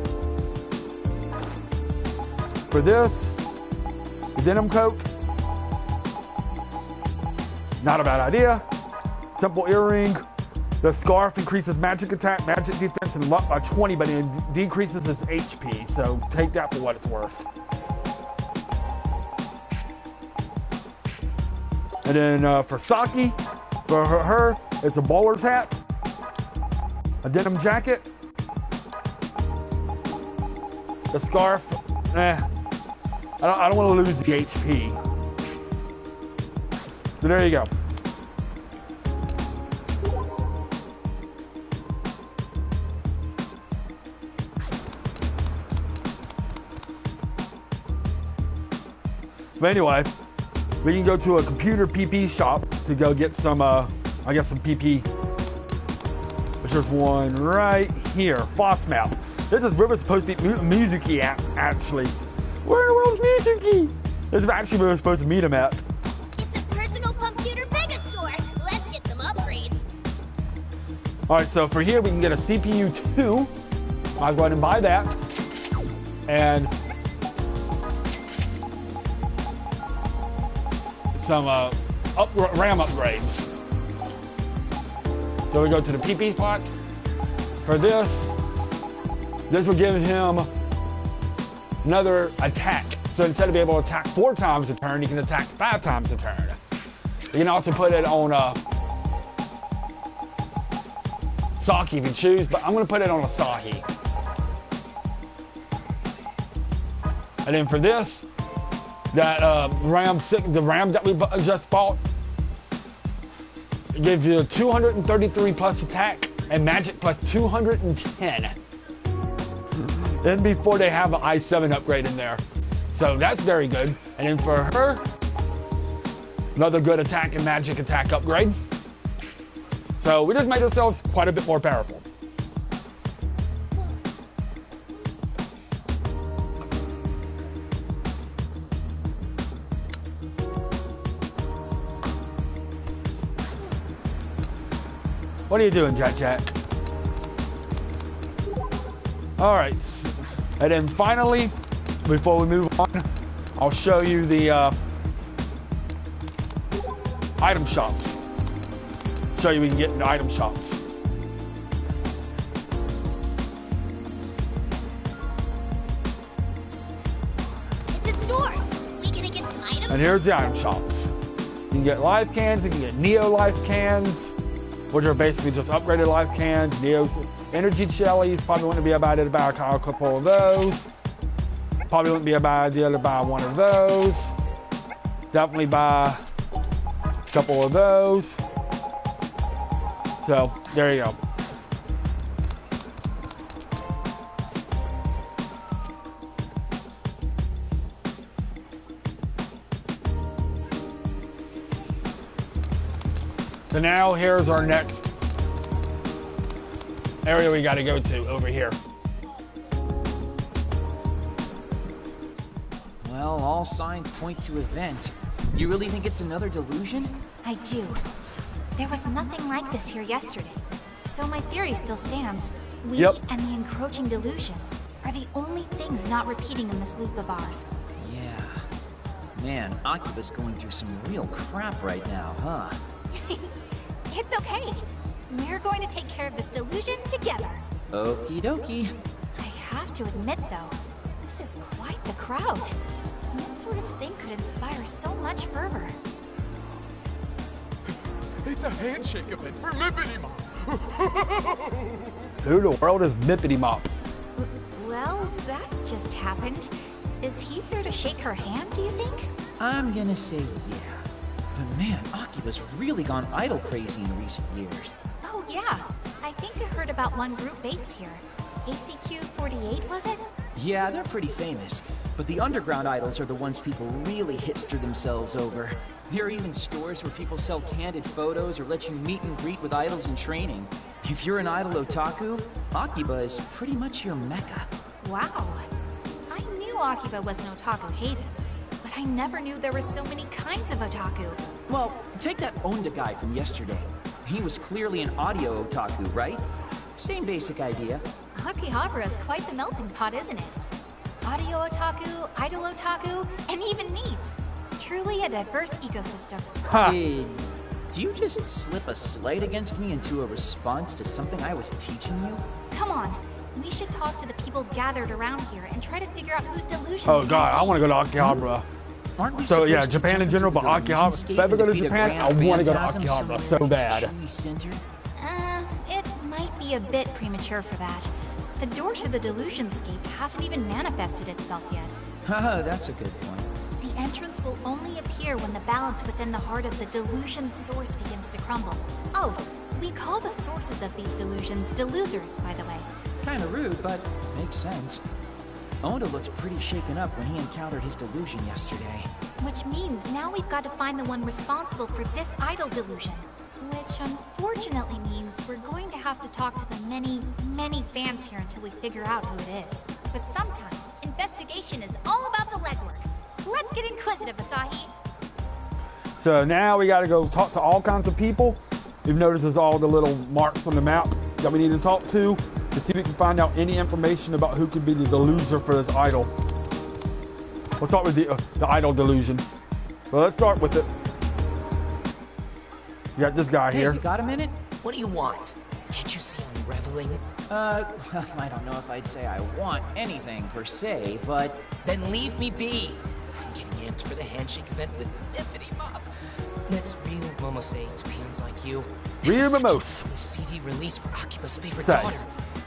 For this, the denim coat. Not a bad idea. Simple earring. The scarf increases magic attack, magic defense, and luck by 20, but it decreases his HP. So take that for what it's worth. And then for Saki, for her, it's a bowler's hat, a denim jacket, the scarf. I don't want to lose the HP. So there you go. But anyway, we can go to a computer PP shop to go get some, some PP. Which there's one right here, Foss Map. This is where we're supposed to be, Mizuki at, actually. Where in the world's Mizuki? This is actually where we're supposed to meet him at. It's a personal computer mega store. Let's get some upgrades. All right, so for here, we can get a CPU 2. I'll go ahead and buy that. And some RAM upgrades. So we go to the PP spot. For this will give him another attack. So instead of being able to attack 4 times a turn, he can attack 5 times a turn. You can also put it on Saki if you choose, but I'm going to put it on Asahi. And then for this, that the RAM that we just bought, it gives you 233 plus attack and magic plus 210. And before they have an i7 upgrade in there. So that's very good. And then for her, another good attack and magic attack upgrade. So we just made ourselves quite a bit more powerful. What are you doing, Jack? All right, and then finally, before we move on, I'll show you the item shops. Show you we can get into item shops. It's a store. We gonna get some items? And here's the item shops. You can get life cans, you can get Neo life cans, which are basically just upgraded life cans. Neo's energy jellies, probably wouldn't be a bad idea to buy a couple of those. Probably wouldn't be a bad idea to buy one of those. Definitely buy a couple of those. So, there you go. So now here's our next area we gotta go to over here. Well, all signs point to event. You really think it's another delusion? I do. There was nothing like this here yesterday. So my theory still stands. We and the encroaching delusions are the only things not repeating in this loop of ours. Yeah. Man, AKIBA'S going through some real crap right now, huh? It's okay. We're going to take care of this delusion together. Okie dokie. I have to admit, though, this is quite the crowd. What sort of thing could inspire so much fervor? It's a handshake event for Mippity Mop. Who in the world is Mippity Mop? Well, that just happened. Is he here to shake her hand, do you think? I'm gonna say yeah. But man, AKIBA'S really gone idol crazy in recent years. Oh yeah, I think I heard about one group based here. ACQ48, was it? Yeah, they're pretty famous. But the underground idols are the ones people really hipster themselves over. There are even stores where people sell candid photos or let you meet and greet with idols in training. If you're an idol otaku, AKIBA is pretty much your mecca. Wow. I knew Akiba was an otaku haven, but I never knew there were so many kinds of otaku. Well, take that Onda guy from yesterday. He was clearly an audio otaku, right? Same basic idea. Akihabara is quite the melting pot, isn't it? Audio otaku, idol otaku, and even needs. Truly a diverse ecosystem. Ha! Did you just slip a slight against me into a response to something I was teaching you? Come on. We should talk to the people gathered around here and try to figure out whose delusions. Oh god, I want to go to Akihabara. Aren't we So yeah, supposed to Japan in jump general, into but the delusion Akihabara. scape If I ever and go to defeat a Japan, I grand want to go to phantasm Akihabara somewhere so bad. truly centered? It might be a bit premature for that. The door to the delusionscape hasn't even manifested itself yet. Haha, that's a good point. The entrance will only appear when the balance within the heart of the delusion source begins to crumble. Oh, we call the sources of these delusions delusers, by the way. Kinda rude, but makes sense. Onda looked pretty shaken up when he encountered his delusion yesterday. Which means now we've got to find the one responsible for this idol delusion. Which unfortunately means we're going to have to talk to the many, many fans here until we figure out who it is. But sometimes, investigation is all about the legwork. Let's get inquisitive, Asahi. So now we got to go talk to all kinds of people. You've noticed there's all the little marks on the map that we need to talk to see if we can find out any information about who could be the deluser for this idol. We'll start with the idol delusion. Well, let's start with it. You got this guy here. You got a minute? What do you want? Can't you see I'm reveling? I don't know if I'd say I want anything per se, but... Then leave me be. I'm getting amped for the handshake event with Mippity Mop. That's real Momose to peons like you. Real Momose. CD release for Akiba's favorite Say. daughter.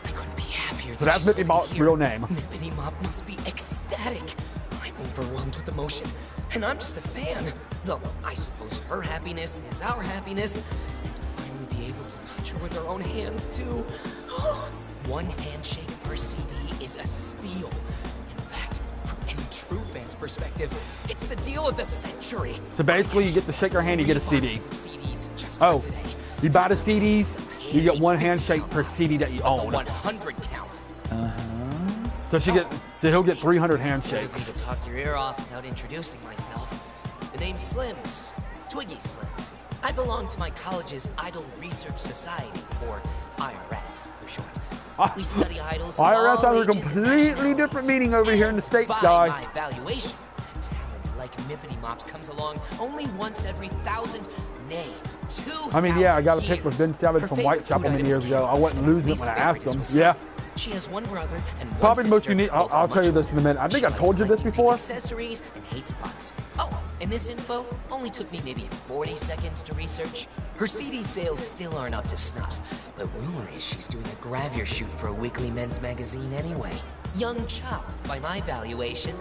I couldn't be happier. So that's Mippity Mop's real name. Mippity Mop must be ecstatic. I'm overwhelmed with emotion, and I'm just a fan. Though I suppose her happiness is our happiness, and to finally be able to touch her with our own hands too. 1 handshake per CD is a steal. In fact, from any true fan's perspective, it's the deal of the century. So basically, you get to shake her hand, you get a CD. CDs just Oh, for today. you buy the CDs, you get 1 handshake per CD that you own. 100 count. So he'll get 300 Anything handshakes. to talk your ear off without introducing myself. The name's Slims. Twiggy Slims. I belong to my college's Idol Research Society, or IRS for short. We study idols of IRS all has a ages and completely nationalities. different meaning over here in the States, By guy. my evaluation, talent like Mippity Mops comes along only once every 1,000, nay, 2,000 I mean, yeah, I got a pick years. with Ben Savage Her from favorite Whitechapel food many item years is ago. I cake. wasn't losing it Least when I favorite asked is him. wasabi. Yeah. She has one brother and one Probably the most sister, unique. both I'll tell you much this in a minute. I think She I likes told you this collecting before. accessories and hates bugs. Oh, and this info only took me maybe 40 seconds to research. Her CD sales still aren't up to snuff, but rumor is she's doing a gravure shoot for a weekly men's magazine anyway. Young chop, by my valuation.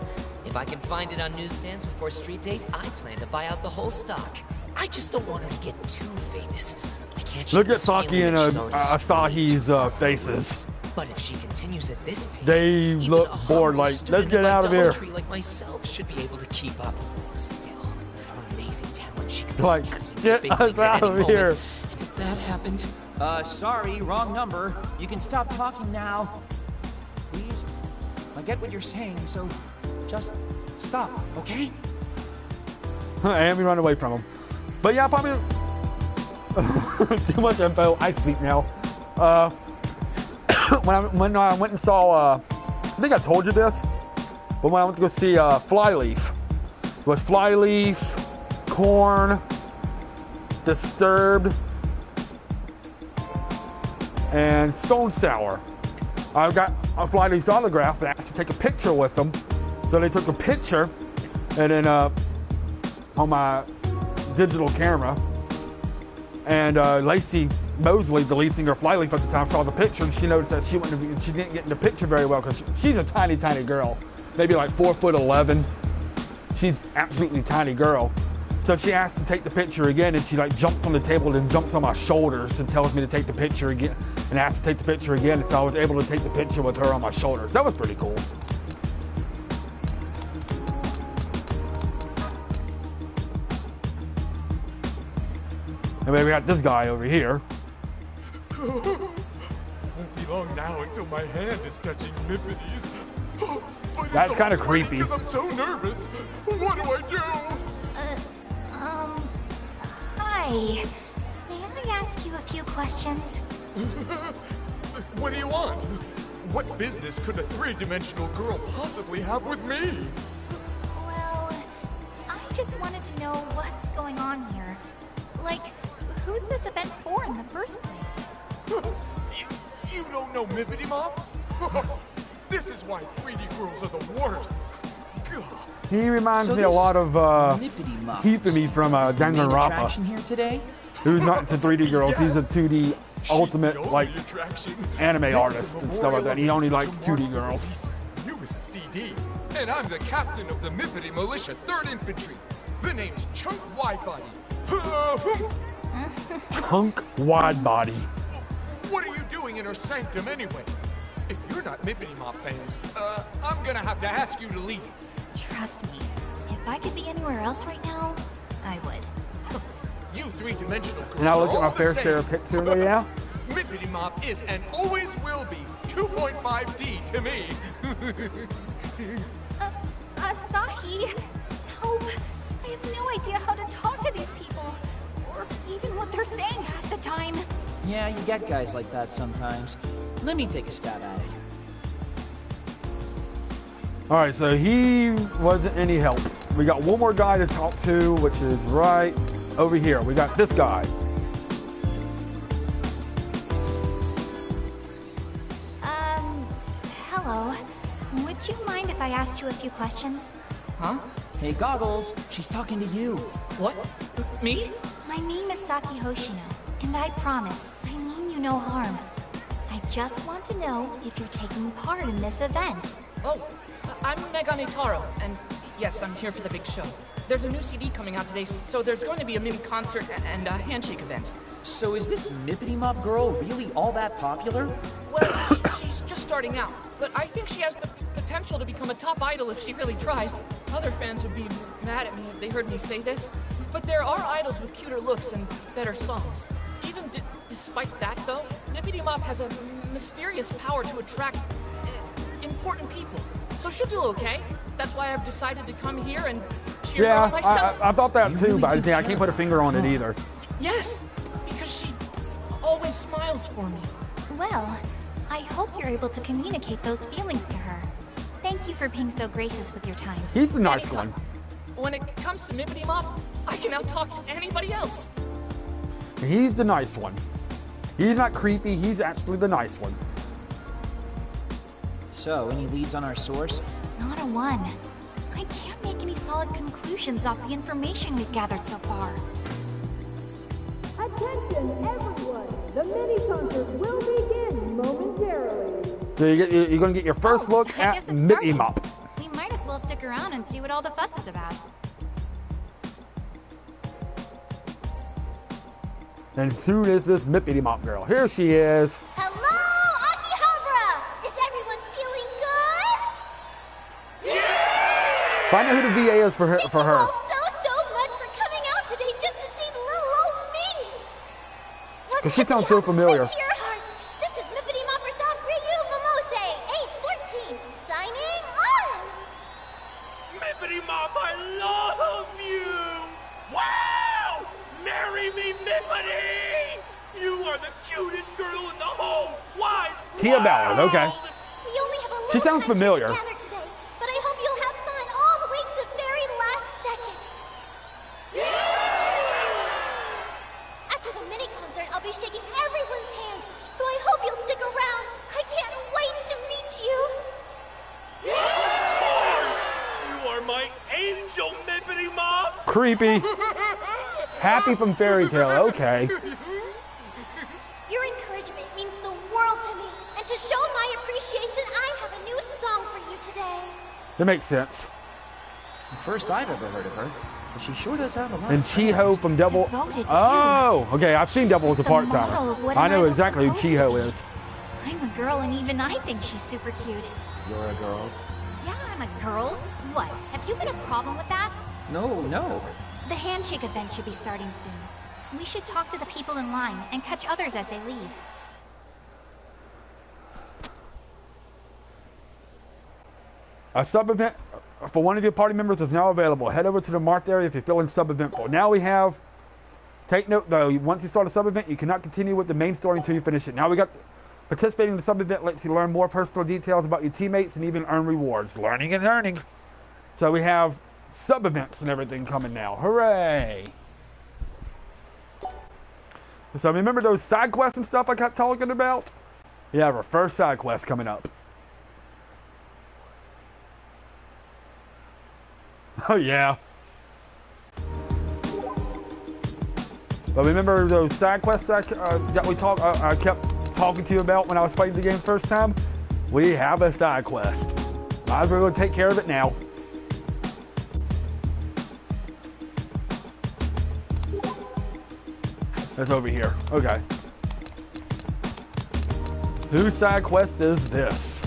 If I can find it on newsstands before street date, I plan to buy out the whole stock. I just don't want her to get too famous. I can't Look shake at this Saki feeling and that she's already Asahi's way too faces. But if she continues at this pace, They even look a bored, humble like, student let's get in my out of here. Doubletree like myself should be able to keep up. Still, with her amazing talent, she could Like, scale into get big us leagues at out any of here. moment. And if that happened, Sorry, wrong number. You can stop talking now. Please? I get what you're saying, so just stop, okay? And we run away from him. But yeah, probably too much info. I sleep now. When I went and saw, I think I told you this, but when I went to go see Flyleaf, it was Flyleaf, Korn, Disturbed, and Stone Sour. I got a Flyleaf's autograph and I asked to take a picture with them. So they took a picture, and then on my digital camera, and Lacey Mosley, the lead singer of Flyleaf at the time, saw the picture, and she noticed that she didn't get in the picture very well because she's a tiny, tiny girl, maybe like 4'11". She's absolutely tiny girl. So she asked to take the picture again, and she like jumps on the table and jumps on my shoulders and tells me to take the picture again, and asked to take the picture again. And so I was able to take the picture with her on my shoulders. That was pretty cool. And then we got this guy over here. Won't be long now until my hand is touching Mippity's. But That's it's kinda all sweaty creepy. 'cause I'm so nervous. What do I do? Hi. May I ask you a few questions? What do you want? What business could a three-dimensional girl possibly have with me? Well, I just wanted to know what's going on here. Like, who's this event for in the first place? You don't know Mippity Mop? This is why 3D girls are the worst. God. He reminds So me a this lot of Nippity Mop Tiffany from is the main Danganronpa. attraction here today? Who's not into 3D girls. He's a 2D ultimate She's the like only attraction. anime This is a artist and stuff like memorial that. He only likes to 2D Mark girls. Reese's newest CD. And I'm the captain of the Mippity Militia 3rd Infantry. The name's Chunk Widebody. Chunk wide body. What are you doing in her sanctum anyway? If you're not Mippity Mop fans, I'm gonna have to ask you to leave. Trust me, if I could be anywhere else right now, I would. You three-dimensional girls And I look are at my all the fair same. share of pics here, but yeah. Mippity Mop is and always will be 2.5D to me. Asahi, help. I have no idea how to talk to these people, or even what they're saying half the time. Yeah, you get guys like that sometimes. Let me take a stab at it. All right, so he wasn't any help. We got one more guy to talk to, which is right over here. We got this guy. Hello. Would you mind if I asked you a few questions? Huh? Hey, Goggles, she's talking to you. What? Me? My name is Saki Hoshino, and I promise, I mean you no harm. I just want to know if you're taking part in this event. Oh, I'm Megane Taro, and yes, I'm here for the big show. There's a new CD coming out today, so there's going to be a mini concert and a handshake event. So is this Mippity Mop girl really all that popular? Well, she's just starting out, but I think she has the potential to become a top idol if she really tries. Other fans would be mad at me if they heard me say this, but there are idols with cuter looks and better songs. Even despite that, though, Nippity Mop has a mysterious power to attract important people. So she'll do okay. That's why I've decided to come here and cheer her on myself. I thought that too, but I can't put a finger on it either. Yes, because she always smiles for me. Well, I hope you're able to communicate those feelings to her. Thank you for being so gracious with your time. He's the nice one. When it comes to Nippity Mop, I can outtalk anybody else. He's the nice one. He's not creepy, he's actually the nice one. So, any leads on our source? Not a one. I can't make any solid conclusions off the information we've gathered so far. Attention, everyone! The mini-concert will begin momentarily. So you're going to get your first look at Nippity Mop. We might as well stick around and see what all the fuss is about. And soon as this Nippity Mop girl. Here she is. Hello, AKIBA'S! Is everyone feeling good? Yeah! Find out who the VA is for her. Thank you all so much for coming out today just to see little old me. Because she sounds so familiar. To your hearts. This is Nippity Mop herself, Ryu Momose, age 14, signing on. Mippity Mop, I love you! Wow! Marry me, Mippity! You are the cutest girl in the whole wide Tia Ballard, okay. We only have a little She sounds time familiar. together today, but I hope you'll have fun all the way to the very last second. After the mini concert, I'll be shaking everyone's hands, so I hope you'll stick around. I can't wait to meet you. Of course! You are my angel, Mippity Mop! Creepy. Happy from Fairy Tale, okay. Your encouragement means the world to me, and to show my appreciation, I have a new song for you today. That makes sense. The first I've ever heard of her, but she sure does have a lot And of Chiho fans. from Devil. Devoted too. Oh, okay. I've seen Devil as a like the model part-timer. of what I an know idol's exactly who supposed to Chiho be. is. I'm a girl, and even I think she's super cute. You're a girl? Yeah, I'm a girl. What? Have you got a problem with that? No. The handshake event should be starting soon. We should talk to the people in line and catch others as they leave. A sub-event for one of your party members is now available. Head over to the marked area if you're feeling sub-eventful. Now we have... Take note, though, once you start a sub-event, you cannot continue with the main story until you finish it. Now we got... Participating in the sub-event lets you learn more personal details about your teammates and even earn rewards. Learning and earning. So we have sub-events and everything coming now. Hooray! So remember those side quests and stuff I kept talking about? We have our first side quest coming up. Oh yeah. But remember those side quests that I kept talking to you about when I was playing the game first time? We have a side quest. Might as well take care of it now. That's over here. Okay. Whose side quest is this?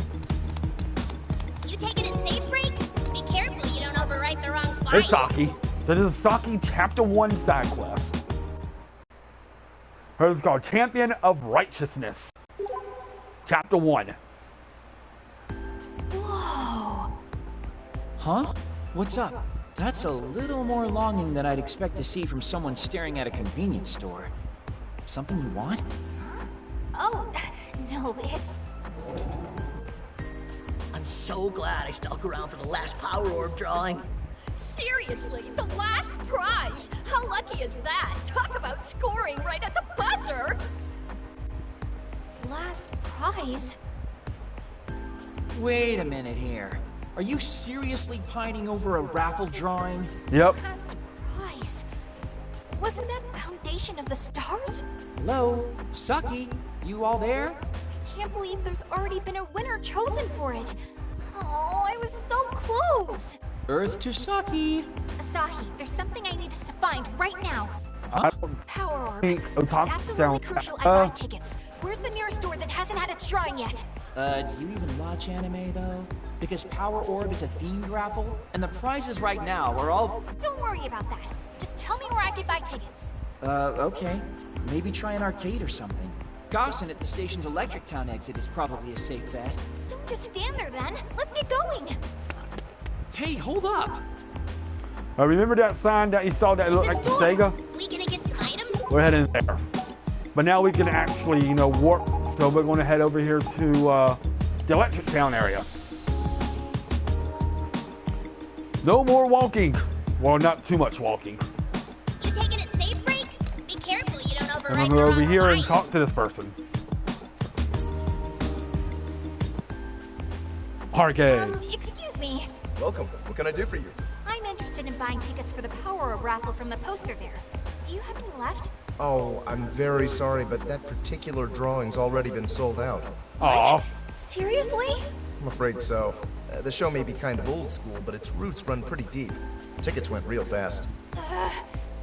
You taking a safe break? Be careful you don't overwrite the wrong file. It's Saki. So this is Saki Chapter 1 side quest. Hers is called Champion of Righteousness. Chapter 1. Whoa! Huh? What's up? That's a little more longing than I'd expect to see from someone staring at a convenience store. Something you want? Oh, no, it's... I'm so glad I stuck around for the last Power Orb drawing. Seriously, the last prize! How lucky is that? Talk about scoring right at the buzzer! Last prize? Wait a minute here. Are you seriously pining over a raffle drawing? Yep. Last prize? Wasn't that Foundation of the Stars? Hello? Saki? You all there? I can't believe there's already been a winner chosen for it. Oh, I was so close! Earth to Saki. Asahi, there's something I need us to find right now. Huh? Power Orb. think It's Otaku absolutely sound- crucial I buy tickets. Where's the nearest store that hasn't had its drawing yet? Do you even watch anime, though? Because Power Orb is a themed raffle, and the prizes right now are all... Don't worry about that. Just tell me where I can buy tickets. Okay. Maybe try an arcade or something. Gossin at the station's Electric Town exit is probably a safe bet. Don't just stand there then. Let's get going. Hey, hold up. Remember that sign that you saw that looked like Sega? We gonna get some items? We're heading there. But now we can actually, warp. So we're going to head over here to the Electric Town area. No more walking. Well, not too much walking. You taking it safe, Freak? Be careful you don't I'm override going the to go wrong over here and line. talk to this person. Arcade. Excuse me. Welcome. What can I do for you? I'm interested in buying tickets for the Power Orb raffle from the poster there. Do you have any left? Oh, I'm very sorry, but that particular drawing's already been sold out. Aw. Seriously? I'm afraid so. The show may be kind of old school, but its roots run pretty deep. Tickets went real fast.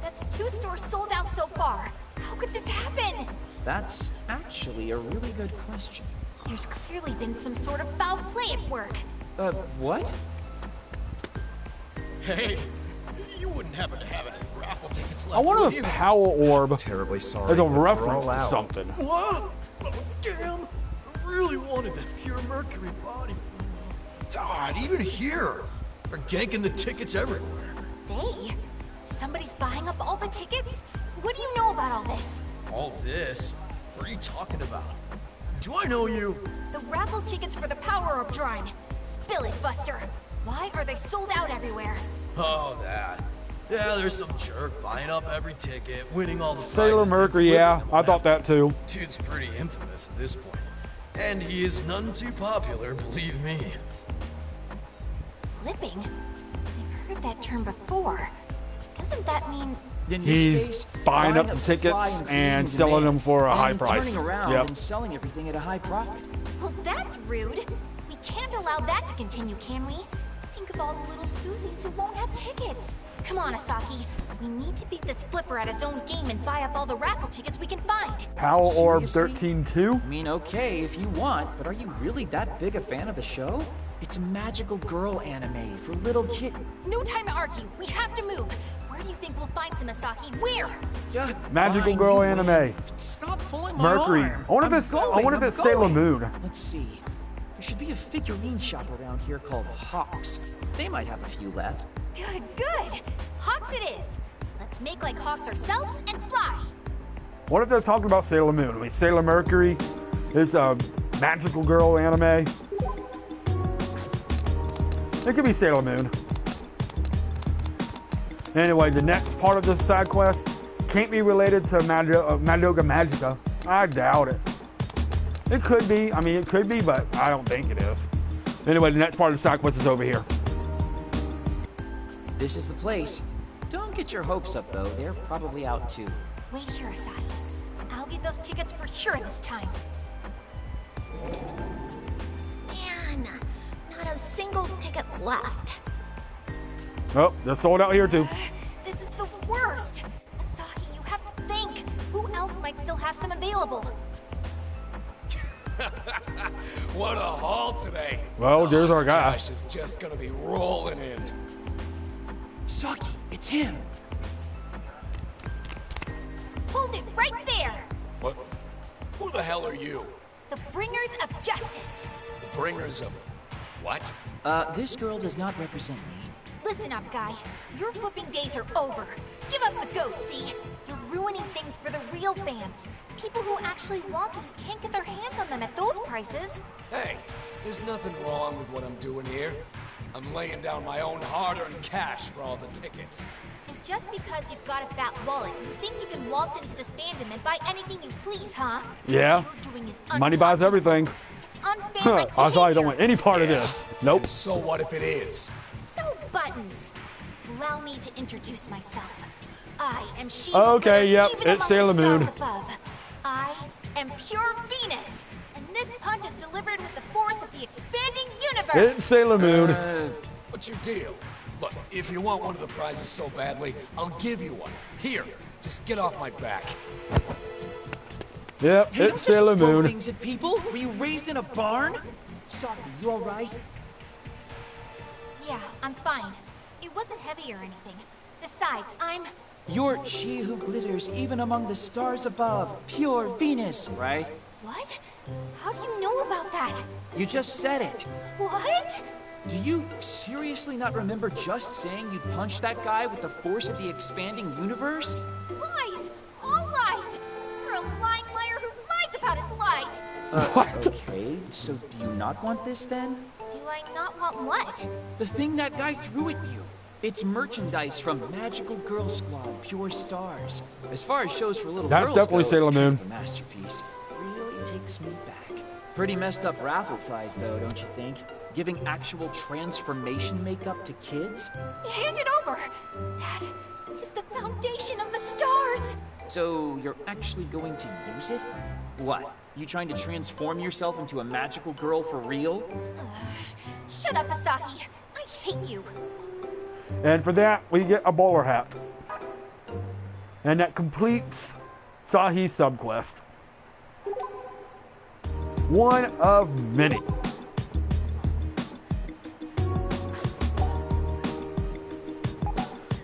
That's 2 stores sold out so far. How could this happen? That's actually a really good question. There's clearly been some sort of foul play at work. What? Hey, you wouldn't happen to have any raffle tickets left, I wonder would if you? Power Orb Terribly sorry. is a but we're reference all to out. something. What? Oh, damn! I really wanted that pure mercury body. God, even here, they're ganking the tickets everywhere. They? Somebody's buying up all the tickets? What do you know about all this? All this? What are you talking about? Do I know you? The raffle tickets for the Power Orb drawing. Spill it, Buster. Why are they sold out everywhere? Oh, that. Yeah, there's some jerk buying up every ticket, winning all the Sailor prizes, Mercury, then yeah, flipping them I thought that too. Dude's pretty infamous at this point. And he is none too popular, believe me. Flipping? I've heard that term before. Doesn't that mean... In this He's case, buying up the supply tickets and and creating selling demand, them for a high and price. turning around Yep. and selling everything at a high profit. Well, that's rude. We can't allow that to continue, can we? Think of all the little Susies who won't have tickets. Come on, Asaki. We need to beat this flipper at his own game and buy up all the raffle tickets we can find. Power Orb Seriously? 13-2? I mean, okay, if you want, but are you really that big a fan of the show? It's a magical girl anime for little kittens. No time to argue. We have to move. Where do you think we'll find some, Asaki? Where? Yeah, Magical fine, Girl you anime. win. Stop pulling my Mercury. arm. I wonder if I'm it's going. Sailor Moon. Let's see. There should be a figurine shop around here called Hawks. They might have a few left. Good, good. Hawks it is. Let's make like Hawks ourselves and fly. What if they're talking about Sailor Moon? I mean, Sailor Mercury is a magical girl anime. It could be Sailor Moon. Anyway, the next part of this side quest can't be related to Madoka Magica. I doubt it. It could be. I mean, it could be, but I don't think it is. Anyway, the next part of the side quest is over here. This is the place. Don't get your hopes up, though. They're probably out, too. Wait here, Asaki. I'll get those tickets for sure this time. Man, not a single ticket left. Oh, they're sold out here, too. This is the worst. Asaki, you have to think. Who else might still have some available? What a haul today. Well, there's our guy. Cash is just gonna be rolling in. Saki, it's him. Hold it right there. What? Who the hell are you? The bringers of justice. The bringers of what? This girl does not represent me. Listen up, guy. Your flipping days are over. Give up the ghost, see? You're ruining things for the real fans. People who actually want these can't get their hands on them at those prices. Hey, there's nothing wrong with what I'm doing here. I'm laying down my own hard-earned cash for all the tickets. So just because you've got a fat wallet, you think you can waltz into this fandom and buy anything you please, huh? Yeah. What you're doing is Money buys everything. It's unfair like I thought I don't behavior. want any part of this. Nope. And so what if it is? So buttons. Allow me to introduce myself. I am she. Okay, who yep, lives even it's among Sailor the stars Moon. above. I am pure Venus, and this punch is delivered with the force of the expanding universe. It's Sailor Moon. What's your deal? Look, if you want one of the prizes so badly, I'll give you one. Here, just get off my back. Yep, Hey, it's don't Sailor just throw Moon. things at people. Were you raised in a barn? Saki, you all right? Yeah, I'm fine. It wasn't heavy or anything. Besides, You're she who glitters even among the stars above, pure Venus, right? What? How do you know about that? You just said it. What? Do you seriously not remember just saying you'd punch that guy with the force of the expanding universe? Lies! All lies! You're a lying liar who lies about his lies! What? Okay, so do you not want this then? Do I not want what? The thing that guy threw at you. It's merchandise from Magical Girl Squad, Pure Stars. As far as shows for little That's girls definitely go, Sailor it's kind Moon. of a masterpiece. Really takes me back. Pretty messed up raffle prize though, don't you think? Giving actual transformation makeup to kids? Hand it over! That is the foundation of the stars! So you're actually going to use it? What? You trying to transform yourself into a magical girl for real? Shut up, Asahi. I hate you. And for that, we get a bowler hat. And that completes Sahi's subquest. One of many.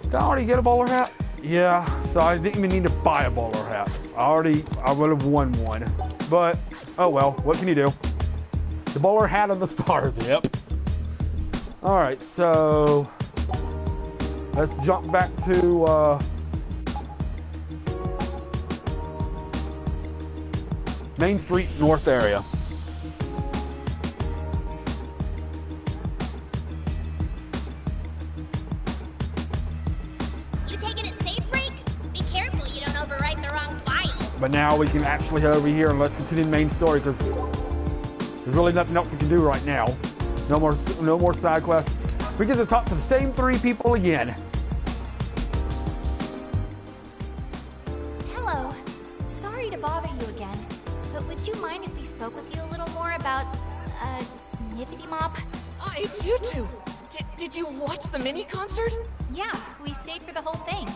Did I already get a bowler hat? Yeah, so I didn't even need to buy a bowler hat. I would have won one. But, oh well, what can you do? The bowler hat of the stars, yep. Alright, so let's jump back to Main Street North area. You taking a safe break? Be careful you don't overwrite the wrong file. But now we can actually head over here and let's continue the main story because there's really nothing else we can do right now. No more side quests. We get to talk to the same three people again. Hello. Sorry to bother you again, but would you mind if we spoke with you a little more about, Nippity Mop? It's you two! Did you watch the mini concert? Yeah, we stayed for the whole thing.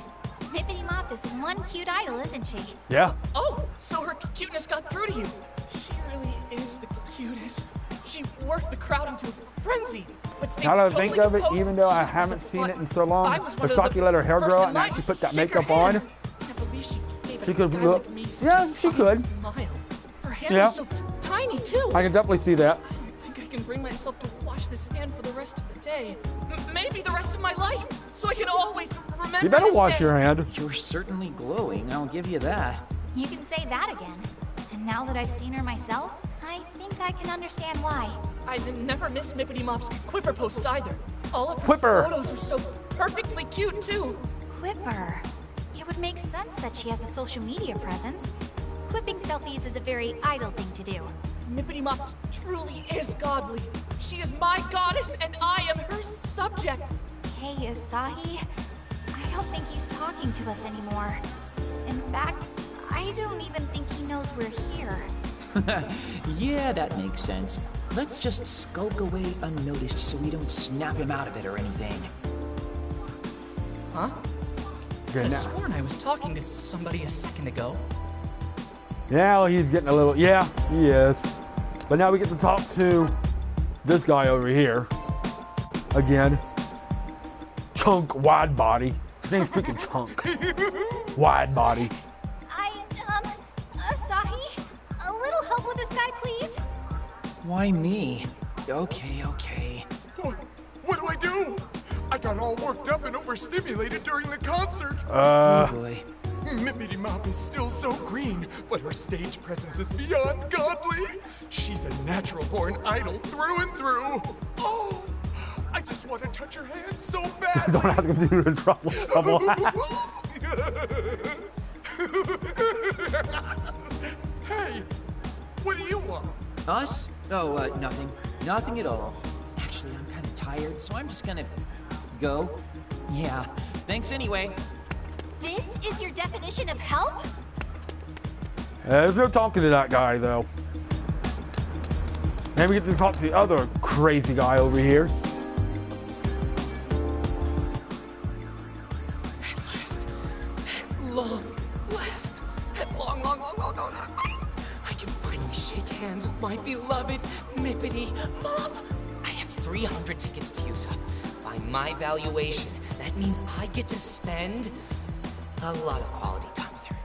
Nippity Mop is one cute idol, isn't she? Yeah. Oh, so her cuteness got through to you. She really is the cutest. She worked the crowd into a frenzy. But Now that I think of it, even though I haven't seen it in so long, if Saki let her hair grow out and actually put that makeup on, she could look. Yeah, she could. Her hand Yeah. was so tiny too. I can definitely see that. I think I can bring myself to wash this hand for the rest of the day. Maybe the rest of my life, so I can always remember. You better this wash day. your hand. You're certainly glowing, I'll give you that. You can say that again. And now that I've seen her myself, I think I can understand why. I never miss Nippity Mop's Quipper posts either. All of her Quipper. photos are so perfectly cute too. Quipper. It would make sense that she has a social media presence. Quipping selfies is a very idle thing to do. Nippity Mop truly is godly. She is my goddess and I am her subject. Hey, Asahi. I don't think he's talking to us anymore. In fact, I don't even think he knows we're here. Yeah, that makes sense. Let's just skulk away unnoticed so we don't snap him out of it or anything. Huh? Okay, I now. sworn I was talking to somebody a second ago. Now he's getting a little. Yeah, he is. But now we get to talk to this guy over here. Again. Chunk Wide Body. His name's freaking Chunk. Wide Body. Asahi? A little help with this guy, please? Why me? Okay. What do I do? I got all worked up and overstimulated during the concert. Oh boy. Nippity Mop is still so green, but her stage presence is beyond godly. She's a natural-born idol through and through. Oh, I just want to touch her hand so bad. Don't have to get you in trouble. Hey, what do you want? Us? Oh, nothing. Nothing at all. Actually, I'm kind of tired, so I'm just gonna go. Yeah. Thanks anyway. This is your definition of help? There's no talking to that guy, though. Then we get to talk to the other crazy guy over here. At long last. At long last. Can we shake hands with my beloved Mippity Mop? I have 300 tickets to use up. By my valuation, that means I get to spend a lot of quality time with her.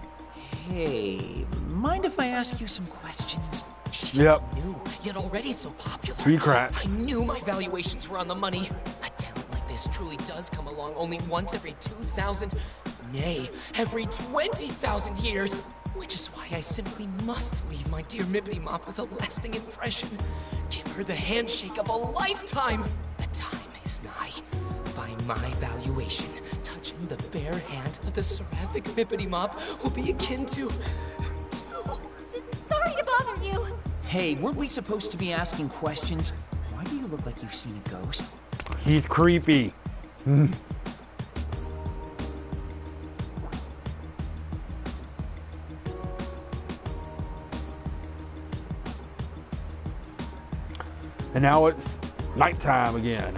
Hey, mind if I ask you some questions? She's so new, yet already so popular. Sweet crap. I knew my valuations were on the money. A talent like this truly does come along only once every 2,000, nay, every 20,000 years. Which is why I simply must leave my dear Mippity Mop with a lasting impression. Give her the handshake of a lifetime. The time is nigh. By my valuation, touching the bare hand of the seraphic Mippity Mop will be akin to... Sorry to bother you. Hey, weren't we supposed to be asking questions? Why do you look like you've seen a ghost? He's creepy. And now it's nighttime again.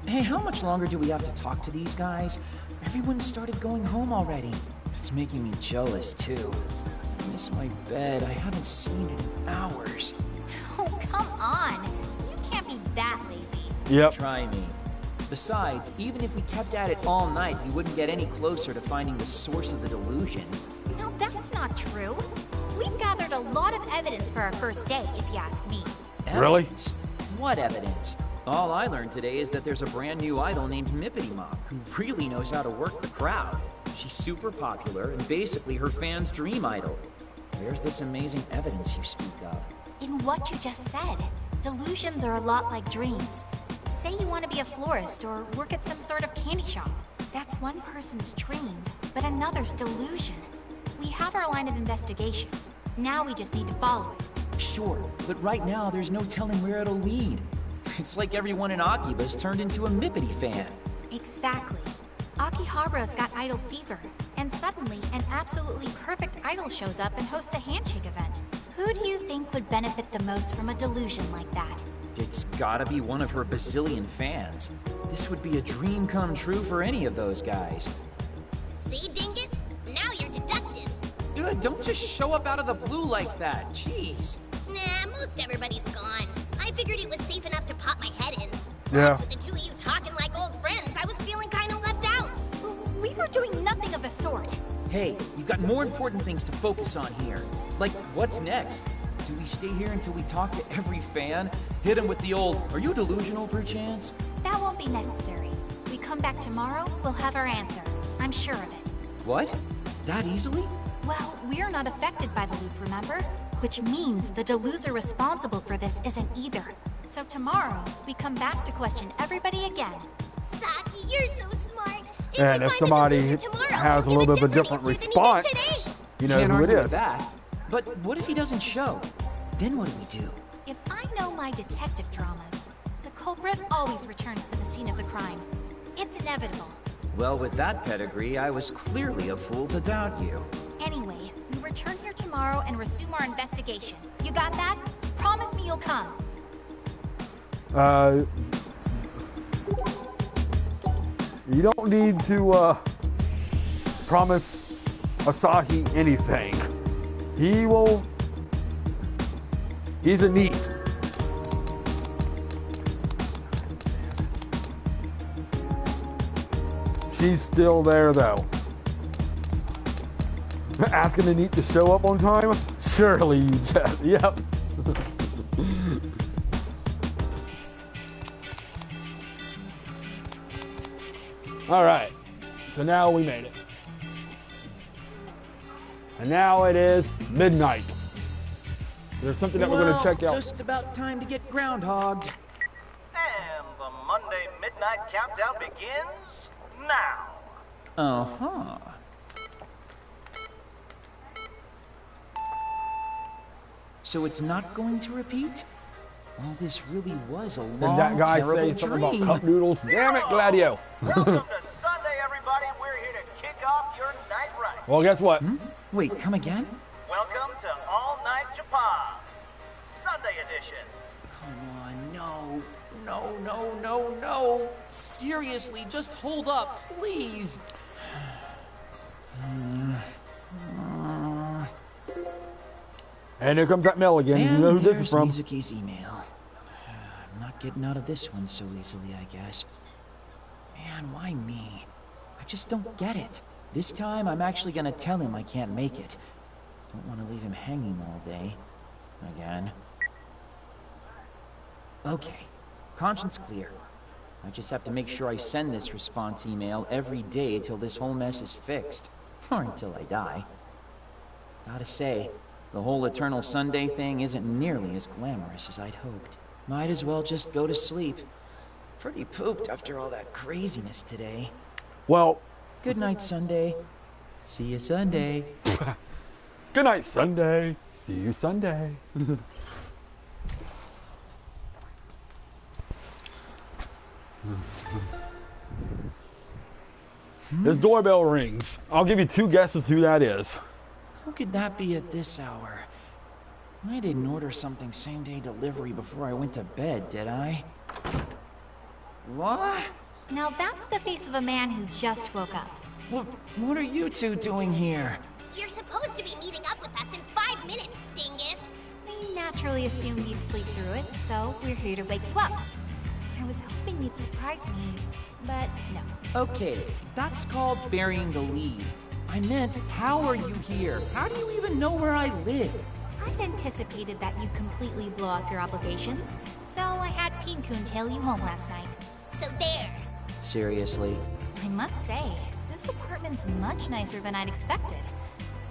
Hey, how much longer do we have to talk to these guys? Everyone started going home already. It's making me jealous, too. I miss my bed. I haven't seen it in hours. Oh, come on. You can't be that lazy. Yep. Try me. Besides, even if we kept at it all night, we wouldn't get any closer to finding the source of the delusion. No, that's not true. We've gathered a lot of evidence for our first day, if you ask me. Really? Evidence? What evidence? All I learned today is that there's a brand new idol named Mippity Mop who really knows how to work the crowd. She's super popular and basically her fans' dream idol. Where's this amazing evidence you speak of? In what you just said, delusions are a lot like dreams. Say you want to be a florist or work at some sort of candy shop. That's one person's dream, but another's delusion. We have our line of investigation. Now we just need to follow it. Sure, but right now there's no telling where it'll lead. It's like everyone in AKIBA'S turned into a Mippity fan. Exactly. Akihabara's got idol fever, and suddenly an absolutely perfect idol shows up and hosts a handshake event. Who do you think would benefit the most from a delusion like that? It's gotta be one of her bazillion fans. This would be a dream come true for any of those guys. See, Dingus? Now you're deductive. Dude, don't just show up out of the blue like that. Jeez. Nah, most everybody's gone. I figured it was safe enough to pop my head in. Yeah. Plus, with the two of you talking like old friends, I was feeling kind of left out. We were doing nothing of the sort. Hey, you've got more important things to focus on here. Like, what's next? Do we stay here until we talk to every fan? Hit him with the old, are you delusional perchance? That won't be necessary. We come back tomorrow, we'll have our answer. I'm sure of it. What? That easily? Well, we're not affected by the loop, remember? Which means the deluser responsible for this isn't either. So tomorrow, we come back to question everybody again. Saki, you're so smart. And if somebody has a little bit of a different response, you know Can't who it argue with is. that. But what if he doesn't show? Then what do we do? If I know my detective dramas, the culprit always returns to the scene of the crime. It's inevitable. Well, with that pedigree, I was clearly a fool to doubt you. Anyway, we return here tomorrow and resume our investigation. You got that? Promise me you'll come. You don't need to promise Asahi anything. He's a neat. She's still there though. Asking the neat to show up on time? Surely you just, yep. All right, so now we made it. And now it is midnight. There's something that we're going to check out. Just about time to get groundhogged. And the Monday Midnight Countdown begins now. Uh-huh. So it's not going to repeat? All this really was a long, Did that guy terrible say something about dream. cup noodles? Damn it, Gladio. Welcome to Sunday, everybody. We're here to kick off your night right. Well, guess what? Wait, come again? Welcome to All Night Japan, Sunday edition. Come on, no. No, no, no, no. Seriously, just hold up, please. And here comes that mail again. And You know who this there's is from. Mizuki's email. I'm not getting out of this one so easily, I guess. Man, why me? I just don't get it. This time, I'm actually gonna tell him I can't make it. Don't want to leave him hanging all day. Again. Okay. Conscience clear. I just have to make sure I send this response email every day till this whole mess is fixed. Or until I die. Gotta say, the whole Eternal Sunday thing isn't nearly as glamorous as I'd hoped. Might as well just go to sleep. Pretty pooped after all that craziness today. Well... Good night, Sunday. See you Sunday. Good night, Sunday. See you Sunday. His doorbell rings. I'll give you 2 guesses who that is. Who could that be at this hour? I didn't order something same-day delivery before I went to bed, did I? What? Now that's the face of a man who just woke up. What are you two doing here? You're supposed to be meeting up with us in 5 minutes, dingus. We naturally assumed you'd sleep through it, so we're here to wake you up. I was hoping you'd surprise me, but no. Okay, that's called burying the lead. I meant, how are you here? How do you even know where I live? I'd anticipated that you'd completely blow off your obligations, so I had Peen-kun tail you home last night. So there. Seriously? I must say, this apartment's much nicer than I'd expected.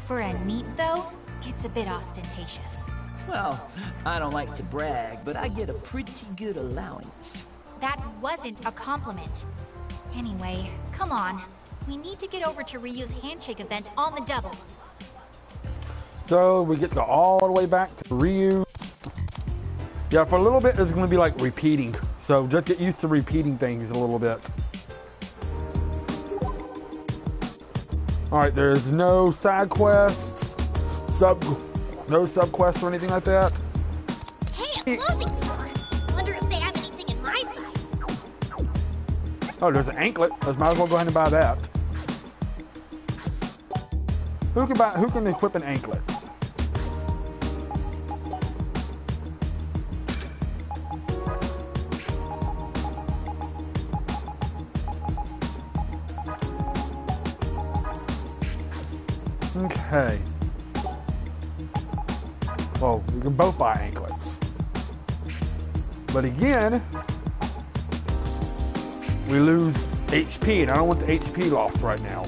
For a neat, though, it's a bit ostentatious. Well, I don't like to brag, but I get a pretty good allowance. That wasn't a compliment. Anyway, come on. We need to get over to Ryu's handshake event on the double. So we get to go all the way back to Ryu. Yeah, for a little bit it's going to be like repeating. So just get used to repeating things a little bit. Alright, there's no side quests, no sub quests or anything like that. Hey, a clothing store! Wonder if they have anything in my size. Oh, there's an anklet. Let's might as well go ahead and buy that. Who can equip an anklet? Okay. Well, we can both buy anklets. But again, we lose HP, and I don't want the HP loss right now.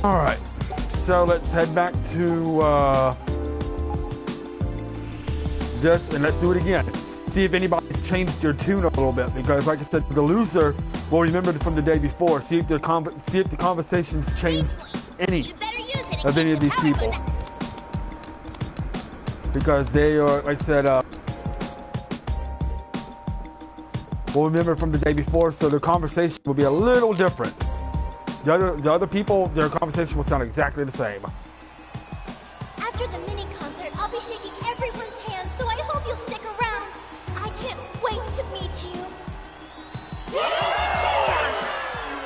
Alright, so let's head back to this, and let's do it again. See if anybody's changed their tune a little bit, because like I said, the loser will remember from the day before. See if the conversations changed any of any of these people. Because they are, like I said, will remember from the day before, so the conversation will be a little different. The other people, their conversation will sound exactly the same. After the mini concert, I'll be shaking everyone's hand, so I hope you'll stick around. I can't wait to meet you. You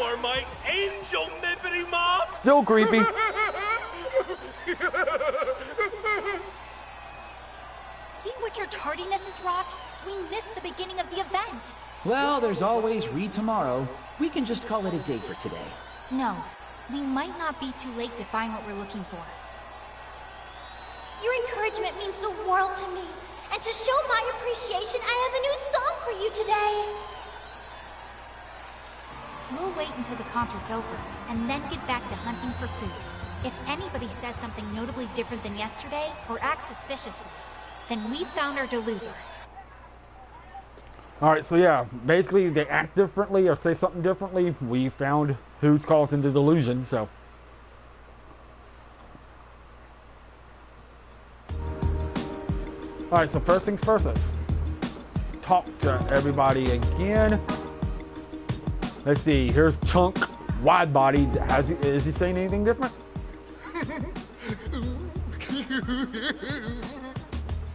are my angel, Mippity Mom! Still creepy. See what your tardiness has wrought? We missed the beginning of the event. Well, there's always tomorrow. We can just call it a day for today. No, we might not be too late to find what we're looking for. Your encouragement means the world to me. And to show my appreciation, I have a new song for you today. We'll wait until the concert's over, and then get back to hunting for clues. If anybody says something notably different than yesterday, or acts suspiciously, then we've found our deluser. Alright, so yeah, basically they act differently or say something differently. We found who's causing the delusion, so. Alright, so first things first, let's talk to everybody again. Let's see, here's Chunk, wide body. Is he saying anything different?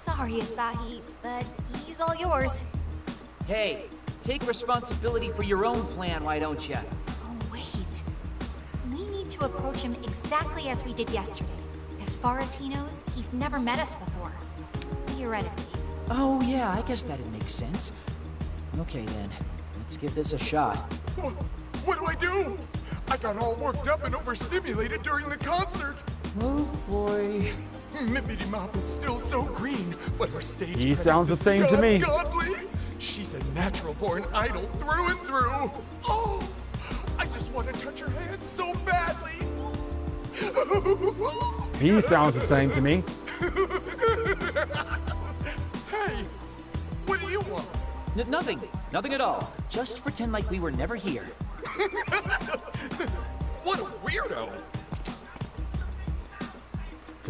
Sorry, Asahi, but he's all yours. Hey, take responsibility for your own plan, why don't you? Oh, wait. We need to to approach him exactly as we did yesterday. As far as he knows, he's never met us before. Theoretically. Oh yeah, I guess that'd make sense. Okay then, let's give this a shot. What do I do? I got all worked up and overstimulated during the concert. Oh boy. Mippity Mop is still so green, but her stage He presence sounds the is same to beyond me. godly. She's a natural-born idol through and through. Oh, I just want to touch her hand so badly. He sounds the same to me. Hey, what do you want? Nothing. Nothing at all. Just pretend like we were never here. What a weirdo.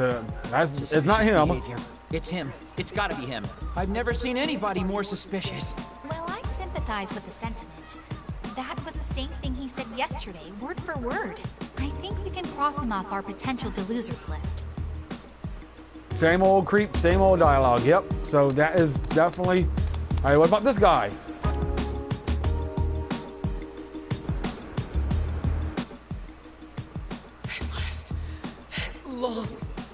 It's not him. Behavior. It's him. It's gotta be him. I've never seen anybody more suspicious. Well, I sympathize with the sentiment. That was the same thing he said yesterday, word for word. I think we can cross him off our potential to losers list. Same old creep, same old dialogue. Yep. So that is definitely. All right, what about this guy? At last. At long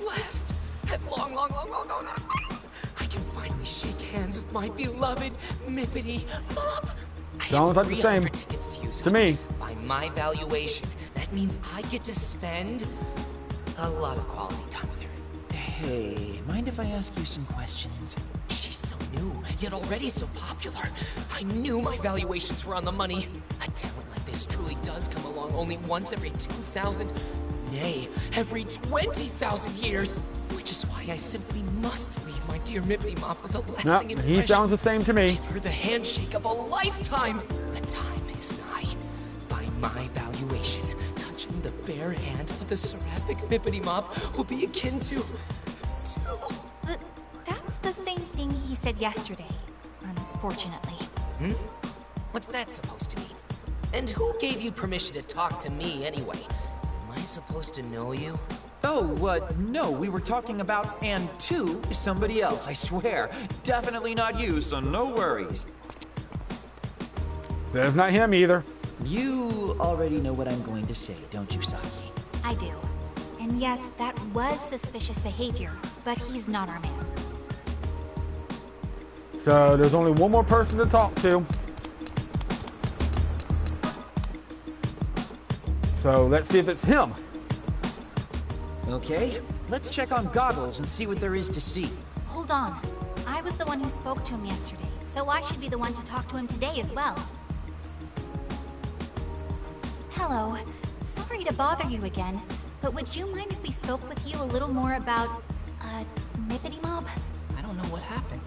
last. At long last. I can finally shake hands with my beloved Mippity Mop. I Sounds have like the 300 same tickets to use to up. me. By my valuation, that means I get to spend a lot of quality time with her. Hey, mind if I ask you some questions? She's so new, yet already so popular. I knew my valuations were on the money. A talent like this truly does come along only once every 2,000, nay, every 20,000 years. Which is why I simply must leave my dear Mippity Mop with a lasting impression. He sounds the same to me. Give her the handshake of a lifetime. The time is nigh. By my valuation, touching the bare hand of the seraphic Mippity Mop will be akin to... That's the same thing he said yesterday, unfortunately. What's that supposed to mean? And who gave you permission to talk to me anyway? Am I supposed to know you? Oh, no, we were talking about and to somebody else, I swear. Definitely not you, so no worries. That's not him either. You already know what I'm going to say, don't you, Saki? I do. And yes, that was suspicious behavior, but he's not our man. So there's only one more person to talk to. So let's see if it's him. Okay, let's check on Goggles and see what there is to see. Hold on. I was the one who spoke to him yesterday, so I should be the one to talk to him today as well. Hello. Sorry to bother you again, but would you mind if we spoke with you a little more about, Mippity Mop? I don't know what happened.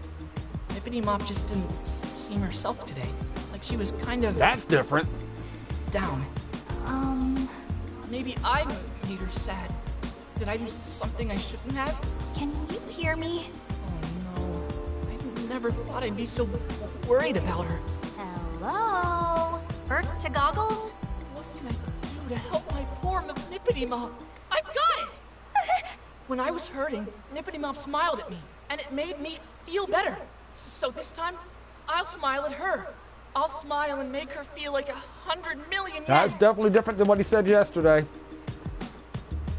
Mippity Mop just didn't seem herself today. Like she was kind of... That's different. Down. Maybe I made her sad. Did I do something I shouldn't have? Can you hear me? Oh no. I never thought I'd be so worried about her. Hello? Earth to Goggles? What can I do to help my poor Nippity Mop? I've got it! When I was hurting, Nippity Mop smiled at me, and it made me feel better. So this time, I'll smile at her. I'll smile and make her feel like 100 million yen. That's definitely different than what he said yesterday.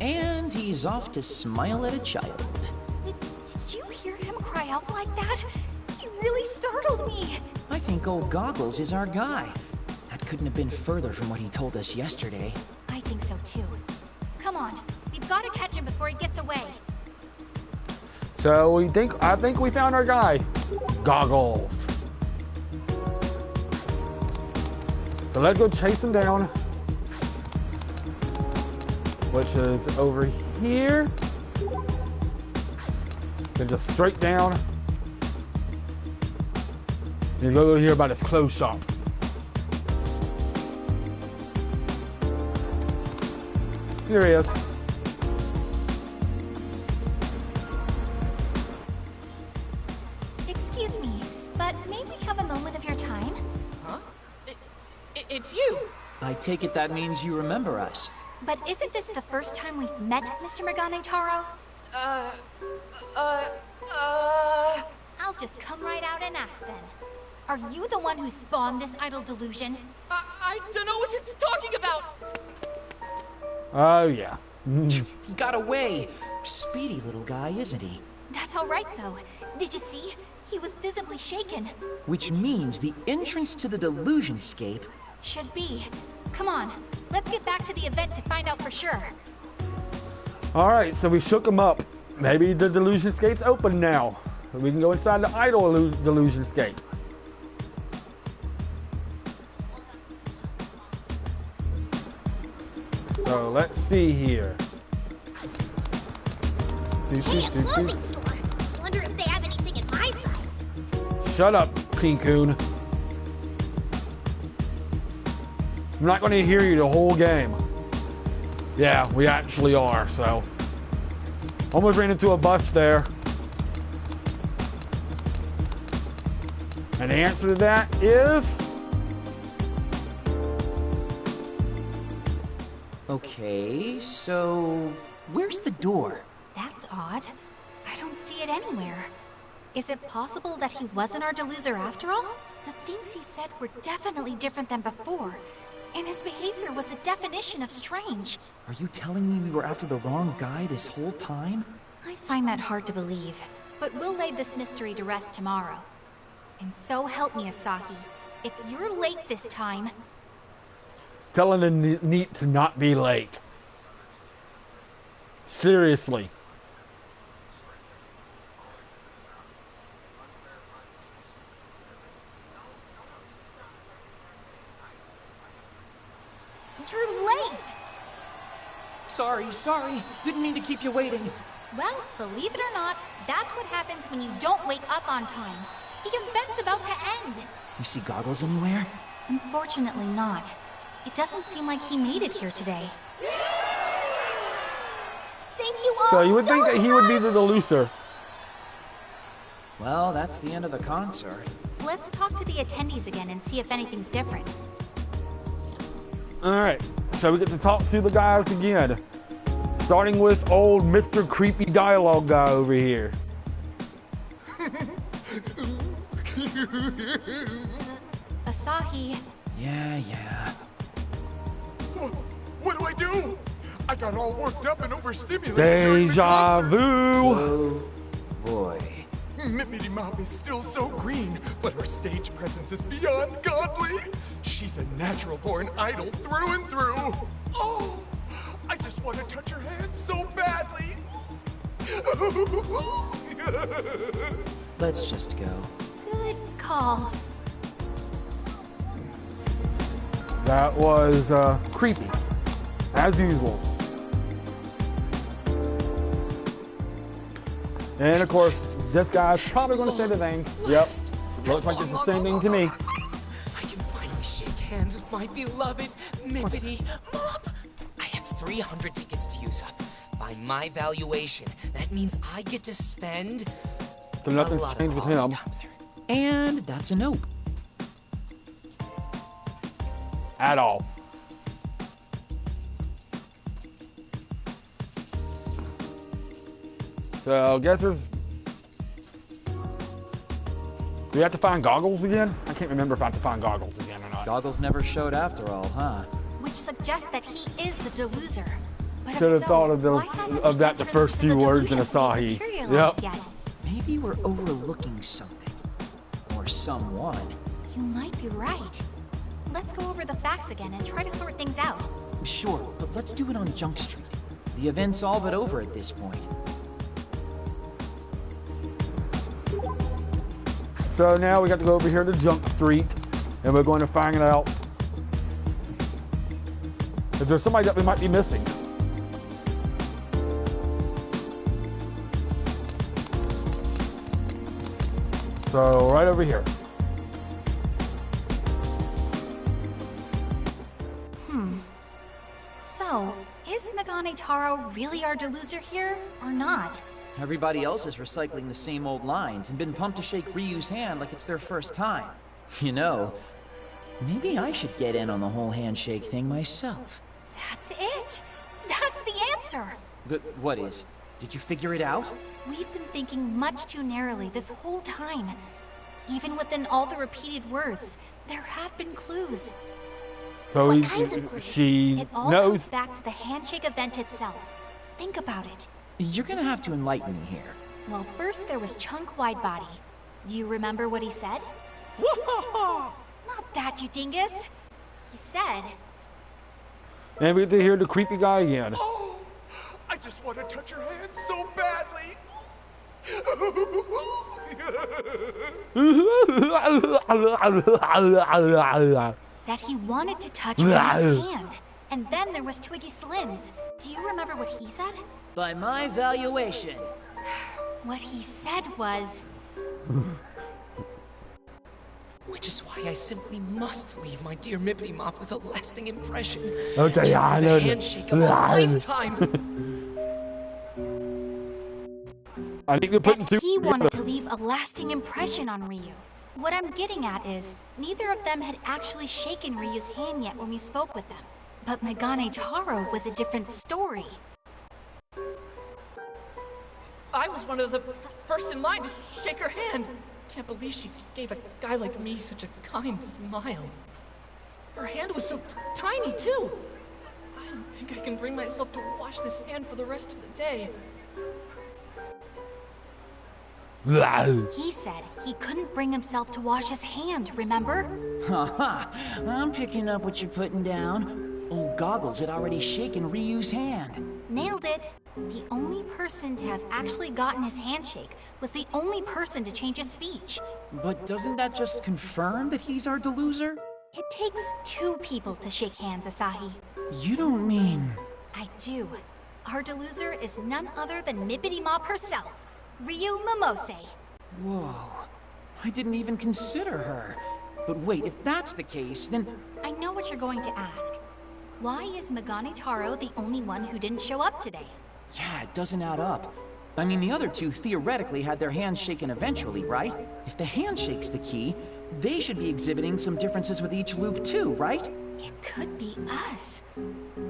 And he's off to smile at a child. Did you hear him cry out like that? He really startled me. I think old Goggles is our guy. That couldn't have been further from what he told us yesterday. I think so too. Come on, we've got to catch him before he gets away. So I think we found our guy. Goggles. So let's go chase him down. Which is over here. Then just straight down. And go over here by this clothes shop. Here he is. Excuse me, but may we have a moment of your time? Huh? It's you! I take it that means you remember us. But isn't this the first time we've met Mr. Megane Taro? I'll just come right out and ask then. Are you the one who spawned this idol delusion? I don't know what you're talking about! Oh, yeah. He got away. Speedy little guy, isn't he? That's all right, though. Did you see? He was visibly shaken. Which means the entrance to the Delusionscape should be. Come on, let's get back to the event to find out for sure. Alright, so we shook him up. Maybe the Delusionscape's open now. We can go inside the idol Delusionscape. So let's see here. Hey, a clothing store. Wonder if they have anything in my size. Shut up, King Coon. I'm not going to hear you the whole game. Yeah, we actually are, so. Almost ran into a bus there. And the answer to that is... Okay, so where's the door? That's odd. I don't see it anywhere. Is it possible that he wasn't our deluser after all? The things he said were definitely different than before, and his behavior was the definition of strange. Are you telling me we were after the wrong guy this whole time? I find that hard to believe, but we'll lay this mystery to rest tomorrow. And so help me, Asahi. If you're late this time... Telling the NEET to not be late. Seriously. You're late! Sorry. Didn't mean to keep you waiting. Well, believe it or not, that's what happens when you don't wake up on time. The event's about to end. You see Goggles anywhere? Unfortunately not. It doesn't seem like he made it here today. Thank you all So you would think that he would be the deluser. Well, that's the end of the concert. Let's talk to the attendees again and see if anything's different. Alright, so we get to talk to the guys again. Starting with old Mr. Creepy Dialogue guy over here. Asahi. Yeah. What do I do? I got all worked up and overstimulated. Deja vu! Oh, boy. Mippity Mop is still so green, but her stage presence is beyond godly. She's a natural-born idol through and through. Oh, I just want to touch her hand so badly. Let's just go. Good call. That was creepy, as usual. And of course, this guy's probably going to say the thing. Yep, looks like it's the same thing to me. I can finally shake hands with my beloved Mippity Mop. I have 300 tickets to use up. By my valuation, that means I get to spend So nothing's changed with him. And that's a nope. At all. So I guess there's... Do we have to find Goggles again? I can't remember if I have to find Goggles again or not. Goggles never showed after all, huh? Which suggests that he is the deluser. But Should have if so, thought of, why hasn't of that the entrance first to few the words in delusion Asahi. materialized Yep. yet? Maybe we're overlooking something. Or someone. You might be right. Let's go over the facts again and try to sort things out. Sure, but let's do it on Junk Street. The event's all but over at this point. So now we got to go over here to Junk Street, and we're going to find out if there's somebody that we might be missing. So right over here. So, is Megane Taro really our deluser here, or not? Everybody else is recycling the same old lines and been pumped to shake Ryu's hand like it's their first time. You know, maybe I should get in on the whole handshake thing myself. That's it! That's the answer! But what is? Did you figure it out? We've been thinking much too narrowly this whole time. Even within all the repeated words, there have been clues. So What kinds of clues? she It all knows. comes back to the handshake event itself. Think about it. You're gonna have to enlighten me here. Well, first there was Chunk Widebody. Do you remember what he said? Not that, you dingus. He said... And we get to hear the creepy guy again. Oh, I just want to touch your hand so badly. that he wanted to touch Ryu's hand. And then there was Twiggy Slims. Do you remember what he said? By my valuation. What he said was... Which is why I simply must leave my dear Mippity Mop with a lasting impression. Okay, I know. The handshake of a lifetime. I think they're putting two. He wanted to leave a lasting impression on Ryu. What I'm getting at is, neither of them had actually shaken Ryu's hand yet when we spoke with them. But Megane Taro was a different story. I was one of the first in line to shake her hand. Can't believe she gave a guy like me such a kind smile. Her hand was so tiny, too. I don't think I can bring myself to wash this hand for the rest of the day. He said he couldn't bring himself to wash his hand, remember? Haha, I'm picking up what you're putting down. Old Goggles had already shaken Ryu's hand. Nailed it. The only person to have actually gotten his handshake was the only person to change his speech. But doesn't that just confirm that he's our deluser? It takes two people to shake hands, Asahi. You don't mean... I do. Our deluser is none other than Mippity Mop herself, Ryu Momose. Whoa, I didn't even consider her. But wait, if that's the case, then... I know what you're going to ask. Why is Megane Taro the only one who didn't show up today? Yeah, it doesn't add up. I mean, the other two theoretically had their hands shaken eventually, right? If the handshake's the key, they should be exhibiting some differences with each loop too, right? It could be us.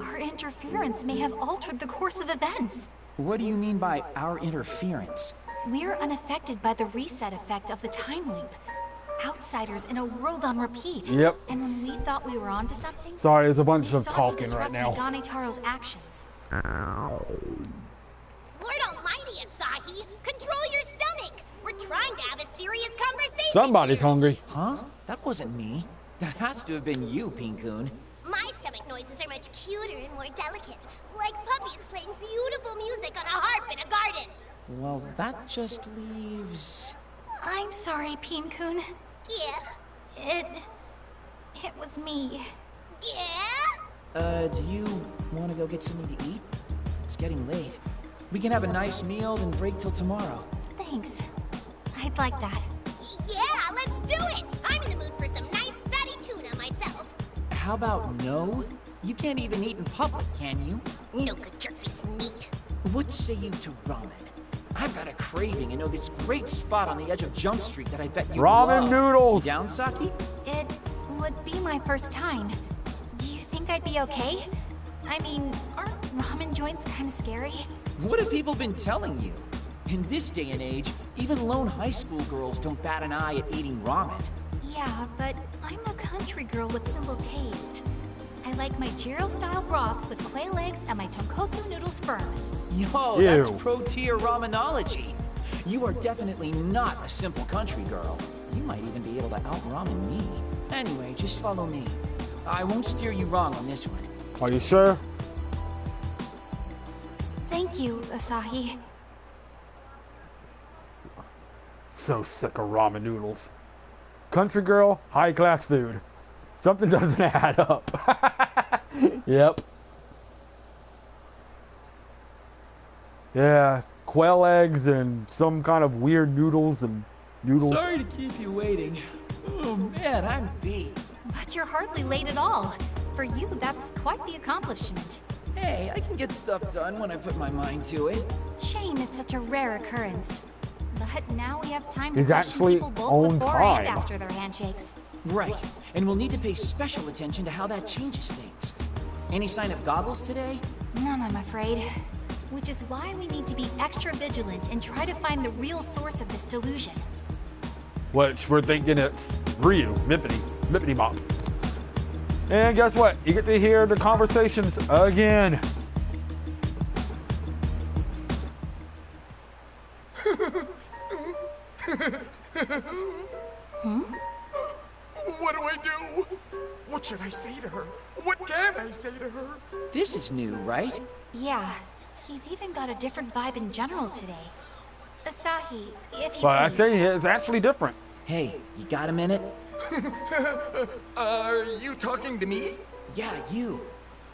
Our interference may have altered the course of events. What do you mean by our interference? We're unaffected by the reset effect of the time loop. Outsiders in a world on repeat. Yep. And when we thought we were onto something... Sorry, there's a bunch of sought to talking right disrupt now. Megane Taro's actions. Lord almighty, Asahi! Control your stomach! We're trying to have a serious conversation. Somebody's hungry. Huh? That wasn't me. That has to have been you, Pin-kun. My stomach noises are much cuter and more delicate, like puppies playing beautiful music on a harp in a garden. Well, that just leaves... I'm sorry, Pin-kun. Yeah? It was me. Yeah? Do you want to go get something to eat? It's getting late. We can have a nice meal, then break till tomorrow. Thanks. I'd like that. Yeah, let's do it! I'm in the mood for some nice fatty tuna myself. How about no? You can't even eat in public, can you? No good jerk-face meat. What say you to ramen? I've got a craving and know this great spot on the edge of Junk Street that I bet you Ramen love. noodles! You down, Saki? It would be my first time. Do you think I'd be okay? I mean, aren't ramen joints kind of scary? What have people been telling you? In this day and age, even lone high school girls don't bat an eye at eating ramen. Yeah, but I'm a country girl with simple taste. I like my gyro-style broth with quail eggs and my tonkotsu noodles firm. Yo, Ew. that's pro-tier ramenology. You are definitely not a simple country girl. You might even be able to out-ramen me. Anyway, just follow me. I won't steer you wrong on this one. Are you sure? Thank you, Asahi. So sick of ramen noodles. Country girl, high class food. Something doesn't add up. Yep. Yeah, quail eggs and some kind of weird noodles and noodles. Sorry to keep you waiting. Oh man, I'm beat. But you're hardly late at all. For you, that's quite the accomplishment. Hey, I can get stuff done when I put my mind to it. Shame it's such a rare occurrence. But now we have time to He's question actually people both on before time. and after their handshakes. Right, and we'll need to pay special attention to how that changes things. Any sign of Goggles today? None, I'm afraid. Which is why we need to be extra vigilant and try to find the real source of this delusion. Which we're thinking it's Ryu, Mippity Mop. And guess what? You get to hear the conversations again. What do I do? What should I say to her? What can I say to her? This is new, right? Yeah, he's even got a different vibe in general today. Asahi, if you But I please. say it's actually different. Hey, you got a minute? Are you talking to me? Yeah, you.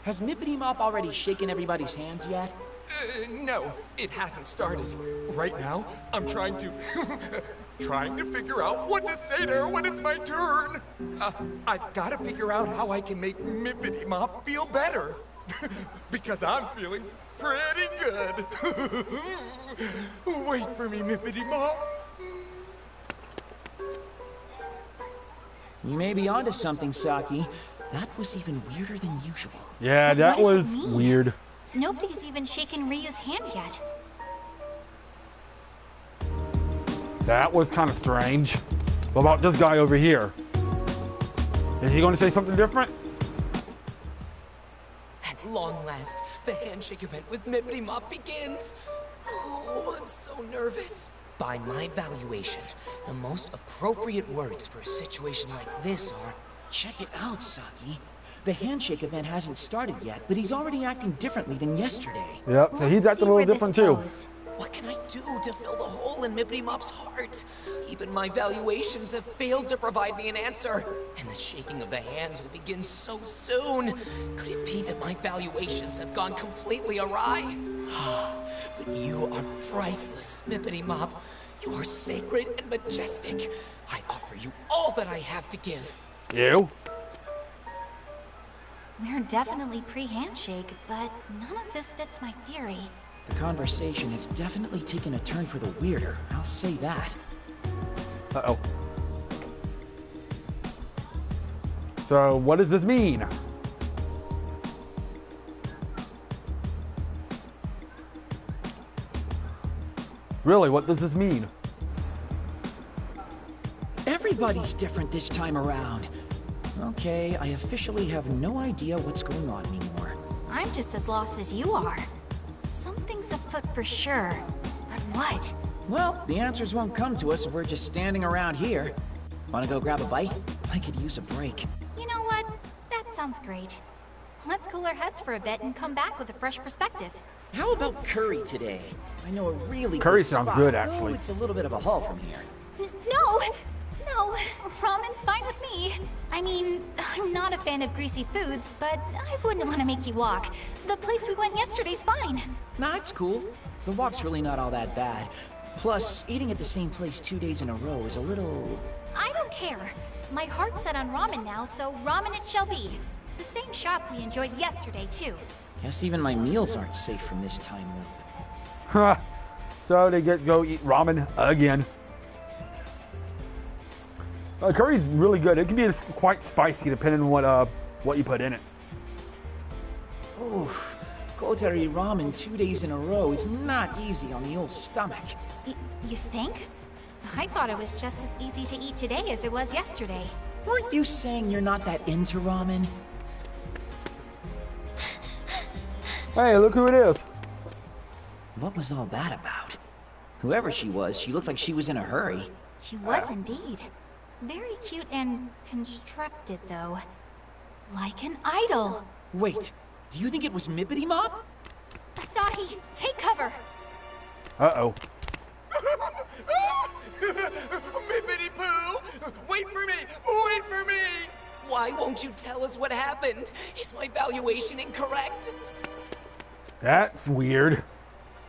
Has Mippity Mop already shaken everybody's hands yet? No, it hasn't started. Right now, I'm trying to figure out what to say to her when it's my turn. I've got to figure out how I can make Mippity Mop feel better. Because I'm feeling pretty good. Wait for me, Mippity Mop. You may be onto something, Saki. That was even weirder than usual. Yeah, But that what was does it mean? weird. Nobody's even shaken Ryu's hand yet. That was kind of strange. What about this guy over here? Is he going to say something different? At long last, the handshake event with Mippity Mop begins. Oh, I'm so nervous. By my valuation, the most appropriate words for a situation like this are, Check it out, Saki. The handshake event hasn't started yet, but he's already acting differently than yesterday. Yep, so he's acting a little different too. what can I do to fill the hole in Mippity Mop's heart? Even my valuations have failed to provide me an answer. And the shaking of the hands will begin so soon. Could it be that my valuations have gone completely awry? But you are priceless, Mippity Mop. You are sacred and majestic. I offer you all that I have to give. You? We're definitely pre-handshake, but none of this fits my theory. The conversation has definitely taken a turn for the weirder, I'll say that. Uh-oh. So, what does this mean? Really, what does this mean? Everybody's different this time around. Okay, I officially have no idea what's going on anymore. I'm just as lost as you are. Something's afoot for sure. But what? Well, the answers won't come to us if we're just standing around here. Wanna go grab a bite? I could use a break. You know what? That sounds great. Let's cool our heads for a bit and come back with a fresh perspective. How about curry today? I know a really Curry good sounds spot, good, though actually. it's a little bit of a haul from here. No, ramen's fine with me. I mean, I'm not a fan of greasy foods, but I wouldn't want to make you walk. The place we went yesterday's fine. Nah, it's cool. The walk's really not all that bad. Plus, eating at the same place 2 days in a row is a little... I don't care. My heart's set on ramen now, so ramen it shall be. The same shop we enjoyed yesterday, too. Guess even my meals aren't safe from this time loop. Huh. So they get to go eat ramen again. Curry's really good. It can be quite spicy depending on what you put in it. Oof. Kotari ramen 2 days in a row is not easy on the old stomach. You think? I thought it was just as easy to eat today as it was yesterday. Weren't you saying you're not that into ramen? Hey, look who it is. What was all that about? Whoever she was, she looked like she was in a hurry. She was indeed. Very cute and constructed, though. Like an idol. Wait, do you think it was Mippity Mop? Asahi, take cover! Uh-oh. Mippity Poo! Wait for me! Wait for me! Why won't you tell us what happened? Is my valuation incorrect? That's weird.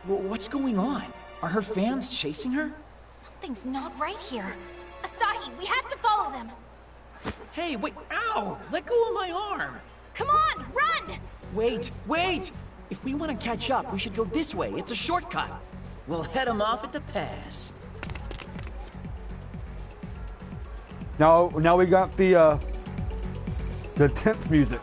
What's going on? Are her fans chasing her? Something's not right here. Asahi, we have to follow them. Hey, wait, ow! Let go of my arm! Come on, run! Wait! If we want to catch up, we should go this way. It's a shortcut. We'll head them off at the pass. Now we got the tense music.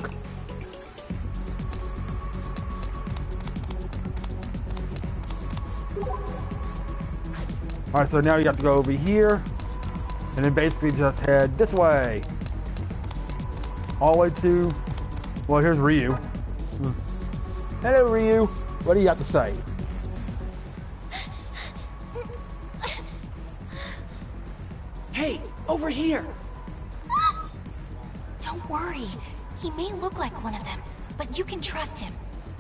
Alright, so now you have to go over here, and then basically just head this way. all the way to, well, here's Ryu. Hello, Ryu. What do you have to say? Hey, over here! Don't worry. He may look like one of them, but you can trust him.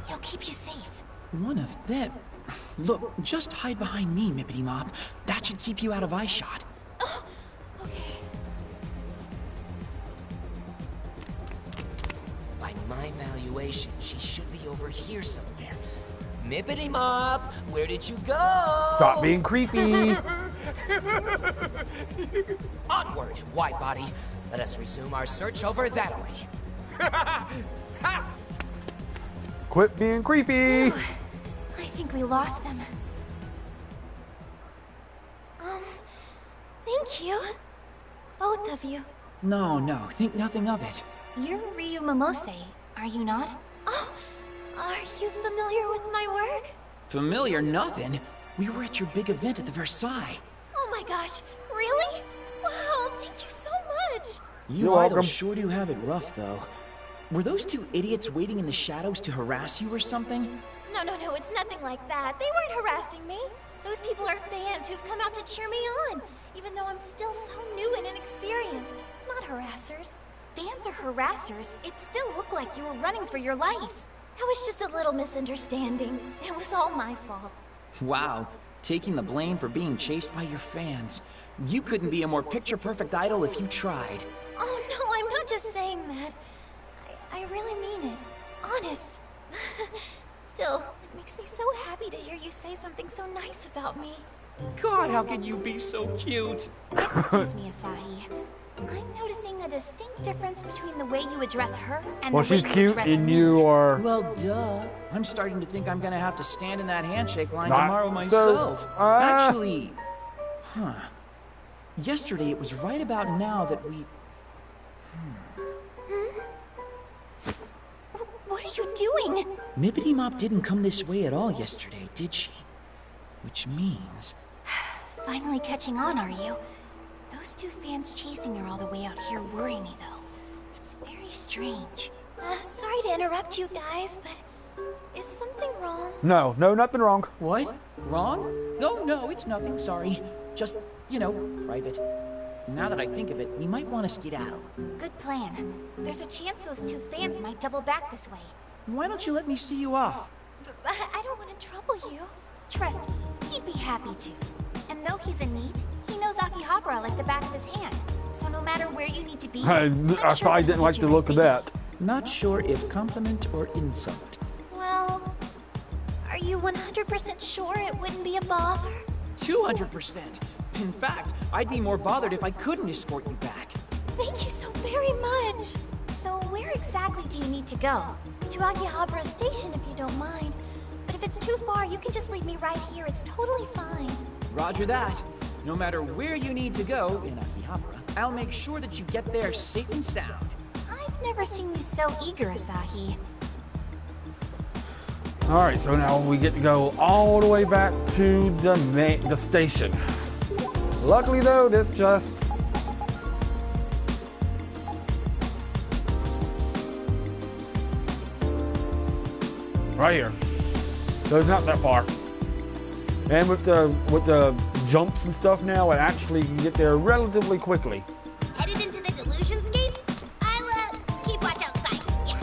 He'll keep you safe. One of them? Look, just hide behind me, Mippity Mop. That should keep you out of eyeshot. Oh, okay. By my valuation, she should be over here somewhere. Mippity Mop, where did you go? Stop being creepy. Onward, White Body. Let us resume our search over that way. Quit being creepy. I think we lost them. Thank you. Both of you. No, think nothing of it. You're Ryu Momose, are you not? Oh, are you familiar with my work? Familiar nothing. We were at your big event at the Versailles. Oh my gosh, really? Wow, thank you so much. You You're idols welcome. sure do have it rough, though. Were those two idiots waiting in the shadows to harass you or something? No, it's nothing like that. They weren't harassing me. Those people are fans who've come out to cheer me on, even though I'm still so new and inexperienced. Not harassers. Fans or harassers, it still looked like you were running for your life. That was just a little misunderstanding. It was all my fault. Wow, taking the blame for being chased by your fans. You couldn't be a more picture-perfect idol if you tried. Oh no, I'm not just saying that. I really mean it. Honest. Still, it makes me so happy to hear you say something so nice about me. God, how can you be so cute? Excuse me, Asahi. I'm noticing a distinct difference between the way you address her and Well, the way she's you cute address and me. you are. Well, duh. I'm starting to think I'm gonna have to stand in that handshake line Not tomorrow so- myself. Actually, yesterday it was right about now that we... What are you doing? Mippity Mop didn't come this way at all yesterday, did she? Which means... Finally catching on, are you? Those two fans chasing her all the way out here worry me, though. It's very strange. Sorry to interrupt you guys, but is something wrong? No, nothing wrong. What? Wrong? No, it's nothing, sorry. Just, private. Now that I think of it, we might want to skedaddle. Good plan. There's a chance those two fans might double back this way. Why don't you let me see you off? But I don't want to trouble you. Trust me, he'd be happy to. And though he's a NEET, he knows Akihabara like the back of his hand. So no matter where you need to be, I didn't like the look of that. Not sure if compliment or insult. Well, are you 100% sure it wouldn't be a bother? 200%. In fact, I'd be more bothered if I couldn't escort you back. Thank you so very much. So where exactly do you need to go? To Akihabara Station if you don't mind. But if it's too far, you can just leave me right here. It's totally fine. Roger that. No matter where you need to go in Akihabara, I'll make sure that you get there safe and sound. I've never seen you so eager, Asahi. Alright, so now we get to go all the way back to the station. Luckily though, this just... right here. So it's not that far. And with the jumps and stuff now, I actually can get there relatively quickly. Headed into the Delusionscape? I'll keep watch outside. Yeah.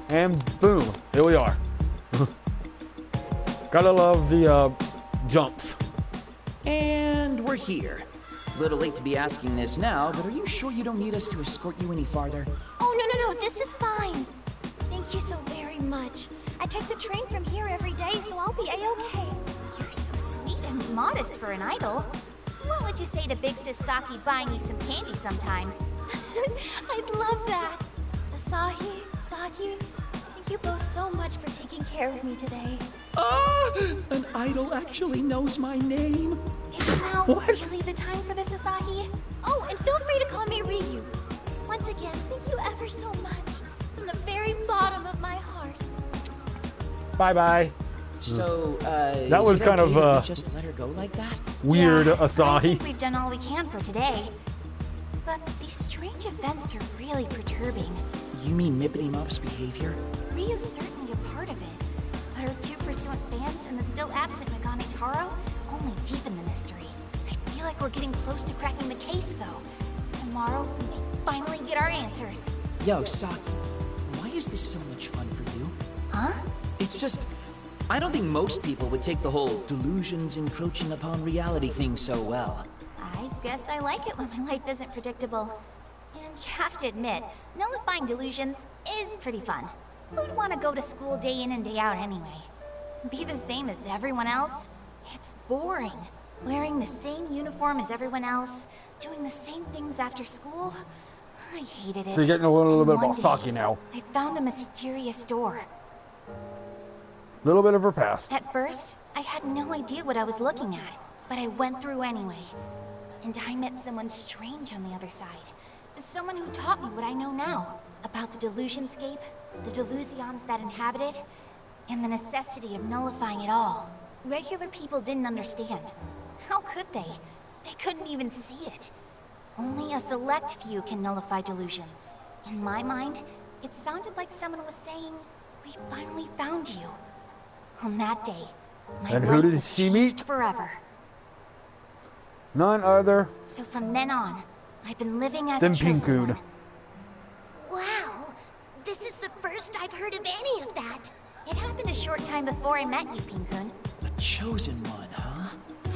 And boom, here we are. Gotta love the jumps. And we're here. Little late to be asking this now, but are you sure you don't need us to escort you any farther? Oh, no, this is fine. Thank you so very much. I take the train from here every day, so I'll be a-okay. You're so sweet and modest for an idol. What would you say to Big Sis Saki buying you some candy sometime? I'd love that. Asahi, Saki, thank you both so much for taking care of me today. An idol actually knows my name. Is now really the time for this, Asahi? Oh, and feel free to call me Ryu. Once again, thank you ever so much. From the very bottom of my heart. Bye-bye. So, that was kind of just let her go like that? weird, I Asahi. think we've done all we can for today. But these strange events are really perturbing. You mean Mippity Mop's behavior? Ryu's certainly a part of it, but her two pursuant fans and the still absent Megane Taro only deepen the mystery. I feel like we're getting close to cracking the case, though. Tomorrow, we may finally get our answers. Yo, Saki, why is this so much fun for you? Huh? It's just, I don't think most people would take the whole delusions encroaching upon reality thing so well. I guess I like it when my life isn't predictable. And you have to admit, nullifying delusions is pretty fun. Who'd want to go to school day in and day out anyway? Be the same as everyone else? It's boring. Wearing the same uniform as everyone else, doing the same things after school. I hated it. So you're getting a little bit One about day, Saki now. I found a mysterious door. A little bit of her past. At first, I had no idea what I was looking at, but I went through anyway. And I met someone strange on the other side. Someone who taught me what I know now about the Delusionscape, the Delusions that inhabit it, and the necessity of nullifying it all. Regular people didn't understand. How could they? They couldn't even see it. Only a select few can nullify delusions. In my mind, it sounded like someone was saying, "We finally found you." On that day, my And life who did was she changed meet? forever. None other So from then on, I've been living as than a chosen Pinkun. one. Wow, this is the first I've heard of any of that. It happened a short time before I met you, Pinkun. A chosen one, huh?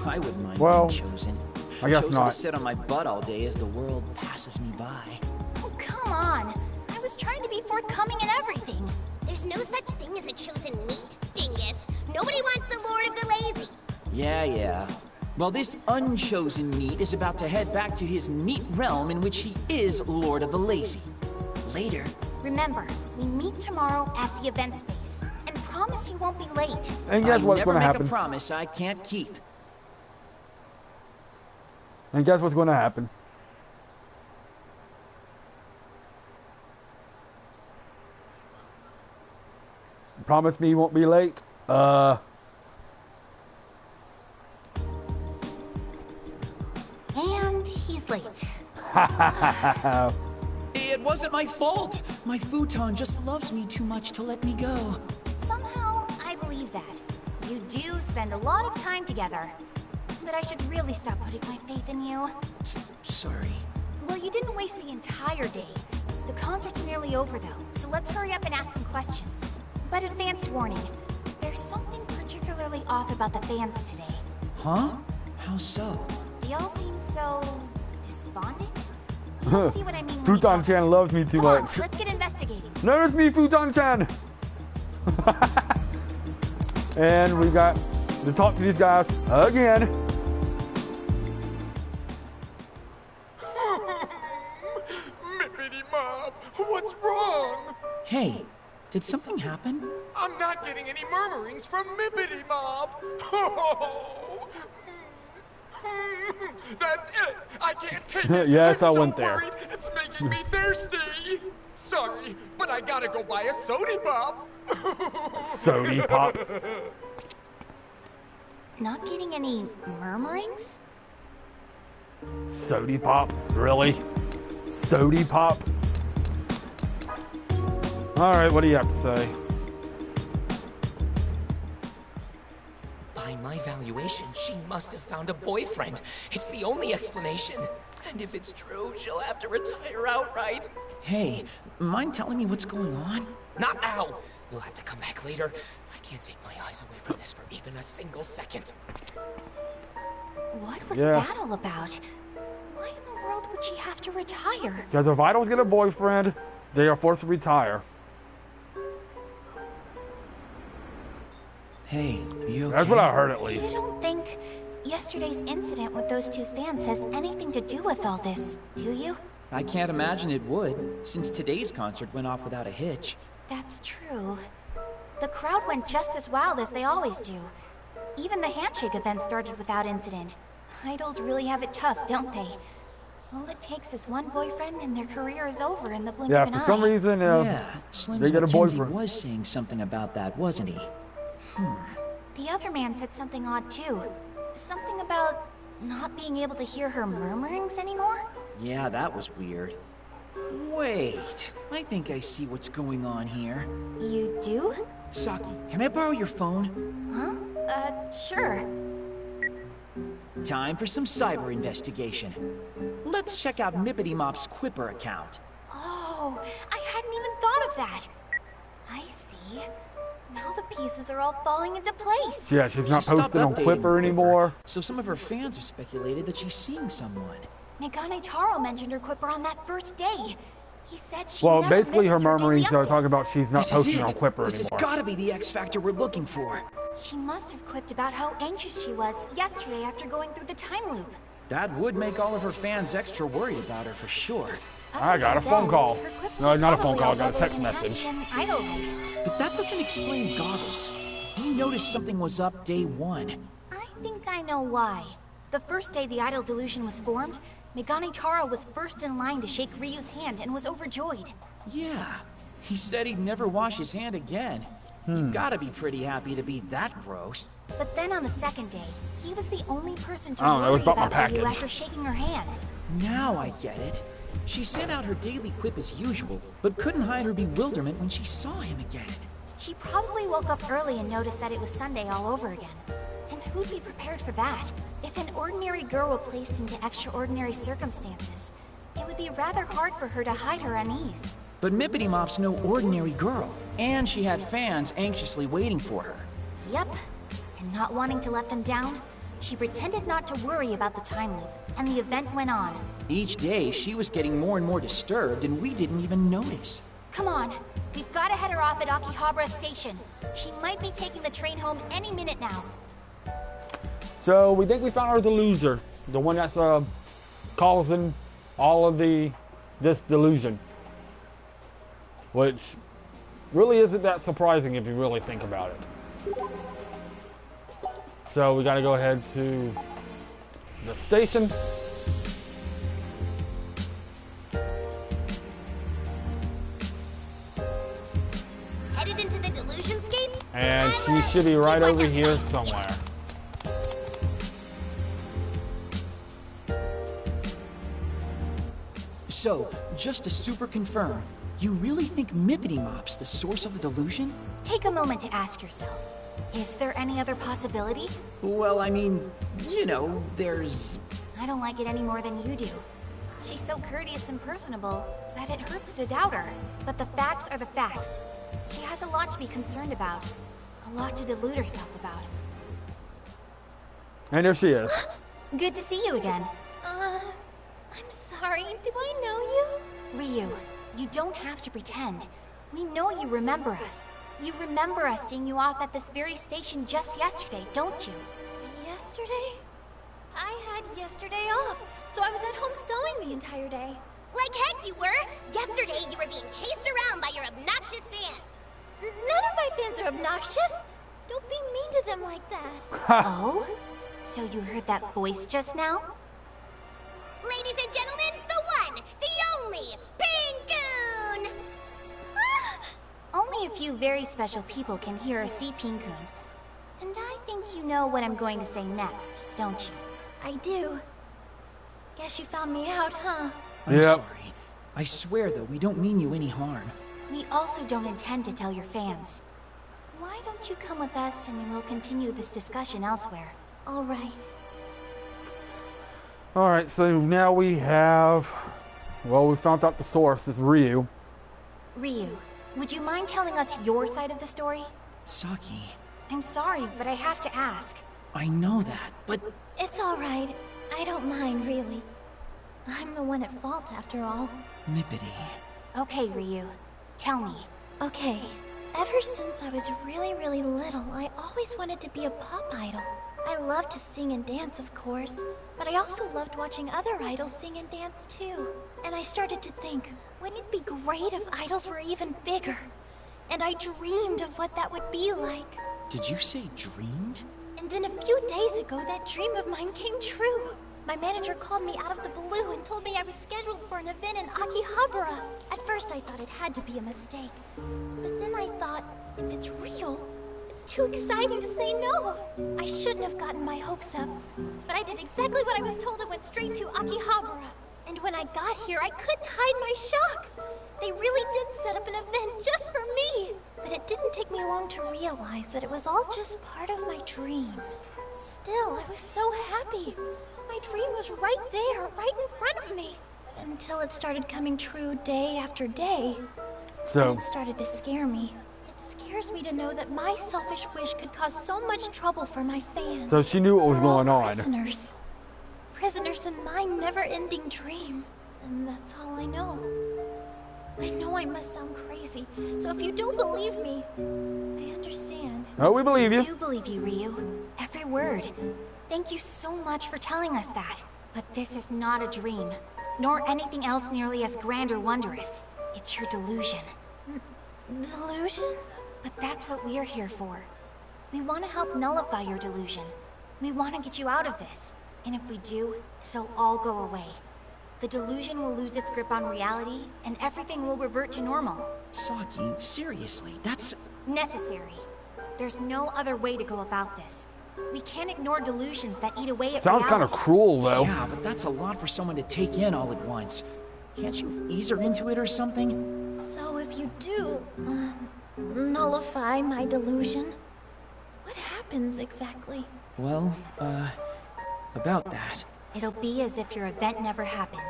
I wouldn't mind Well, being chosen. I guess chosen not. to sit on my butt all day as the world passes me by. Oh, come on. I was trying to be forthcoming in everything. There's no such thing as a chosen meat, dingus. Nobody wants the Lord of the Lazy. Yeah. Well, this unchosen meat is about to head back to his neat realm in which he is Lord of the Lazy. Later. Remember, we meet tomorrow at the event space. And promise you won't be late. And guess what's going to I never happen? make a promise I can't keep. And guess what's going to happen? Promise me you won't be late. And he's late. It wasn't my fault. My futon just loves me too much to let me go. Somehow, I believe that. You do spend a lot of time together. But I should really stop putting my faith in you. Sorry. Well, you didn't waste the entire day. The concert's nearly over, though, so let's hurry up and ask some questions. But advanced warning, there's something particularly off about the fans today. Huh? How so? They all seem so... despondent? You'll see what I mean when we Futon-chan loves me too Come on, much. let's get investigating. Notice me, Futon-chan! And we got to talk to these guys again. Mippity Mob, what's wrong? Hey, did something happen? I'm not getting any murmurings from Mippity Mob. That's it. I can't take it. Yes, I'm I went there. Worried. It's making me thirsty. Sorry, but I gotta go buy a sody pop. Sody pop. Not getting any murmurings? Sody pop? Really? Sody pop? Alright, what do you have to say? By my valuation, she must have found a boyfriend. It's the only explanation. And if it's true, she'll have to retire outright. Hey, mind telling me what's going on? Not now. We'll have to come back later. I can't take my eyes away from this for even a single second. What was that all about? Why in the world would she have to retire? Because if idols get a boyfriend, they are forced to retire. Hey, you okay? That's what I heard at I least. don't think yesterday's incident with those two fans has anything to do with all this, do you? I can't imagine it would, since today's concert went off without a hitch. That's true. The crowd went just as wild as they always do. Even the handshake event started without incident. Idols really have it tough, don't they? All it takes is one boyfriend and their career is over in the blink Yeah, of an for some eye. reason, Slim's they get a McKenzie boyfriend. was saying something about that, wasn't he? The other man said something odd too. Something about not being able to hear her murmurings anymore? Yeah, that was weird. Wait, I think I see what's going on here. You do? Saki, can I borrow your phone? Huh? Sure. Time for some cyber investigation. Let's check out Mippity Mop's Quipper account. Oh, I hadn't even thought of that. I see. Now the pieces are all falling into place. Yeah, she's not She stopped posting on updating Quipper anymore. So some of her fans have speculated that she's seeing someone. Megane Taro mentioned her Quipper on that first day. He said she Well, never basically her misses her daily murmurings are talking about she's not This is posting it. on Quipper This anymore. has gotta be the X Factor we're looking for. She must have quipped about how anxious she was yesterday after going through the time loop. That would make all of her fans extra worried about her for sure. I got a phone call. No, not a phone call, I got a text message. But that doesn't explain Goggles. He noticed something was up day one. I think I know why. The first day the idol delusion was formed, Megane Taro was first in line to shake Ryu's hand and was overjoyed. Yeah, he said he'd never wash his hand again. You've gotta be pretty happy to be that gross. But then on the second day, he was the only person to I don't know, it was worry about my about Ryu package. after shaking her hand. Now I get it. She sent out her daily quip as usual, but couldn't hide her bewilderment when she saw him again. She probably woke up early and noticed that it was Sunday all over again. And who'd be prepared for that? If an ordinary girl were placed into extraordinary circumstances, it would be rather hard for her to hide her unease. But Mippity Mop's no ordinary girl, and she had fans anxiously waiting for her. Yep. And not wanting to let them down, she pretended not to worry about the time loop, and the event went on. Each day, she was getting more and more disturbed, and we didn't even notice. Come on, we've got to head her off at Akihabara Station. She might be taking the train home any minute now. So we think we found her the loser, the one that's causing all of this delusion, which really isn't that surprising if you really think about it. So we got to go ahead to the station. Headed into the delusionscape? And she should be right over here somewhere. So, just to super confirm, you really think Mippity Mop's the source of the delusion? Take a moment to ask yourself, is there any other possibility? Well, I mean, you know, there's... I don't like it any more than you do. She's so courteous and personable that it hurts to doubt her. But the facts are the facts. She has a lot to be concerned about. A lot to delude herself about. And there she is. Good to see you again. I'm sorry. Do I know you? Ryu, you don't have to pretend. We know you remember us. You remember us seeing you off at this very station just yesterday, don't you? Yesterday? I had yesterday off, so I was at home sewing the entire day. Like heck you were! Yesterday you were being chased around by your obnoxious fans. None of my fans are obnoxious. Don't be mean to them like that. Oh? So you heard that voice just now? Ladies and gentlemen, the one, the only, Pinkoon! Only a few very special people can hear or see Pinkoon. And I think you know what I'm going to say next, don't you? I do. Guess you found me out, huh? I'm sorry. I swear, though, we don't mean you any harm. We also don't intend to tell your fans. Why don't you come with us and we'll continue this discussion elsewhere? All right. Alright, so now we have... Well, we found out the source is Ryu. Ryu, would you mind telling us your side of the story? Saki, I'm sorry, but I have to ask. I know that, but... It's all right. I don't mind, really. I'm the one at fault, after all. Mippity. Okay, Ryu. Tell me. Okay. Ever since I was really, really little, I always wanted to be a pop idol. I loved to sing and dance, of course, but I also loved watching other idols sing and dance too. And I started to think, wouldn't it be great if idols were even bigger? And I dreamed of what that would be like. Did you say dreamed? And then a few days ago, that dream of mine came true. My manager called me out of the blue and told me I was scheduled for an event in Akihabara. At first I thought it had to be a mistake. But then I thought, if it's real, it's too exciting to say no. I shouldn't have gotten my hopes up. But I did exactly what I was told and went straight to Akihabara. And when I got here, I couldn't hide my shock. They really did set up an event just for me. But it didn't take me long to realize that it was all just part of my dream. Still, I was so happy. My dream was right there, right in front of me. Until it started coming true day after day. So it started to scare me. It scares me to know that my selfish wish could cause so much trouble for my fans. So she knew what was going on. Prisoners in my never-ending dream. And that's all I know. I know I must sound crazy, so if you don't believe me, I understand. Oh, we believe you. I do believe you, Ryu. Every word. Thank you so much for telling us that. But this is not a dream, nor anything else nearly as grand or wondrous. It's your delusion. Delusion? But that's what we're here for. We want to help nullify your delusion. We want to get you out of this. And if we do, this'll all go away. The delusion will lose its grip on reality, and everything will revert to normal. Saki, seriously, that's... necessary. There's no other way to go about this. We can't ignore delusions that eat away at Sounds kind of cruel, though. Yeah, but that's a lot for someone to take in all at once. Can't you ease her into it or something? So if you do, nullify my delusion, what happens exactly? Well, about that. It'll be as if your event never happened.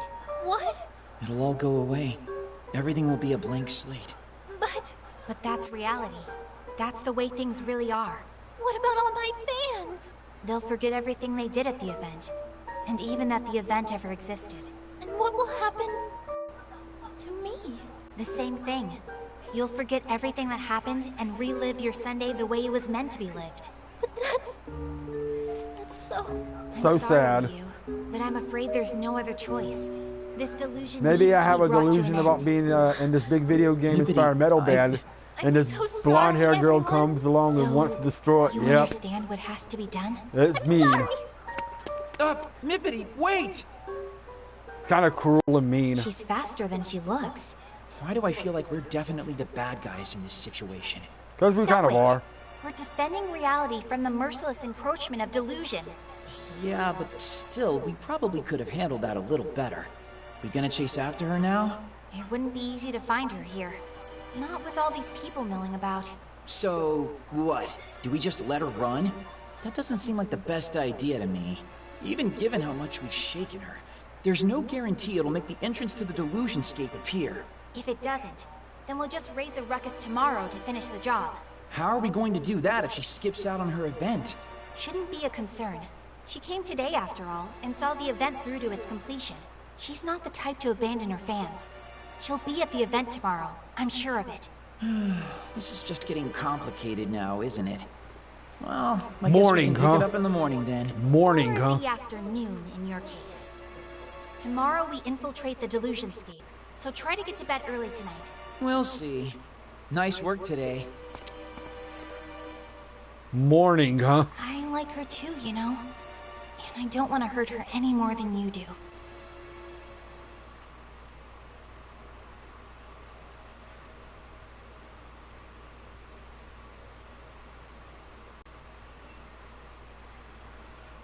What? It'll all go away. Everything will be a blank slate. But that's reality. That's the way things really are. What about all my fans? They'll forget everything they did at the event. And even that the event ever existed. And what will happen to me? The same thing. You'll forget everything that happened and relive your Sunday the way it was meant to be lived. But that's so... So sad. You, but I'm afraid there's no other choice. This delusion Maybe I needs to have be a brought to delusion an about end. being in this big video game inspired metal band, and this so sorry, blonde-haired girl everyone. comes along and wants to destroy it. You Yep, understand what has to be done? it's mean. Mippity, wait! Kind of cruel and mean. She's faster than she looks. Why do I feel like we're definitely the bad guys in this situation? Because we kind of are. We're defending reality from the merciless encroachment of delusion. Yeah, but still, we probably could have handled that a little better. We gonna chase after her now? It wouldn't be easy to find her here. Not with all these people milling about. So, what? Do we just let her run? That doesn't seem like the best idea to me. Even given how much we've shaken her, there's no guarantee it'll make the entrance to the delusionscape appear. If it doesn't, then we'll just raise a ruckus tomorrow to finish the job. How are we going to do that if she skips out on her event? Shouldn't be a concern. She came today after all, and saw the event through to its completion. She's not the type to abandon her fans. She'll be at the event tomorrow, I'm sure of it. This is just getting complicated now, isn't it? Well, I Morning, guess we can pick huh? it up in the morning then. Morning, Or huh? the afternoon in your case. Tomorrow we infiltrate the delusionscape, so try to get to bed early tonight. We'll see. Nice work today. Morning, huh? I like her too, you know. And I don't want to hurt her any more than you do.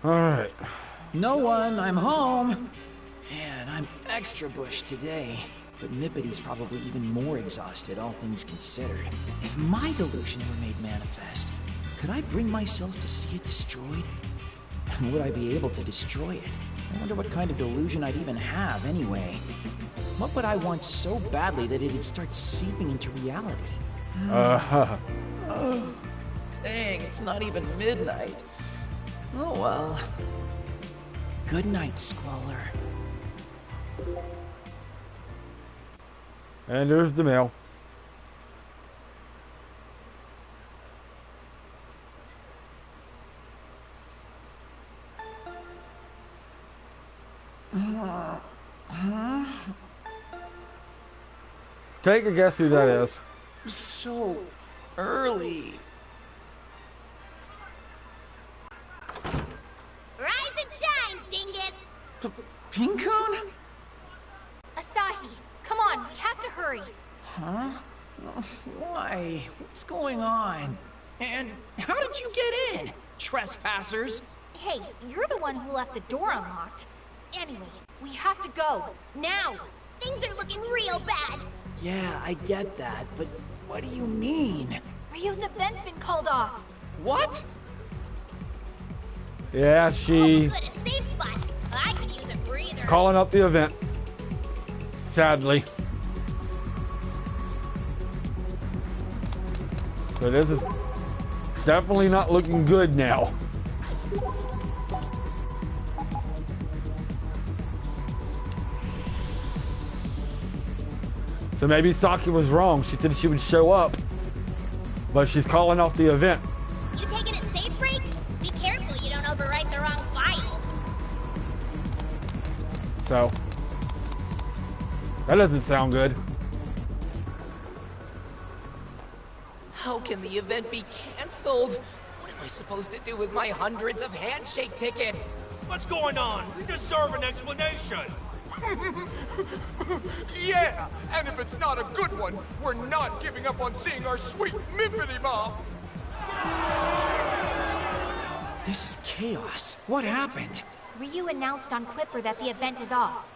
Alright. No one, I'm home. Man, I'm extra bush today. But Mippity's probably even more exhausted, all things considered. If my delusion were made manifest, could I bring myself to see it destroyed? And would I be able to destroy it? I wonder what kind of delusion I'd even have, anyway. What would I want so badly that it'd start seeping into reality? Oh, dang, it's not even midnight. Oh well. Good night, Squalor. And there's the mail. Take a guess who that is. So early. Rise and shine, dingus! Pincoon? Asahi, come on, we have to hurry. Huh? Why? What's going on? And how did you get in? Trespassers? Hey, you're the one who left the door unlocked. Anyway, We have to go. Now! Things are looking real bad. Yeah, I get that, but what do you mean? Ryu's event's been called off. What? Yeah, she Good, a safe spot. I could use a breather. calling up the event. Sadly. So this is definitely not looking good now. So maybe Saki was wrong. She said she would show up, but she's calling off the event. You taking it safe, Break? Be careful you don't overwrite the wrong file. So that doesn't sound good. How can the event be canceled? What am I supposed to do with my hundreds of handshake tickets? What's going on? We deserve an explanation. Yeah, and if it's not a good one, we're not giving up on seeing our sweet Mippity Mom. This is chaos. What happened? Ryu announced on Quipper that the event is off.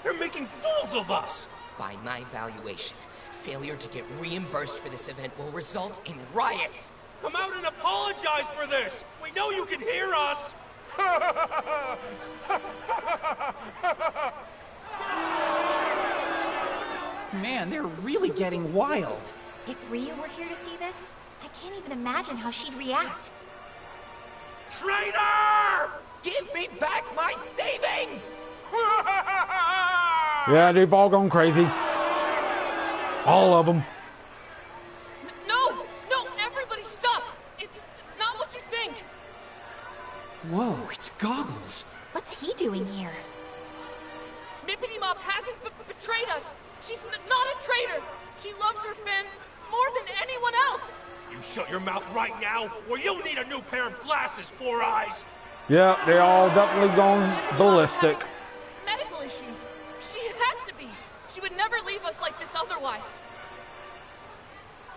They're making fools of us. By my valuation, failure to get reimbursed for this event will result in riots. Come out and apologize for this. We know you can hear us. Man, they're really getting wild. If Ryu were here to see this, I can't even imagine how she'd react. Traitor! Give me back my savings! Yeah, they've all gone crazy. All of them. No! No! Everybody stop! It's not what you think! Whoa, it's Goggles. What's he doing here? Mippity Mop hasn't betrayed us! She's not a traitor! She loves her fans more than anyone else! You shut your mouth right now, or you'll need a new pair of glasses, Four Eyes! Yeah, they all definitely gone ballistic. Medical issues. She has to be. She would never leave us like this otherwise.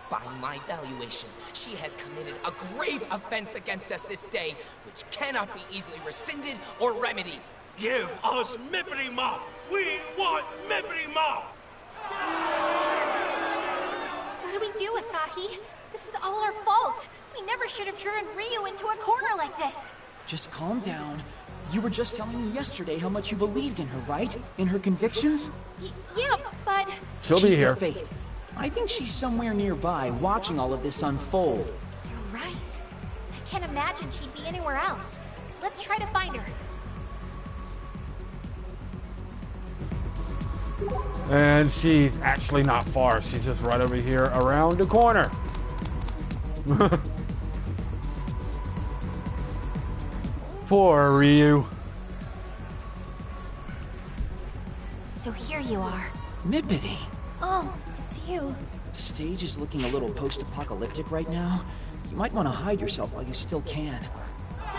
By my valuation, she has committed a grave offense against us this day, which cannot be easily rescinded or remedied. Give us Mippity Mop! We want Mippity Mop! What do we do, Asahi? This is all our fault. We never should have turned Ryu into a corner like this. Just calm down. You were just telling me yesterday how much you believed in her, right? In her convictions? Yeah, but... She'll be Keep here. the faith. I think she's somewhere nearby, watching all of this unfold. You're right. I can't imagine she'd be anywhere else. Let's try to find her. And she's actually not far. She's just right over here around the corner. Poor Ryu. So here you are. Mippity. Oh, it's you. The stage is looking a little post-apocalyptic right now. You might want to hide yourself while you still can. Bring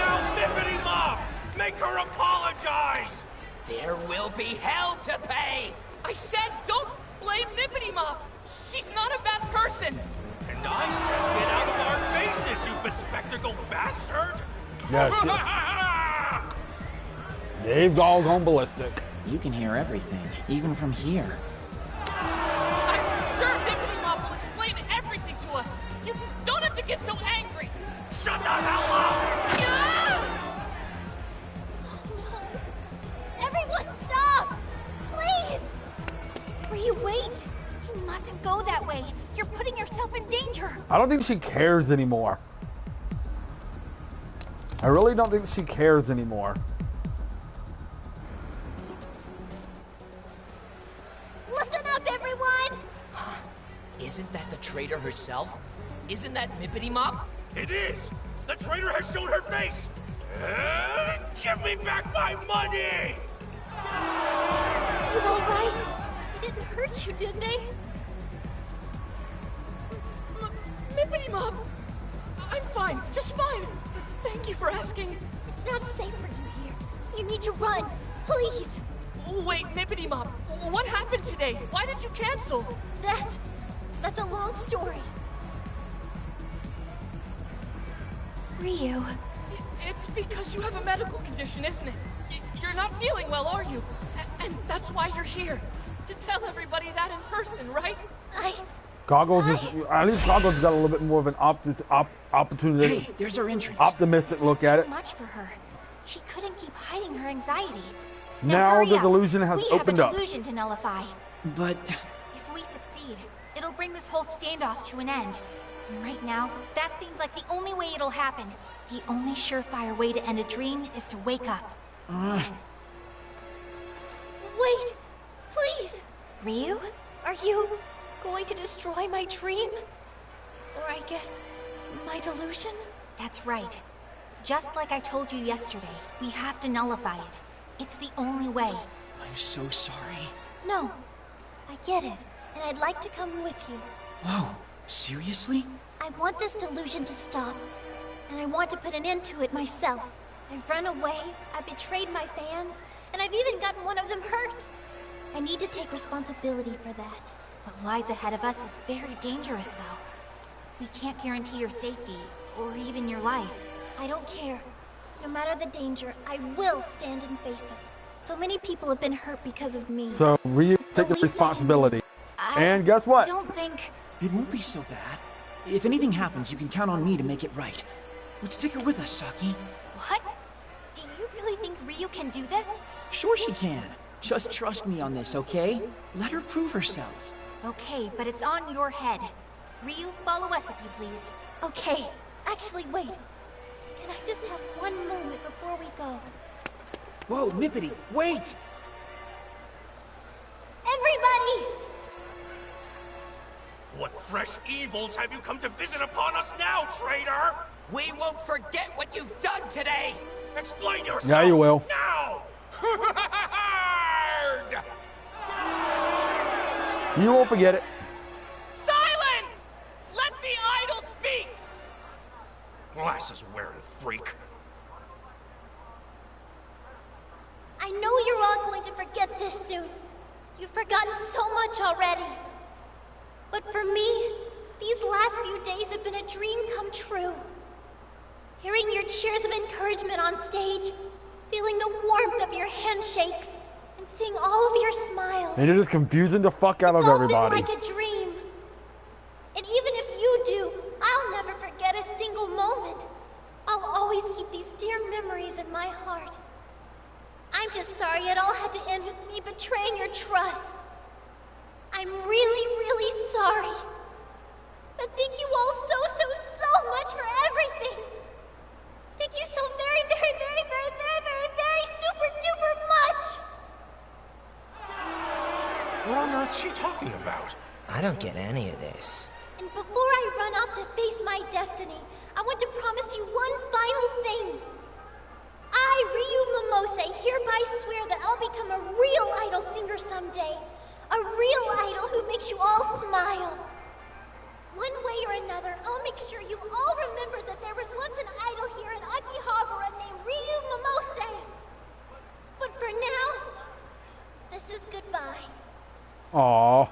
out Mippity Mop! Make her apologize! There will be hell to pay! I said don't blame Mippity Mop! She's not a bad person! And I said get out of our faces, you bespectacled bastard! Yeah, they've all gone ballistic. You can hear everything, even from here. I'm sure Mippity Mop will explain everything to us! You don't have to get so angry! Shut the hell up! Ah! Everyone stop! Please! Ryu, wait! You mustn't go that way. You're putting yourself in danger. I don't think she cares anymore. I really don't think she cares anymore. Listen up, everyone! Isn't that the traitor herself? Isn't that Mippity Mop? It is! The traitor has shown her face! Give me back my money! You all right? They didn't hurt you, did they? Mippity Mop! I'm fine, just fine. Thank you for asking. It's not safe for you here. You need to run. Please. Wait, Mippity Mop, what happened today? Why did you cancel? That's a long story. Ryu. It's because you have a medical condition, isn't it? You're not feeling well, are you? And that's why you're here. To tell everybody that in person, right? Goggles is, at least Goggles got a little bit more of an opportunity. Hey, there's our entrance. Optimistic look at it. Too much for her. She couldn't keep hiding her anxiety. Now the up. delusion has opened We up. have a delusion to nullify. But if we succeed, it'll bring this whole standoff to an end. And right now, that seems like the only way it'll happen. The only surefire way to end a dream is to wake up. Wait, please. Ryu, are you going to destroy my dream? Or I guess, my delusion? That's right. Just like I told you yesterday, we have to nullify it. It's the only way. I'm so sorry. No, I get it, and I'd like to come with you. Whoa, seriously? I want this delusion to stop, and I want to put an end to it myself. I've run away, I've betrayed my fans, and I've even gotten one of them hurt. I need to take responsibility for that. What lies ahead of us is very dangerous, though. We can't guarantee your safety, or even your life. I don't care. No matter the danger, I will stand and face it. So many people have been hurt because of me. So Ryu take the responsibility. And guess what? I don't think... It won't be so bad. If anything happens, you can count on me to make it right. Let's take her with us, Saki. What? Do you really think Ryu can do this? Sure she can. Just trust me on this, okay? Let her prove herself. Okay, but it's on your head. Ryu, follow us if you please. Okay. Actually, wait. Can I just have one moment before we go? Whoa, Mippity, wait! Everybody! What fresh evils have you come to visit upon us now, traitor? We won't forget what you've done today! Explain yourself! Yeah, you will. Now! You won't forget it. Silence! Let the idol speak! Glasses-wearing freak. I know you're all going to forget this soon. You've forgotten so much already. But for me, these last few days have been a dream come true. Hearing your cheers of encouragement on stage, feeling the warmth of your handshakes, and seeing all of your smiles. And it is confusing the fuck out of everybody. It's all been like a dream. And even if you do, I'll never forget a single moment. I'll always keep these dear memories in my heart. I'm just sorry it all had to end with me betraying your trust. I'm really, really sorry. But thank you all so much for everything. Thank you so very, very super duper much. What on earth's she talking about? I don't get any of this. And before I run off to face my destiny, I want to promise you one final thing. I, Ryu Momose, hereby swear that I'll become a real idol singer someday. A real idol who makes you all smile. One way or another, I'll make sure you all remember that there was once an idol here in Akihabara named Ryu Momose. But for now, this is goodbye. Aww.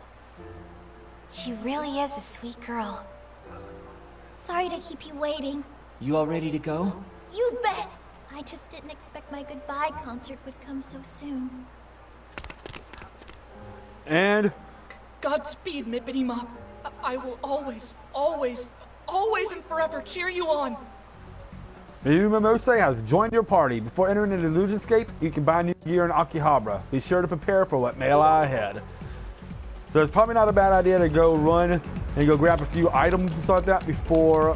She really is a sweet girl. Sorry to keep you waiting. You all ready to go? You bet! I just didn't expect my goodbye concert would come so soon. And... Godspeed, Mippity Mop. I will always and forever cheer you on. Ryu Momose has joined your party. Before entering the Illusionscape, you can buy new gear in Akihabara. Be sure to prepare for what may lie ahead. So it's probably not a bad idea to go run and go grab a few items and stuff like that before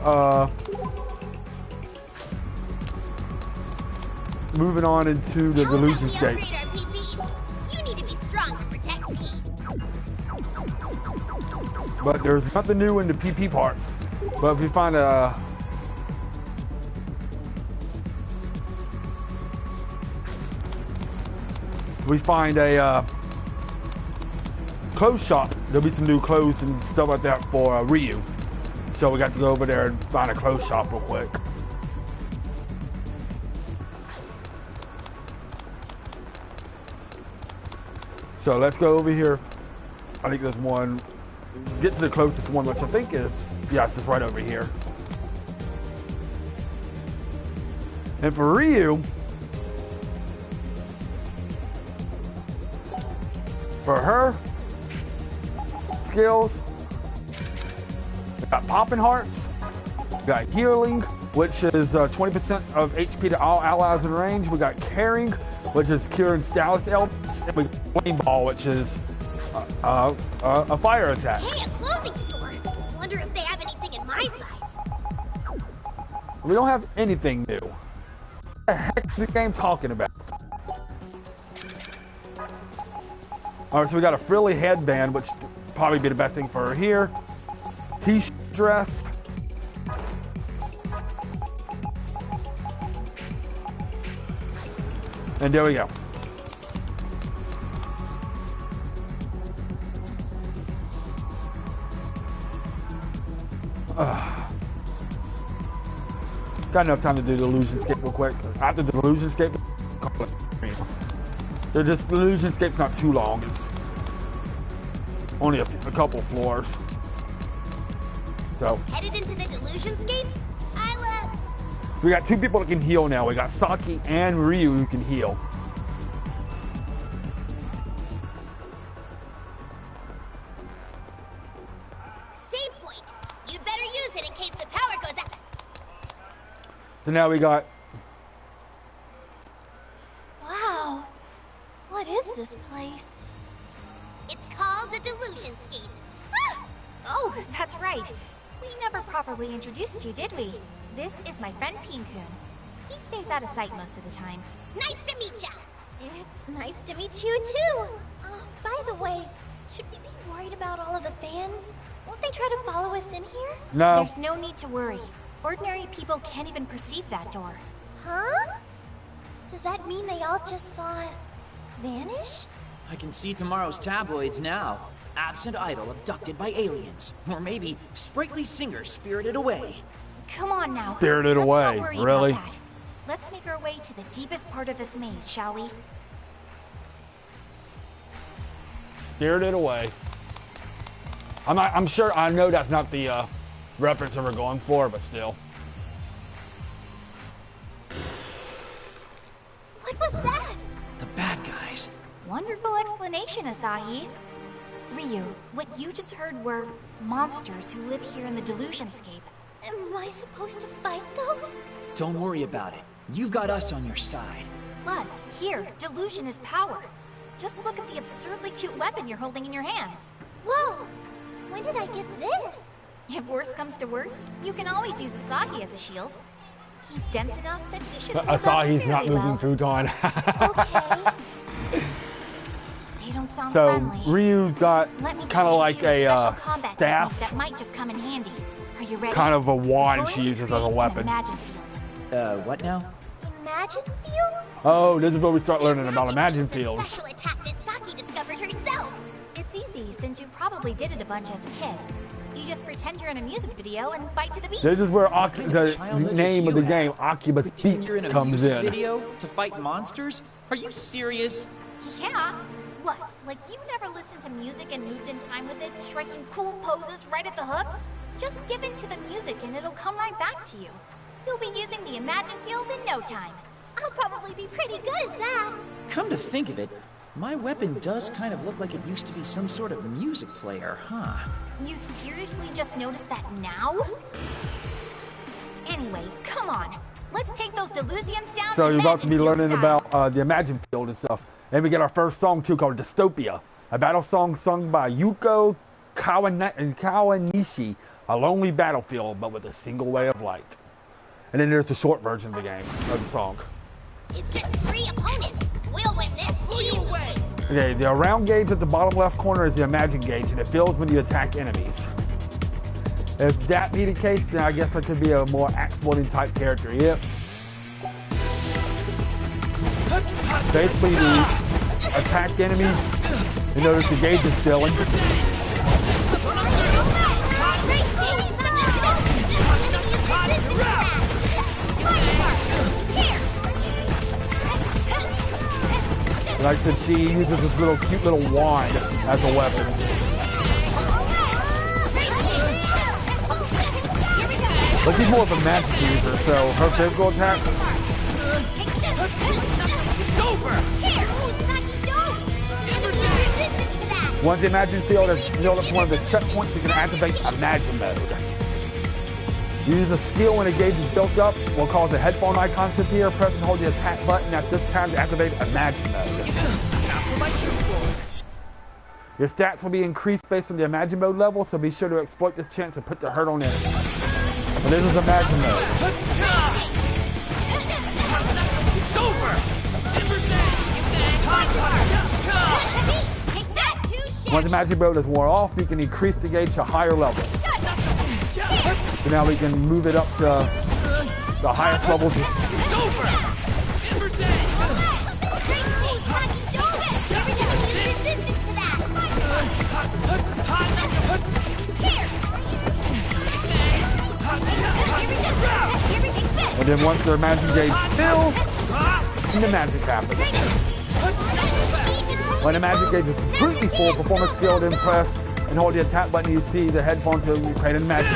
moving on into the Illusionscape. You need to be strong to protect me. But there's nothing new in the PP parts. But if we find a... clothes shop, there'll be some new clothes and stuff like that for Ryu. So we got to go over there and find a clothes shop real quick. So let's go over here. I think there's one. Get to the closest one, which I think is, yeah, it's just right over here. And for Ryu, for her skills, we got Poppin' Hearts, we got Healing, which is 20% of HP to all allies in range. We got Caring, which is curing status elements, and we got Flame Ball, which is a fire attack. Hey, a clothing store. Wonder if they have anything in my size. We don't have anything new. What the heck is the game talking about? Alright, so we got a frilly headband, which would probably be the best thing for her here. T-shirt dress. And there we go. Got enough time to do the Illusionscape real quick. After the Illusionscape, the Illusionscape's not too long. It's only a couple floors. So Headed into the Delusionscape? I we got two people that can heal now. We got Saki and Ryu who can heal. Save point. You'd better use it in case the power goes out. So now we got. Wow. What is this place? It's called the Delusionscape. Oh, that's right. We never properly introduced you, did we? This is my friend Pin-kun. He stays out of sight most of the time. Nice to meet ya. It's nice to meet you, too. By the way, should we be worried about all of the fans? Won't they try to follow us in here? No. There's no need to worry. Ordinary people can't even perceive that door. Huh? Does that mean they all just saw us vanish? I can see tomorrow's tabloids now. Absent idol abducted by aliens. Or maybe sprightly singer spirited away. Come on now. Spirited Let's away, not worry really? about that. Let's make our way to the deepest part of this maze, shall we? Spirited away. I'm sure. I know that's not the reference that we're going for, but still. What was that? The bad guys. Wonderful explanation, Asahi. Ryu, what you just heard were monsters who live here in the Delusionscape. Am I supposed to fight those? Don't worry about it. You've got us on your side. Plus, here, delusion is power. Just look at the absurdly cute weapon you're holding in your hands. Whoa! When did I get this? If worse comes to worse, you can always use Asahi as a shield. He's dense enough that he should hold up Asahi's not fairly moving well. futon. Okay. They don't sound So friendly. Ryu's got Let me kind of teach like you a special combat staff, technique that might just come in handy. Are you ready? kind of a wand We're she going to uses as a create an weapon. Imagine field. What now? Imagine field? Oh, this is where we start learning about Imagine Fields. Special attack that Saki discovered herself. It's easy, since you probably did it a bunch as a kid. You just pretend you're in a music video and fight to the beat. This is where the name of the game, AKIBA'S You're in a comes music in. video to fight monsters? Are you serious? Yeah. What? Like you never listened to music and moved in time with it, striking cool poses right at the hooks? Just give in to the music and it'll come right back to you. You'll be using the Imagine Field in no time. I'll probably be pretty good at that. Come to think of it, my weapon does kind of look like it used to be some sort of music player, huh? You seriously just noticed that now? Anyway, come on. Let's take those Delusions down. So you're about to be Imagine learning Field about the Imagine Field and stuff. And we get our first song too called Dystopia, a battle song sung by Yuko Kawanishi, a lonely battlefield but with a single way of light. And then there's the short version of the game, of the song. It's just 3 opponents. We'll win this. Pull you away. Okay, the around gauge at the bottom left corner is the Imagine gauge, and it fills when you attack enemies. If that be the case, then I guess I could be a more axe-wielding type character. Yep. Basically, the attack enemies, you notice the gauge is filling. Like I said, she uses this little cute little wand as a weapon. But she's more of a magic user, so her physical attacks. It's over! Here! Saki, don't! Once the Imagine field is filled up to one of the checkpoints, you can activate Imagine mode. Use a skill when a gauge is built up. Will cause a headphone icon to appear. Press and hold the attack button at this time to activate Imagine mode. Your stats will be increased based on the Imagine mode level, so be sure to exploit this chance to put the hurt on enemies. But this is Imagine mode. It's over! Once the Imagine mode is worn off, you can increase the gauge to higher levels. So now we can move it up to the highest levels. It's over! And then once the Imagine gauge fills, the magic happens. When the Imagine gauge is completely full, perform a skill to impress and hold the attack button. You see the headphones to create an Imagine.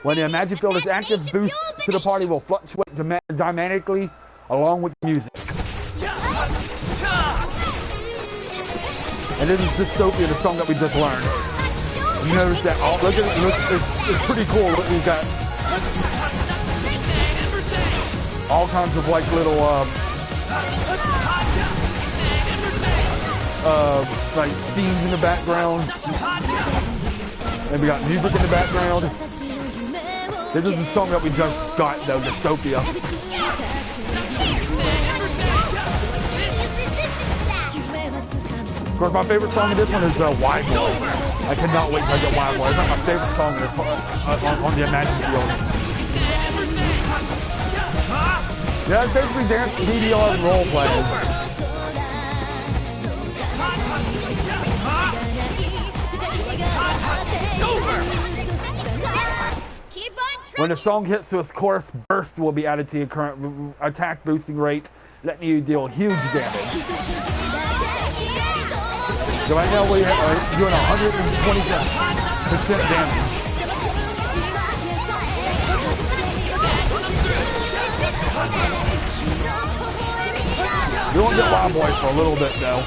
When the Imagine field is active, boosts to the party will fluctuate dynamically along with the music. And this is Dystopia, the song that we just learned. You notice that? Oh, look at it. It's pretty cool. Look, we've got all kinds of like little like scenes in the background. And we got music in the background. This is the song that we just got though, Dystopia. Of course, my favorite song in this one is Wide Boy. I cannot wait till I get Wide Boy. It's not my favorite song in this, on the Imagine field. Yeah, it's basically dance, DDR, and role playing. When the song hits to its chorus, burst will be added to your current attack boosting rate, letting you deal huge damage. So right now we are doing 120% damage. You won't get Wild Boy for a little bit though.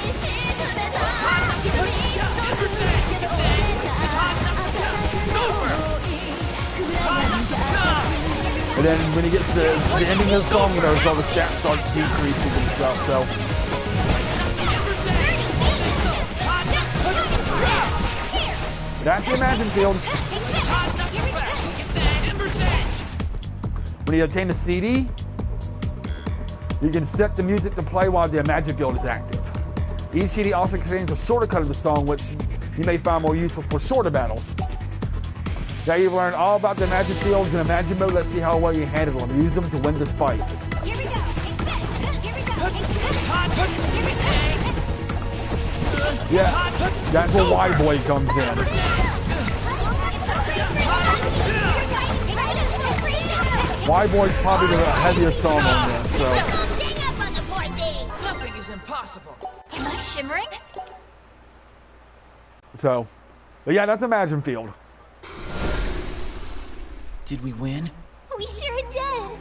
And then when you get to the ending of the song, you know, all the stats start decreasing and stuff, so. That's the Imagine field. When you obtain a CD, you can set the music to play while the Imagine field is active. Each CD also contains a shorter cut of the song, which you may find more useful for shorter battles. Now you've learned all about the Imagine fields and Imagine mode. Let's see how well you handle them. Use them to win this fight. Here we go. Yeah, that's where Wide Boy comes in. Wide Boy's probably the heaviest song on this, so. Nothing is impossible. Am I shimmering? So, but yeah, that's Imagine field. Did we win? We sure did.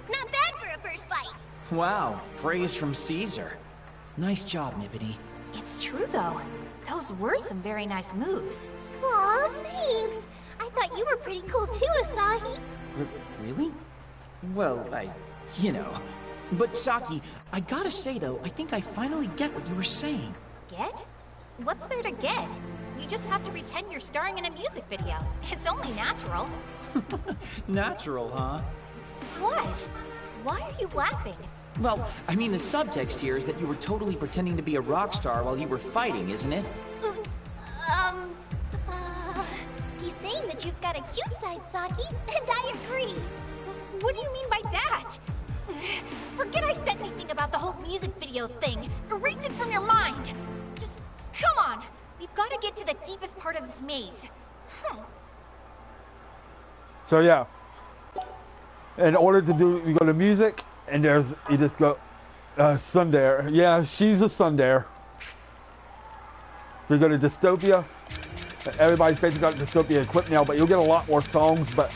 Not bad for a first fight. Wow, praise from Caesar. Nice job, Nibbity. It's true, though. Those were some very nice moves. Aw, thanks. I thought you were pretty cool too, Asahi. Really? Well, you know. But Saki, I gotta say though, I think I finally get what you were saying. Get? What's there to get? You just have to pretend you're starring in a music video. It's only natural. Natural, huh? What? Why are you laughing? Well, I mean the subtext here is that you were totally pretending to be a rock star while you were fighting, isn't it? He's saying that you've got a cute side, Saki, and I agree. What do you mean by that? Forget I said anything about the whole music video thing. Erase it from your mind. Just, come on. We've got to get to the deepest part of this maze. So yeah, in order to do, you go to music, and there's, you just go, Sundare. Yeah, she's a Sundare. So you go to Dystopia. Everybody's basically got Dystopia equipped now, but you'll get a lot more songs, but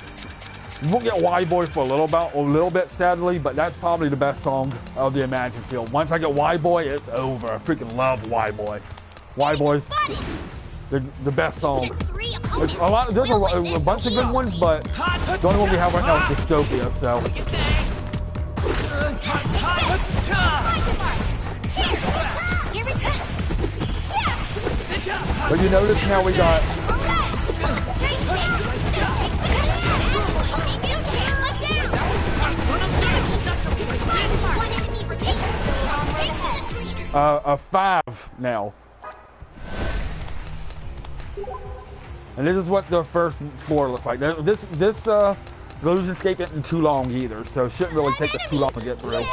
You won't get Y-Boy for a little bit, sadly, but that's probably the best song of the Imagine field. Once I get Y-Boy, it's over. I freaking love Y-Boy. Y-Boy's the best song. There's a bunch of good ones, but the only one we have right now is Dystopia, so. But you notice now we got a 5 now. And this is what the first floor looks like. This Illusionscape isn't too long either, so it shouldn't really take us too long to get through.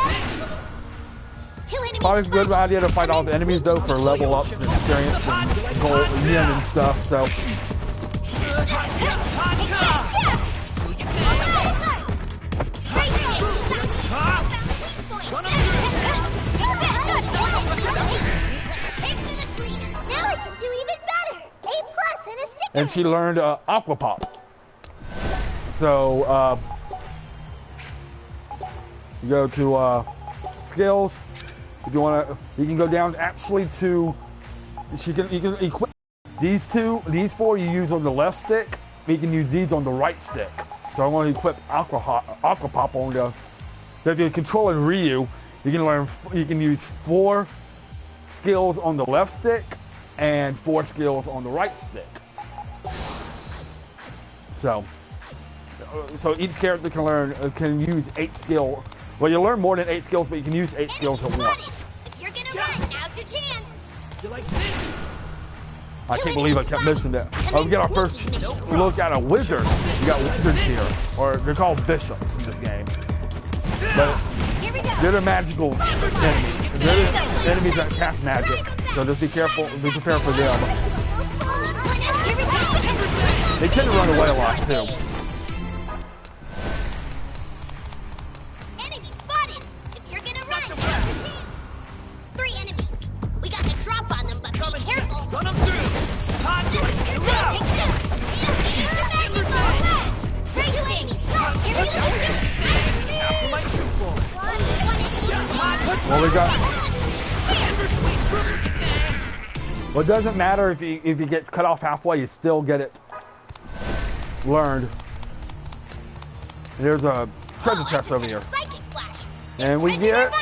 Probably a good idea to fight all the enemies though for level ups and experience and gold yen and stuff, so. And she learned Aqua Pop. So you go to skills. If you want to, you can go down actually to. You can equip these 4 you use on the left stick. You can use these on the right stick. So I want to equip Aqua Pop on the. So if you're controlling Ryu, you can use 4 skills on the left stick and 4 skills on the right stick. So each character can use 8 skills. Well, you learn more than 8 skills, but you can use 8 skills at once. If you're gonna run, now's your chance. You like this? I can't believe I kept missing that. Oh, we get our first look at a wizard. We got wizards here, or they're called bishops in this game. But they're the magical enemies. They're the enemies that cast magic. So just be careful, be prepared for them. They tend to run away a lot too. Enemy spotted. If you're gonna run, now's your chance. 3 enemies. We got a drop on them, but be careful. Run them through. Well, we got. Well, it doesn't matter if you get cut off halfway, you still get it learned. And there's a treasure chest over here, and we get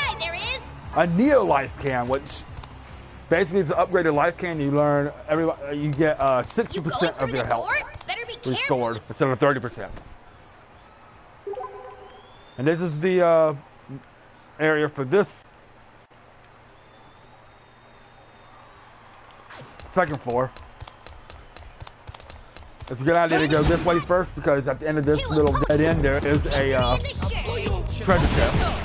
a Neo Life Can, which basically is an upgraded life can. You learn you get 60% of your health restored instead of 30%. And this is the area for this second floor. It's a good idea to go this way first, because at the end of this little dead end there is a treasure chest.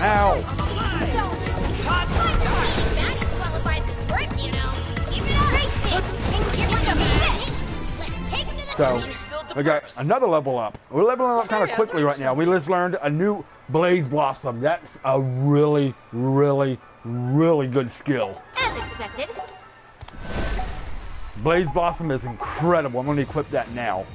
Ow! So, we got another level up. We're leveling up kind of quickly right now. We just learned a new Blaze Blossom. That's a really, really, really good skill. As expected. Blaze Blossom is incredible. I'm going to equip that now.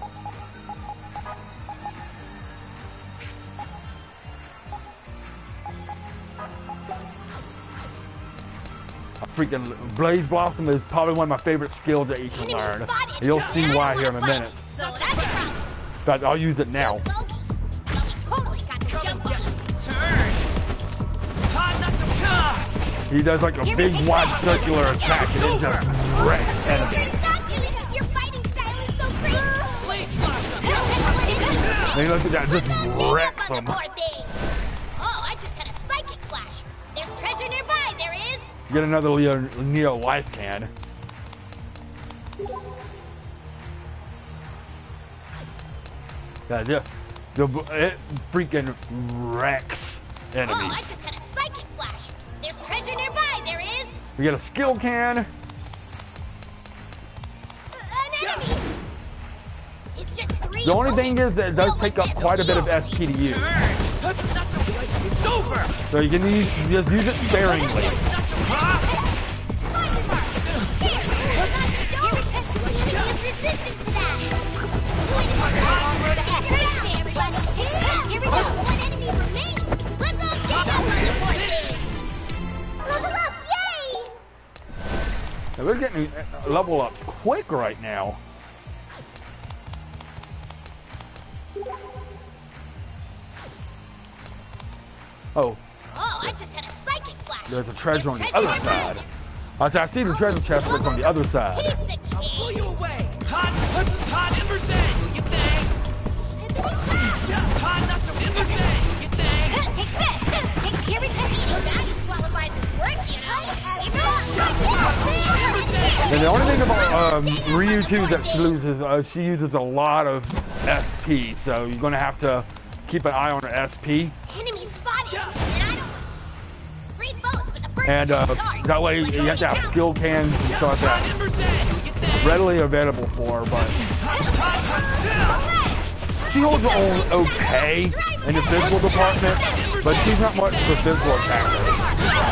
Freaking Blaze Blossom is probably one of my favorite skills that you can learn. You'll see why here in a minute. In fact, I'll use it now. He does like a big wide circular attack and it just wrecks enemies. And look at that, just wrecks them. Get another Neo Life Can. Yeah, it freaking wrecks enemies. Oh, I just had a psychic flash. There's treasure nearby, there is. We get a skill can. An enemy. It's just 3 The only thing is that it does take up quite a bit of SP to use. It's over! So you can just use it sparingly. Here we go! One enemy remains! Let's all get up on the board! Level up! Yay! Now we're getting level ups quick right now. Oh. Oh, I just had a psychic flash! There's a treasure on the other side. I see the treasure chest that's on the other side. I'll pull you away! Hot Embersang! Do you think? Hot not some Embersang! Do you think? Take this! Here we come! That qualifies as work, you know? And the only thing about Ryu 2 that she loses, she uses a lot of SP, so you're gonna have to keep an eye on her SP. Enemy spotted! And that way you have to have skill cans and stuff like that readily available for her, but she holds her own okay in the physical department, but she's not much for physical attacker.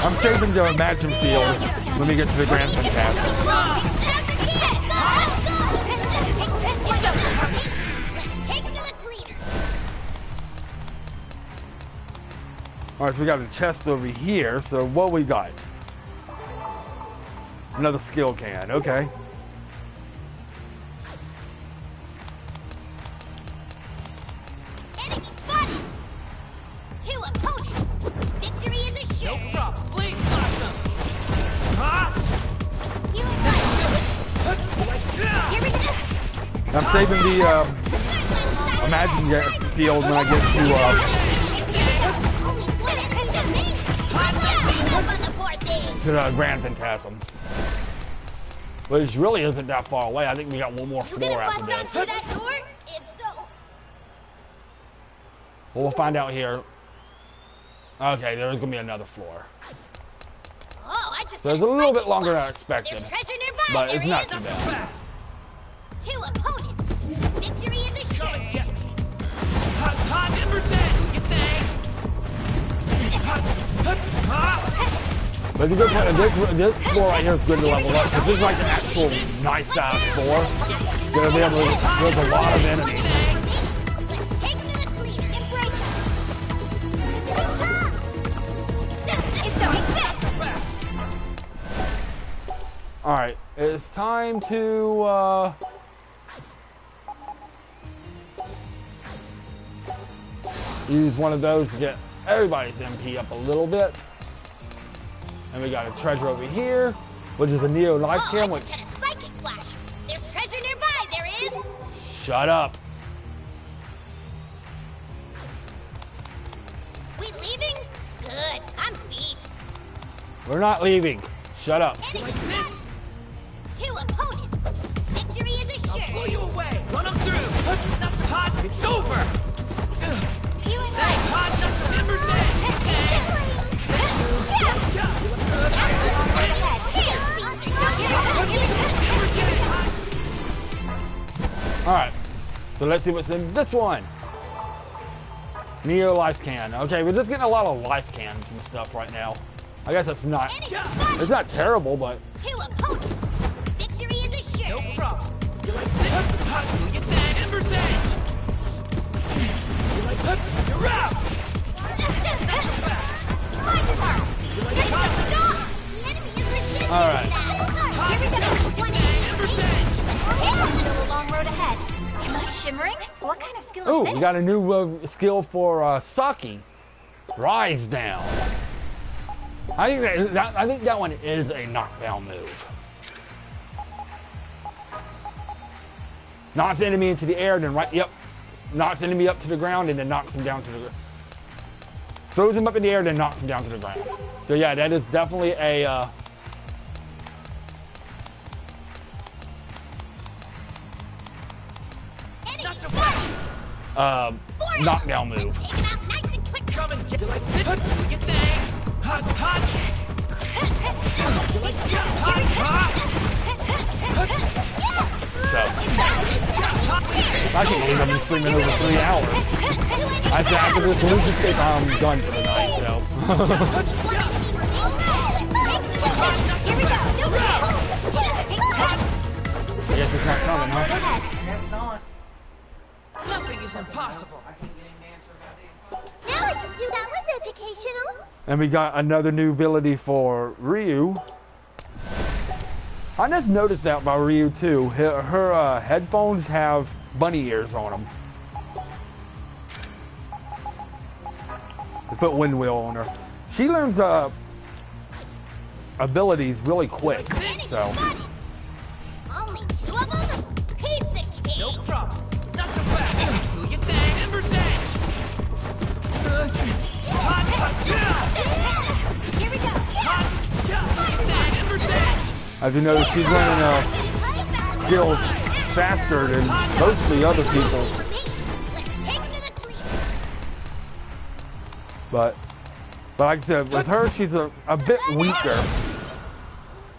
I'm saving the Imagine field when we get to the Grand Fantastic. Alright, so we got a chest over here, so what we got? Another skill can, okay. Enemy spotted! 2 opponents! Victory is assured! No problem, please blast them! Here we go! I'm saving the Imagine field when I get to the Grand Phantasm. Which really isn't that far away. I think we got one more floor after this. That door? If so... Well, we'll find out here. Okay, there's gonna be another floor. Oh, I just So it's a little bit longer than I expected, but it's not too bad. 2 opponents. Victory is assured. Hot Embersang! Do you think? But it's a good point. This floor right here is good to level up, because this is like an actual nice size floor. You're gonna be able to, there's a lot of enemies. Let's take to the cleaner. Embrace it's so Alright, it's time to use one of those to get everybody's MP up a little bit. And we got a treasure over here, which is a Neo life cam, which... a psychic flash. There's treasure nearby, there is. Shut up. We leaving? Good, I'm leaving. We're not leaving. Shut up. Like this? 2 opponents. Victory is assured. I'll pull you away. Run them through. That's hot. It's over. Hot nuts of Embersang. Alright, so let's see what's in this one. Neo life can. Okay, we're just getting a lot of life cans and stuff right now. I guess it's not terrible, but 2 opponents. Victory is assured. No problem. You like this? Hot. You get that Embersang. You like this? You're out. alright. Here we go. 1 Embersang. Still a long road ahead. Am I shimmering? What kind of skill Oh, is this? we got a new skill for Saki. Rise down. I think that one is a knockdown move. Knocks the enemy into the air, then knocks the enemy up to the ground, and then knocks him down to the ground. Throws him up in the air, then knocks him down to the ground. So yeah, that is definitely a knockdown move. Come and get like this. You think? Hot. You like hot. I can't believe I've been streaming over 3 hours. After this loose escape, I'm done for the night, so. I guess it's not coming, huh? Guess not. Nothing is impossible. Now I can do that was educational. And we got another new ability for Ryu. I just noticed that by Ryu too. Her headphones have bunny ears on them. Let's put wind wheel on her. She learns abilities really quick, so. Only 2 of them? Piece of cake. No problem. Not so fast. Do your thing. Ember's Edge. Here we go. Ember's Edge. As you notice, she's learning skills faster than most of the other people. But like I said, with her, she's a bit weaker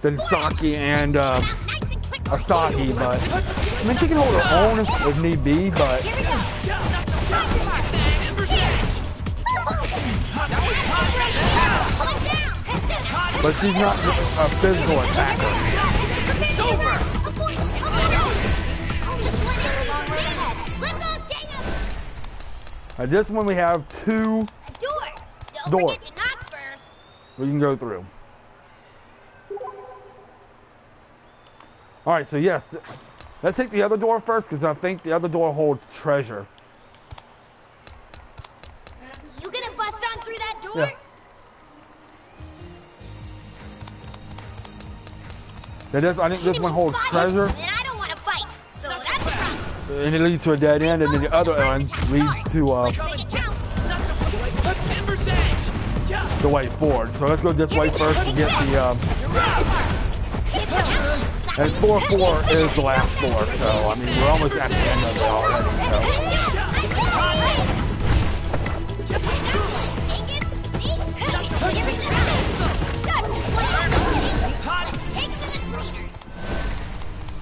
than Saki and Asagi, but I mean, she can hold her own if need be, but she's not a physical attacker. It's over. At this one, we have 2 doors Forget to knock first. we can go through. All right, so yes, let's take the other door first because I think the other door holds treasure. You gonna bust on through that door? Yeah. I think this one holds treasure, And I don't want to fight, so that's a problem. and it leads to a dead end, and then the other end leads to the way forward. So let's go this way first to get the. And 4-4 is the last floor, so I mean we're almost at the end of it already.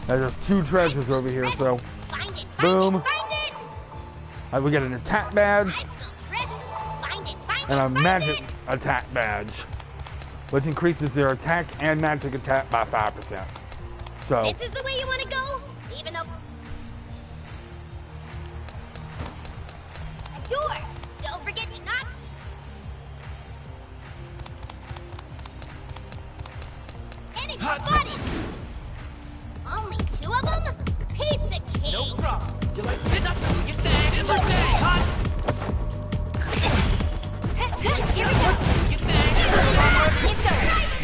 So there's 2 treasures over here, so boom. We get an attack badge and a magic attack badge, which increases their attack and magic attack by 5%. So This is the way you want to go? Even though... A door! Don't forget to knock. Enemy spotted! Only 2 of them? Piece of cake! No problem. You like it? Not to get that Ember's Edge. Hot. Here we go! Get that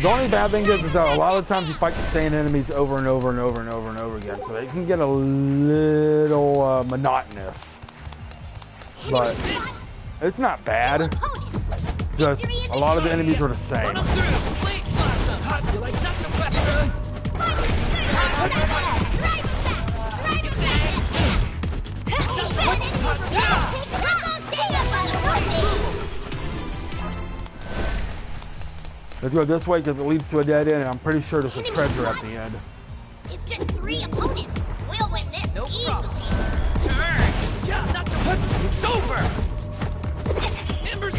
the only bad thing is that a lot of times you fight the same enemies over and over and over and over and over again, so it can get a little monotonous. But it's not bad. It's just a lot of the enemies are the same. You like not so fast. Let's go this way because it leads to a dead end, and I'm pretty sure there's a treasure at the end. It's just 3 opponents. We'll win this No easily. problem. Turn. Just not so It's over. Ember's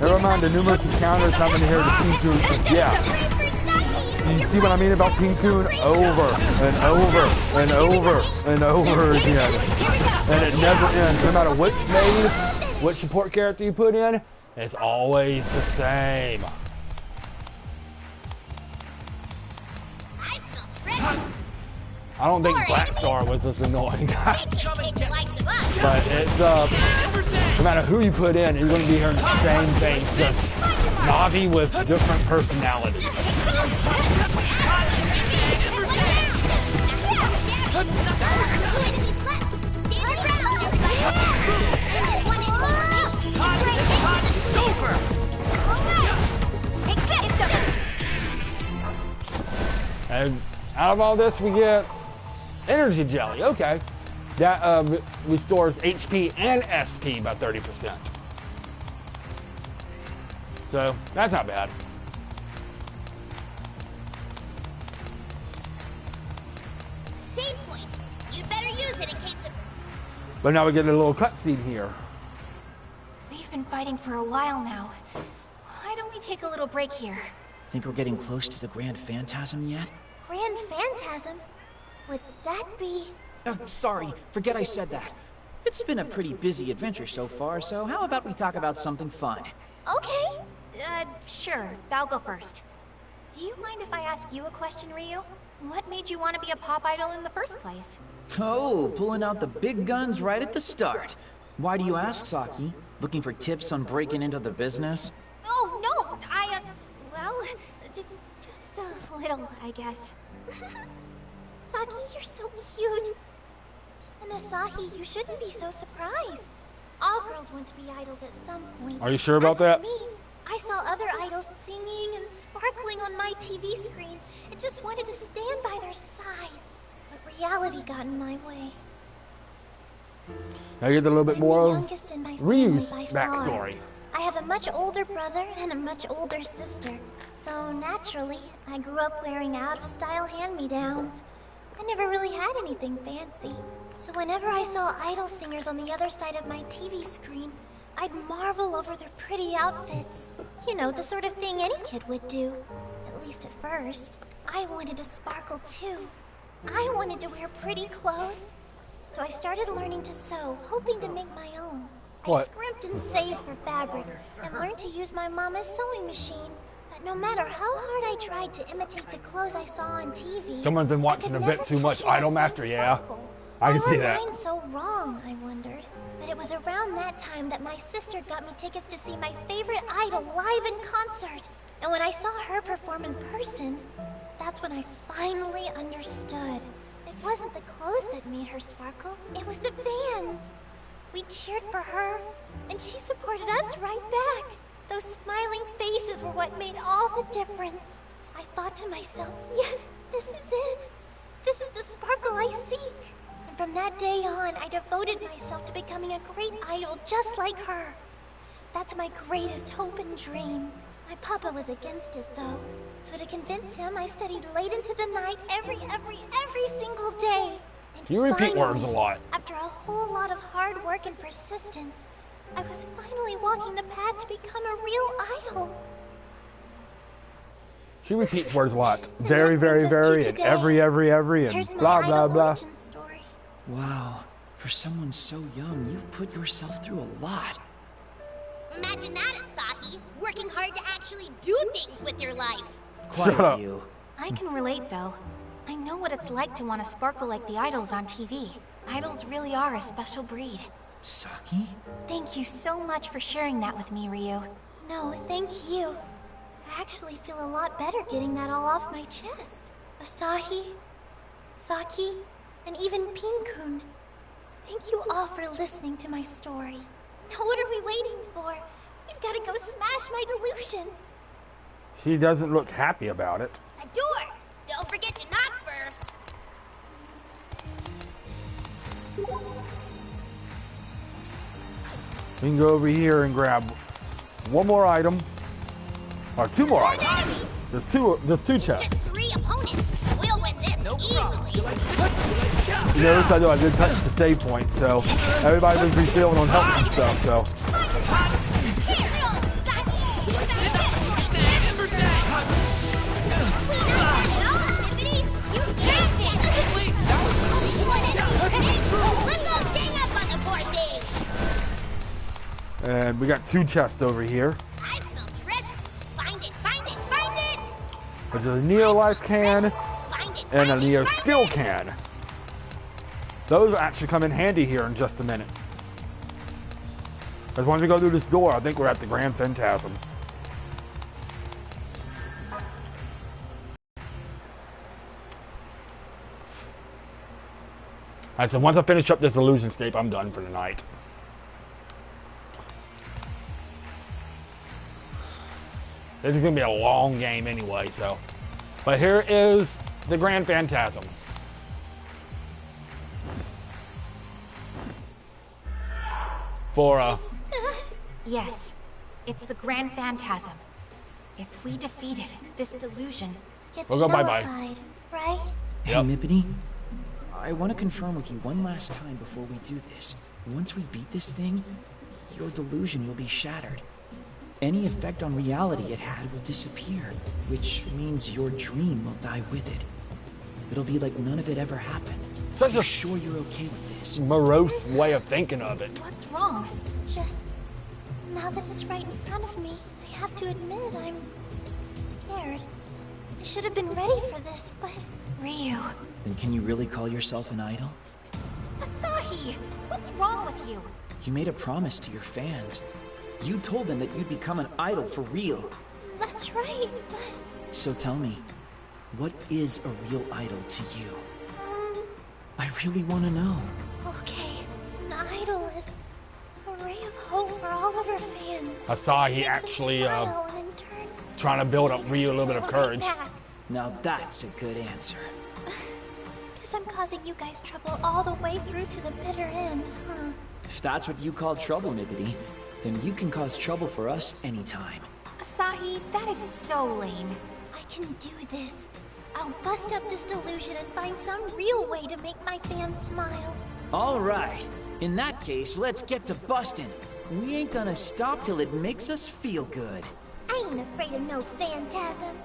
Never mind the numerous encounters coming here to Pink. Yeah. You see what I mean about Pink-kun? Over and over and over and over again. And it never ends. No matter which main, which support character you put in, it's always the same. I don't think Black Star was this annoying. But it's, no matter who you put in, you're going to be hearing the same thing. Just Navi with different personalities. And out of all this, we get energy jelly. Okay. That restores HP and SP by 30%. So that's not bad. Save point. You'd better use it in case the... But now we get a little cutscene here. We've been fighting for a while now. Why don't we take a little break here? Think we're getting close to the Grand Phantasm yet? Grand Phantasm? Would that be... Oh, sorry, forget I said that. It's been a pretty busy adventure so far, so how about we talk about something fun? Okay. Sure. I'll go first. Do you mind if I ask you a question, Ryu? What made you want to be a pop idol in the first place? Oh, pulling out the big guns right at the start. Why do you ask, Saki? Looking for tips on breaking into the business? Oh, no! Well, just a little, I guess. Saki, you're so cute. And Asahi, you shouldn't be so surprised. All girls want to be idols at some point. Are you sure about that? For me, I saw other idols singing and sparkling on my TV screen and just wanted to stand by their sides. But reality got in my way. Now you get a little bit more of Youngest in my Ryu's family by far. backstory. I have a much older brother and a much older sister. So naturally, I grew up wearing out-of-style hand-me-downs. I never really had anything fancy. So whenever I saw idol singers on the other side of my TV screen, I'd marvel over their pretty outfits. You know, the sort of thing any kid would do. At least at first. I wanted to sparkle too. I wanted to wear pretty clothes. So I started learning to sew, hoping to make my own. I scrimped and saved for fabric, and learned to use my mama's sewing machine. But no matter how hard I tried to imitate the clothes I saw on TV, Someone's been watching a bit too much Idol Master, yeah. I can see that. Why was mine so wrong, I wondered. But it was around that time that my sister got me tickets to see my favorite idol live in concert. And when I saw her perform in person, that's when I finally understood. It wasn't the clothes that made her sparkle, it was the fans. We cheered for her, and she supported us right back. Those smiling faces were what made all the difference. I thought to myself, yes, this is it. This is the sparkle I seek. And from that day on, I devoted myself to becoming a great idol just like her. That's my greatest hope and dream. My papa was against it, though. So to convince him, I studied late into the night every single day. And You repeat finally, words a lot. After a whole lot of hard work and persistence, I was finally walking the path to become a real idol. She repeats words a lot. Very, and every, and Here's blah, my blah, idol blah. origin story. Wow, for someone so young, you've put yourself through a lot. Imagine that, Asahi. Working hard to actually do things with your life. Shut up. You. I can relate, though. I know what it's like to want to sparkle like the idols on TV. Idols really are a special breed. Saki? Thank you so much for sharing that with me, Ryu. No, thank you. I actually feel a lot better getting that all off my chest. Asahi, Saki, and even Pin-kun. Thank you all for listening to my story. Now what are we waiting for? We've got to go smash my delusion. She doesn't look happy about it. A door! Don't forget to knock first. We can go over here and grab one more item. Or two more items. There's two chests. Just 3 opponents. We'll win this easily. You notice I did touch the save point, so everybody's been refilling on health and stuff, so. And we got 2 chests over here. I smell treasure. Find it, find it, find it! There's a Neo Life can and a Neo Steel can. Those actually come in handy here in just a minute. Because once we go through this door, I think we're at the Grand Phantasm. Alright, so once I finish up this illusion scape, I'm done for the night. This is going to be a long game anyway, so. But here is the Grand Phantasm. For, Yes. It's the Grand Phantasm. If we defeat it, this delusion gets We'll go nullified, bye-bye. right? Hey, Mippity. I want to confirm with you one last time before we do this. Once we beat this thing, your delusion will be shattered. Any effect on reality it had will disappear, which means your dream will die with it. It'll be like none of it ever happened. Such Are a you sure you're okay with this? morose way of thinking of it. What's wrong? Just now that it's right in front of me, I have to admit I'm scared. I should have been ready for this, but Ryu. Then can you really call yourself an idol? Asahi, what's wrong with you? You made a promise to your fans. You told them that you'd become an idol for real. That's right, but So tell me, what is a real idol to you? I really want to know. Okay, an idol is a ray of hope for all of our fans. Asahi actually Smile and in turn, trying to build up Ryu a little bit of courage. Now that's a good answer. Guess I'm causing you guys trouble all the way through to the bitter end, huh? If that's what you call trouble, Mippity, then you can cause trouble for us anytime. Asahi, that is so lame. I can do this. I'll bust up this delusion and find some real way to make my fans smile. All right. In that case, let's get to busting. We ain't gonna stop till it makes us feel good. I ain't afraid of no phantasm.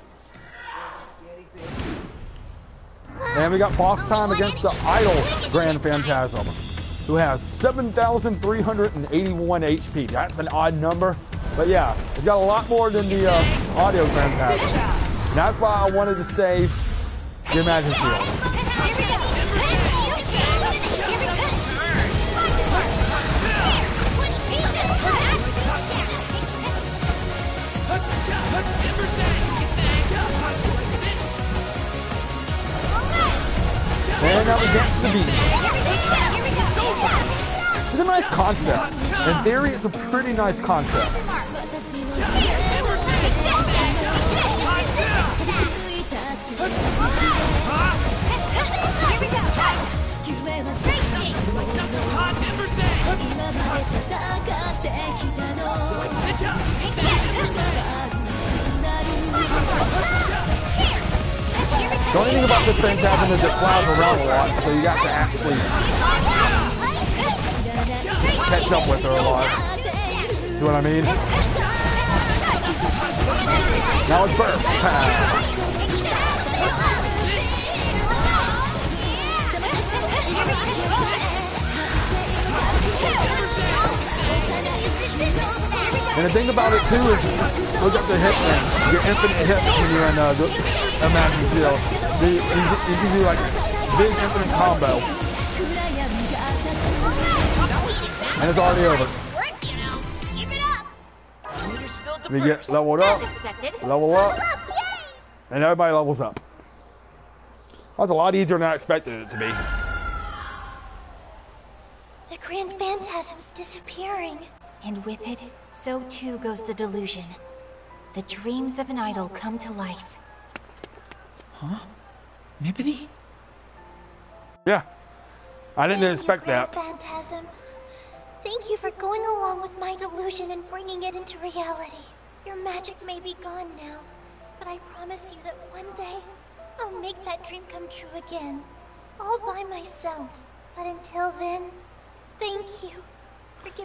And we got boss time against the idol Grand Phantasm, who has 7,381 HP. That's an odd number, but yeah, it's got a lot more than the audio Phantasm. And that's why I wanted to save your Magic Field. And now we get to the beat. It's a nice concept. In theory, it's a pretty nice concept. The only thing about this Phantasm is it flies around a lot, so you have to actually catch up with her a lot. See what I mean? Now it's burst time. And the thing about it too is, look at the hit thing. You get infinite hits when you're in the Magic Field. You can do like big infinite combo. And it's already over. We get leveled up, level up, and everybody levels up. That's a lot easier than I expected it to be. The Grand Phantasm's disappearing. And with it, so too goes the delusion. The dreams of an idol come to life. Huh? Mippity? Yeah. I didn't expect that. Phantasm. Thank you for going along with my delusion and bringing it into reality. Your magic may be gone now, but I promise you that one day, I'll make that dream come true again. All by myself. But until then, thank you.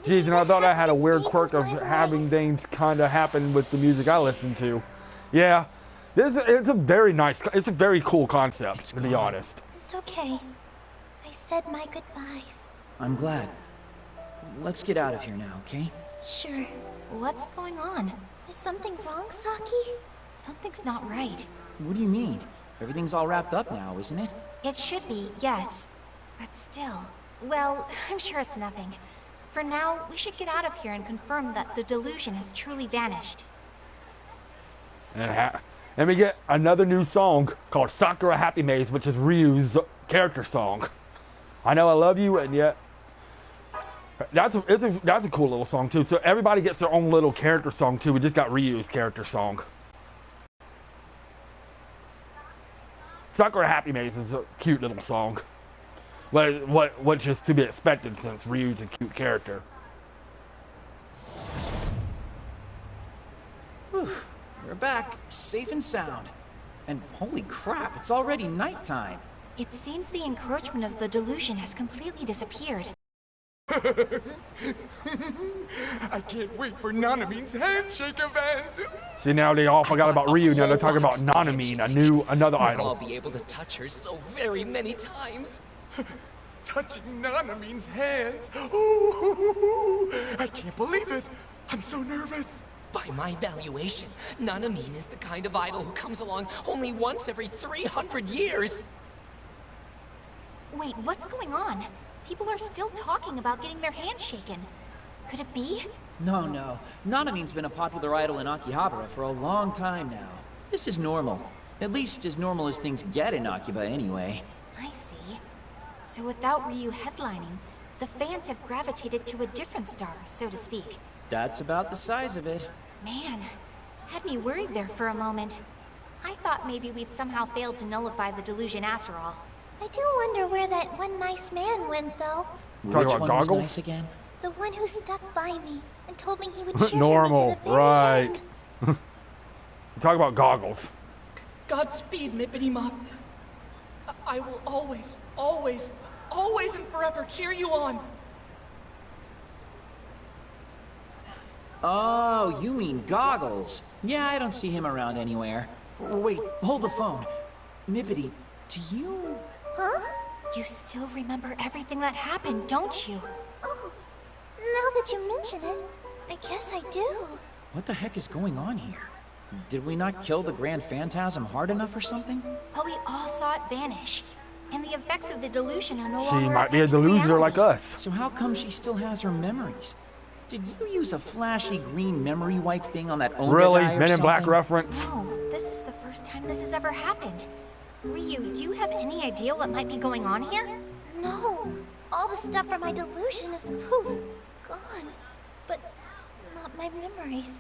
Geez, and I thought I had a weird quirk of having things kind of happen with the music I listen to. Yeah, it's a very cool concept, to be honest. It's okay. I said my goodbyes. I'm glad. Let's get out of here now, okay? Sure. What's going on? Is something wrong, Saki? Something's not right. What do you mean? Everything's all wrapped up now, isn't it? It should be, yes. But still. Well, I'm sure it's nothing. For now, we should get out of here and confirm that the delusion has truly vanished. And we get another new song called Sakura Happy Maze, which is Ryu's character song. I know I love you, and yet that's a cool little song too. So everybody gets their own little character song too. We just got Ryu's character song. Sakura Happy Maze is a cute little song. Which is to be expected since Ryu's a cute character. Whew. We're back, safe and sound. And holy crap, it's already nighttime. It seems the encroachment of the delusion has completely disappeared. I can't wait for Nanamine's handshake event. See, now they all forgot about Ryu. Now they're talking about Nanamine, another We'll idol. all be able to touch her so very many times. Touching Nanamine's hands. Ooh, I can't believe it. I'm so nervous. By my valuation, Nanamine is the kind of idol who comes along only once every 300 years. Wait, what's going on? People are still talking about getting their hands shaken. Could it be? No. Nanamine's been a popular idol in Akihabara for a long time now. This is normal. At least as normal as things get in Akiba anyway. I see. So without Ryu headlining, the fans have gravitated to a different star, so to speak. That's about the size of it. Man, had me worried there for a moment. I thought maybe we'd somehow failed to nullify the delusion after all. I do wonder where that one nice man went, though. Which one was nice again? The one who stuck by me and told me he would cheer Normal, me to the very right. end. Talk about goggles. Godspeed, Mippity Mop. I will always, always, always and forever cheer you on. Oh, you mean Goggles. Yeah, I don't see him around anywhere. Wait, hold the phone. Mippity, do you... Huh? You still remember everything that happened, don't you? Oh, now that you mention it, I guess I do. What the heck is going on here? Did we not kill the Grand Phantasm hard enough or something? But we all saw it vanish. And the effects of the delusion are no She longer might be a affecting delusional reality. like us. So how come she still has her memories? Did you use a flashy green memory wipe thing on that Onga Really? guy or Men in Black something? reference? No, this is the first time this has ever happened. Ryu, do you have any idea what might be going on here? No, all the stuff from my delusion is poof, gone. But not my memories.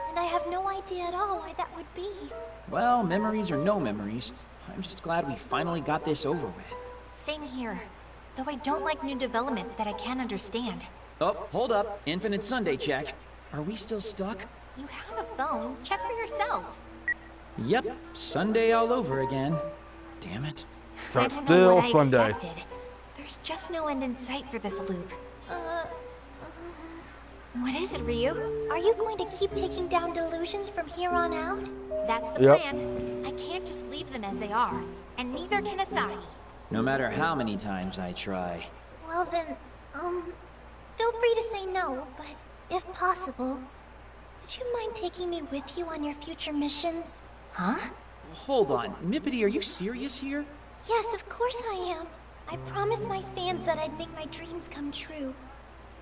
And I have no idea at all why that would be. Well, memories or no memories, I'm just glad we finally got this over with. Same here. Though I don't like new developments that I can't understand. Oh, hold up. Infinite Sunday check. Are we still stuck? You have a phone. Check for yourself. Yep, Sunday all over again. Damn it. I don't know what I expected. There's just no end in sight for this loop. What is it, Ryu? Are you going to keep taking down delusions from here on out? That's the plan. I can't just leave them as they are. And neither can Asahi. No matter how many times I try. Well then, feel free to say no, but if possible, would you mind taking me with you on your future missions? Huh? Hold on, Mippity, are you serious here? Yes, of course I am. I promised my fans that I'd make my dreams come true.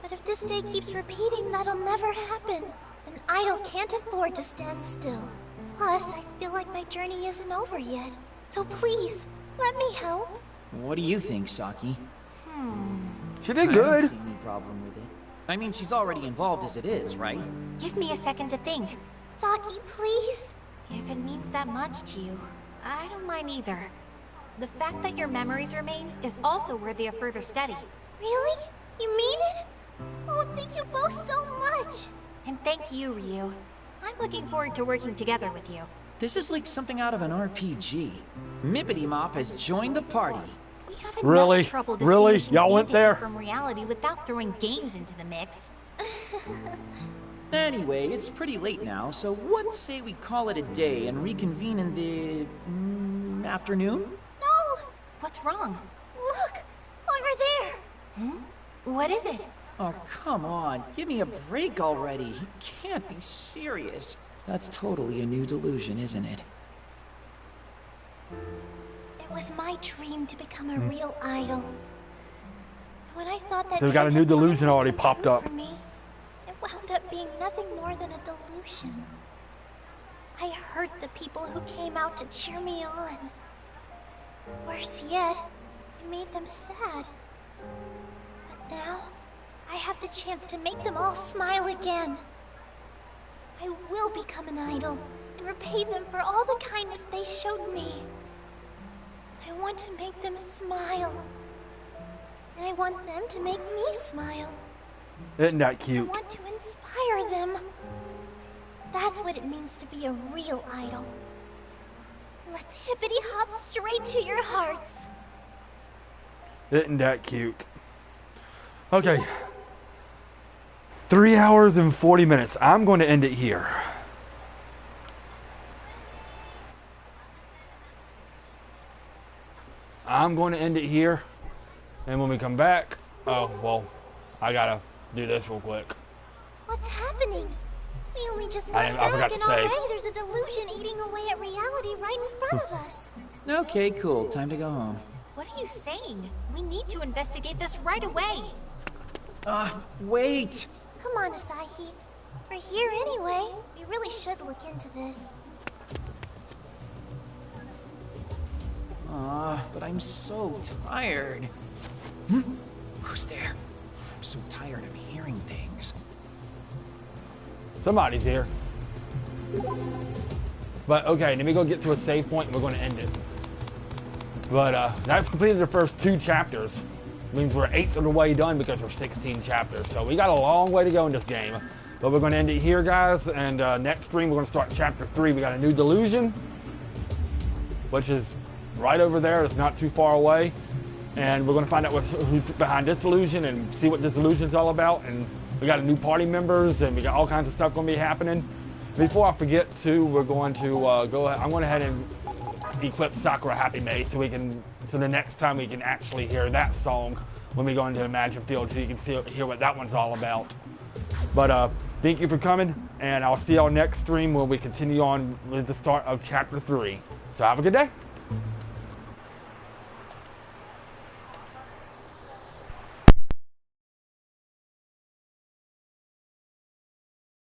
But if this day keeps repeating, that'll never happen. An idol can't afford to stand still. Plus, I feel like my journey isn't over yet. So please, let me help. What do you think, Saki? She did I good. don't see any problem with it. I mean, she's already involved as it is, right? Give me a second to think. Saki, please. If it means that much to you, I don't mind either. The fact that your memories remain is also worthy of further study. Really? You mean it? Oh, thank you both so much. And thank you, Ryu. I'm looking forward to working together with you. This is like something out of an RPG. Mippity Mop has joined the party. We have Really? enough trouble Really? distinguishing Y'all went fantasy there? from reality without throwing games into the mix. Anyway, it's pretty late now, so what say we call it a day and reconvene in the... afternoon? No! What's wrong? Look! Over there! What is it? Oh, come on. Give me a break already. You can't be serious. That's totally a new delusion, isn't it? It was my dream to become a real idol. When I thought that So we got a dream new had delusion finally already come popped true up. for me, it wound up being nothing more than a delusion. I hurt the people who came out to cheer me on. Worse yet, I made them sad. But now, I have the chance to make them all smile again. I will become an idol and repay them for all the kindness they showed me. I want to make them smile. And I want them to make me smile. Isn't that I cute? want to inspire them. That's what it means to be a real idol. Let's hippity hop straight to your hearts. Isn't that cute? Okay. 3 hours and 40 minutes. I'm going to end it here. I'm going to end it here. And when we come back, oh, well, I gotta do this real quick. What's happening? We only just I got back forgot to and save. already there's a delusion eating away at reality right in front of us. Okay, cool. Time to go home. What are you saying? We need to investigate this right away. Wait! Come on, Asahi. We're here anyway. We really should look into this. But I'm so tired. Who's there? I'm so tired of hearing things. Somebody's here. But okay, let me go get to a save point and we're going to end it. But that's completed the first 2 chapters. Means we're 1/8 of the way done because we're 16 chapters. So we got a long way to go in this game. But we're going to end it here, guys. And next stream we're going to start chapter 3. We got a new delusion, which is right over there. It's not too far away. And we're going to find out who's behind this delusion and see what this delusion's all about. And we got a new party members and we got all kinds of stuff going to be happening. Before I forget to, we're going to go ahead. I'm going ahead and equip Sakura Happy May so the next time we can actually hear that song when we go into the Magic Field, so you can hear what that one's all about. But thank you for coming, and I'll see y'all next stream where we continue on with the start of chapter 3. So have a good day.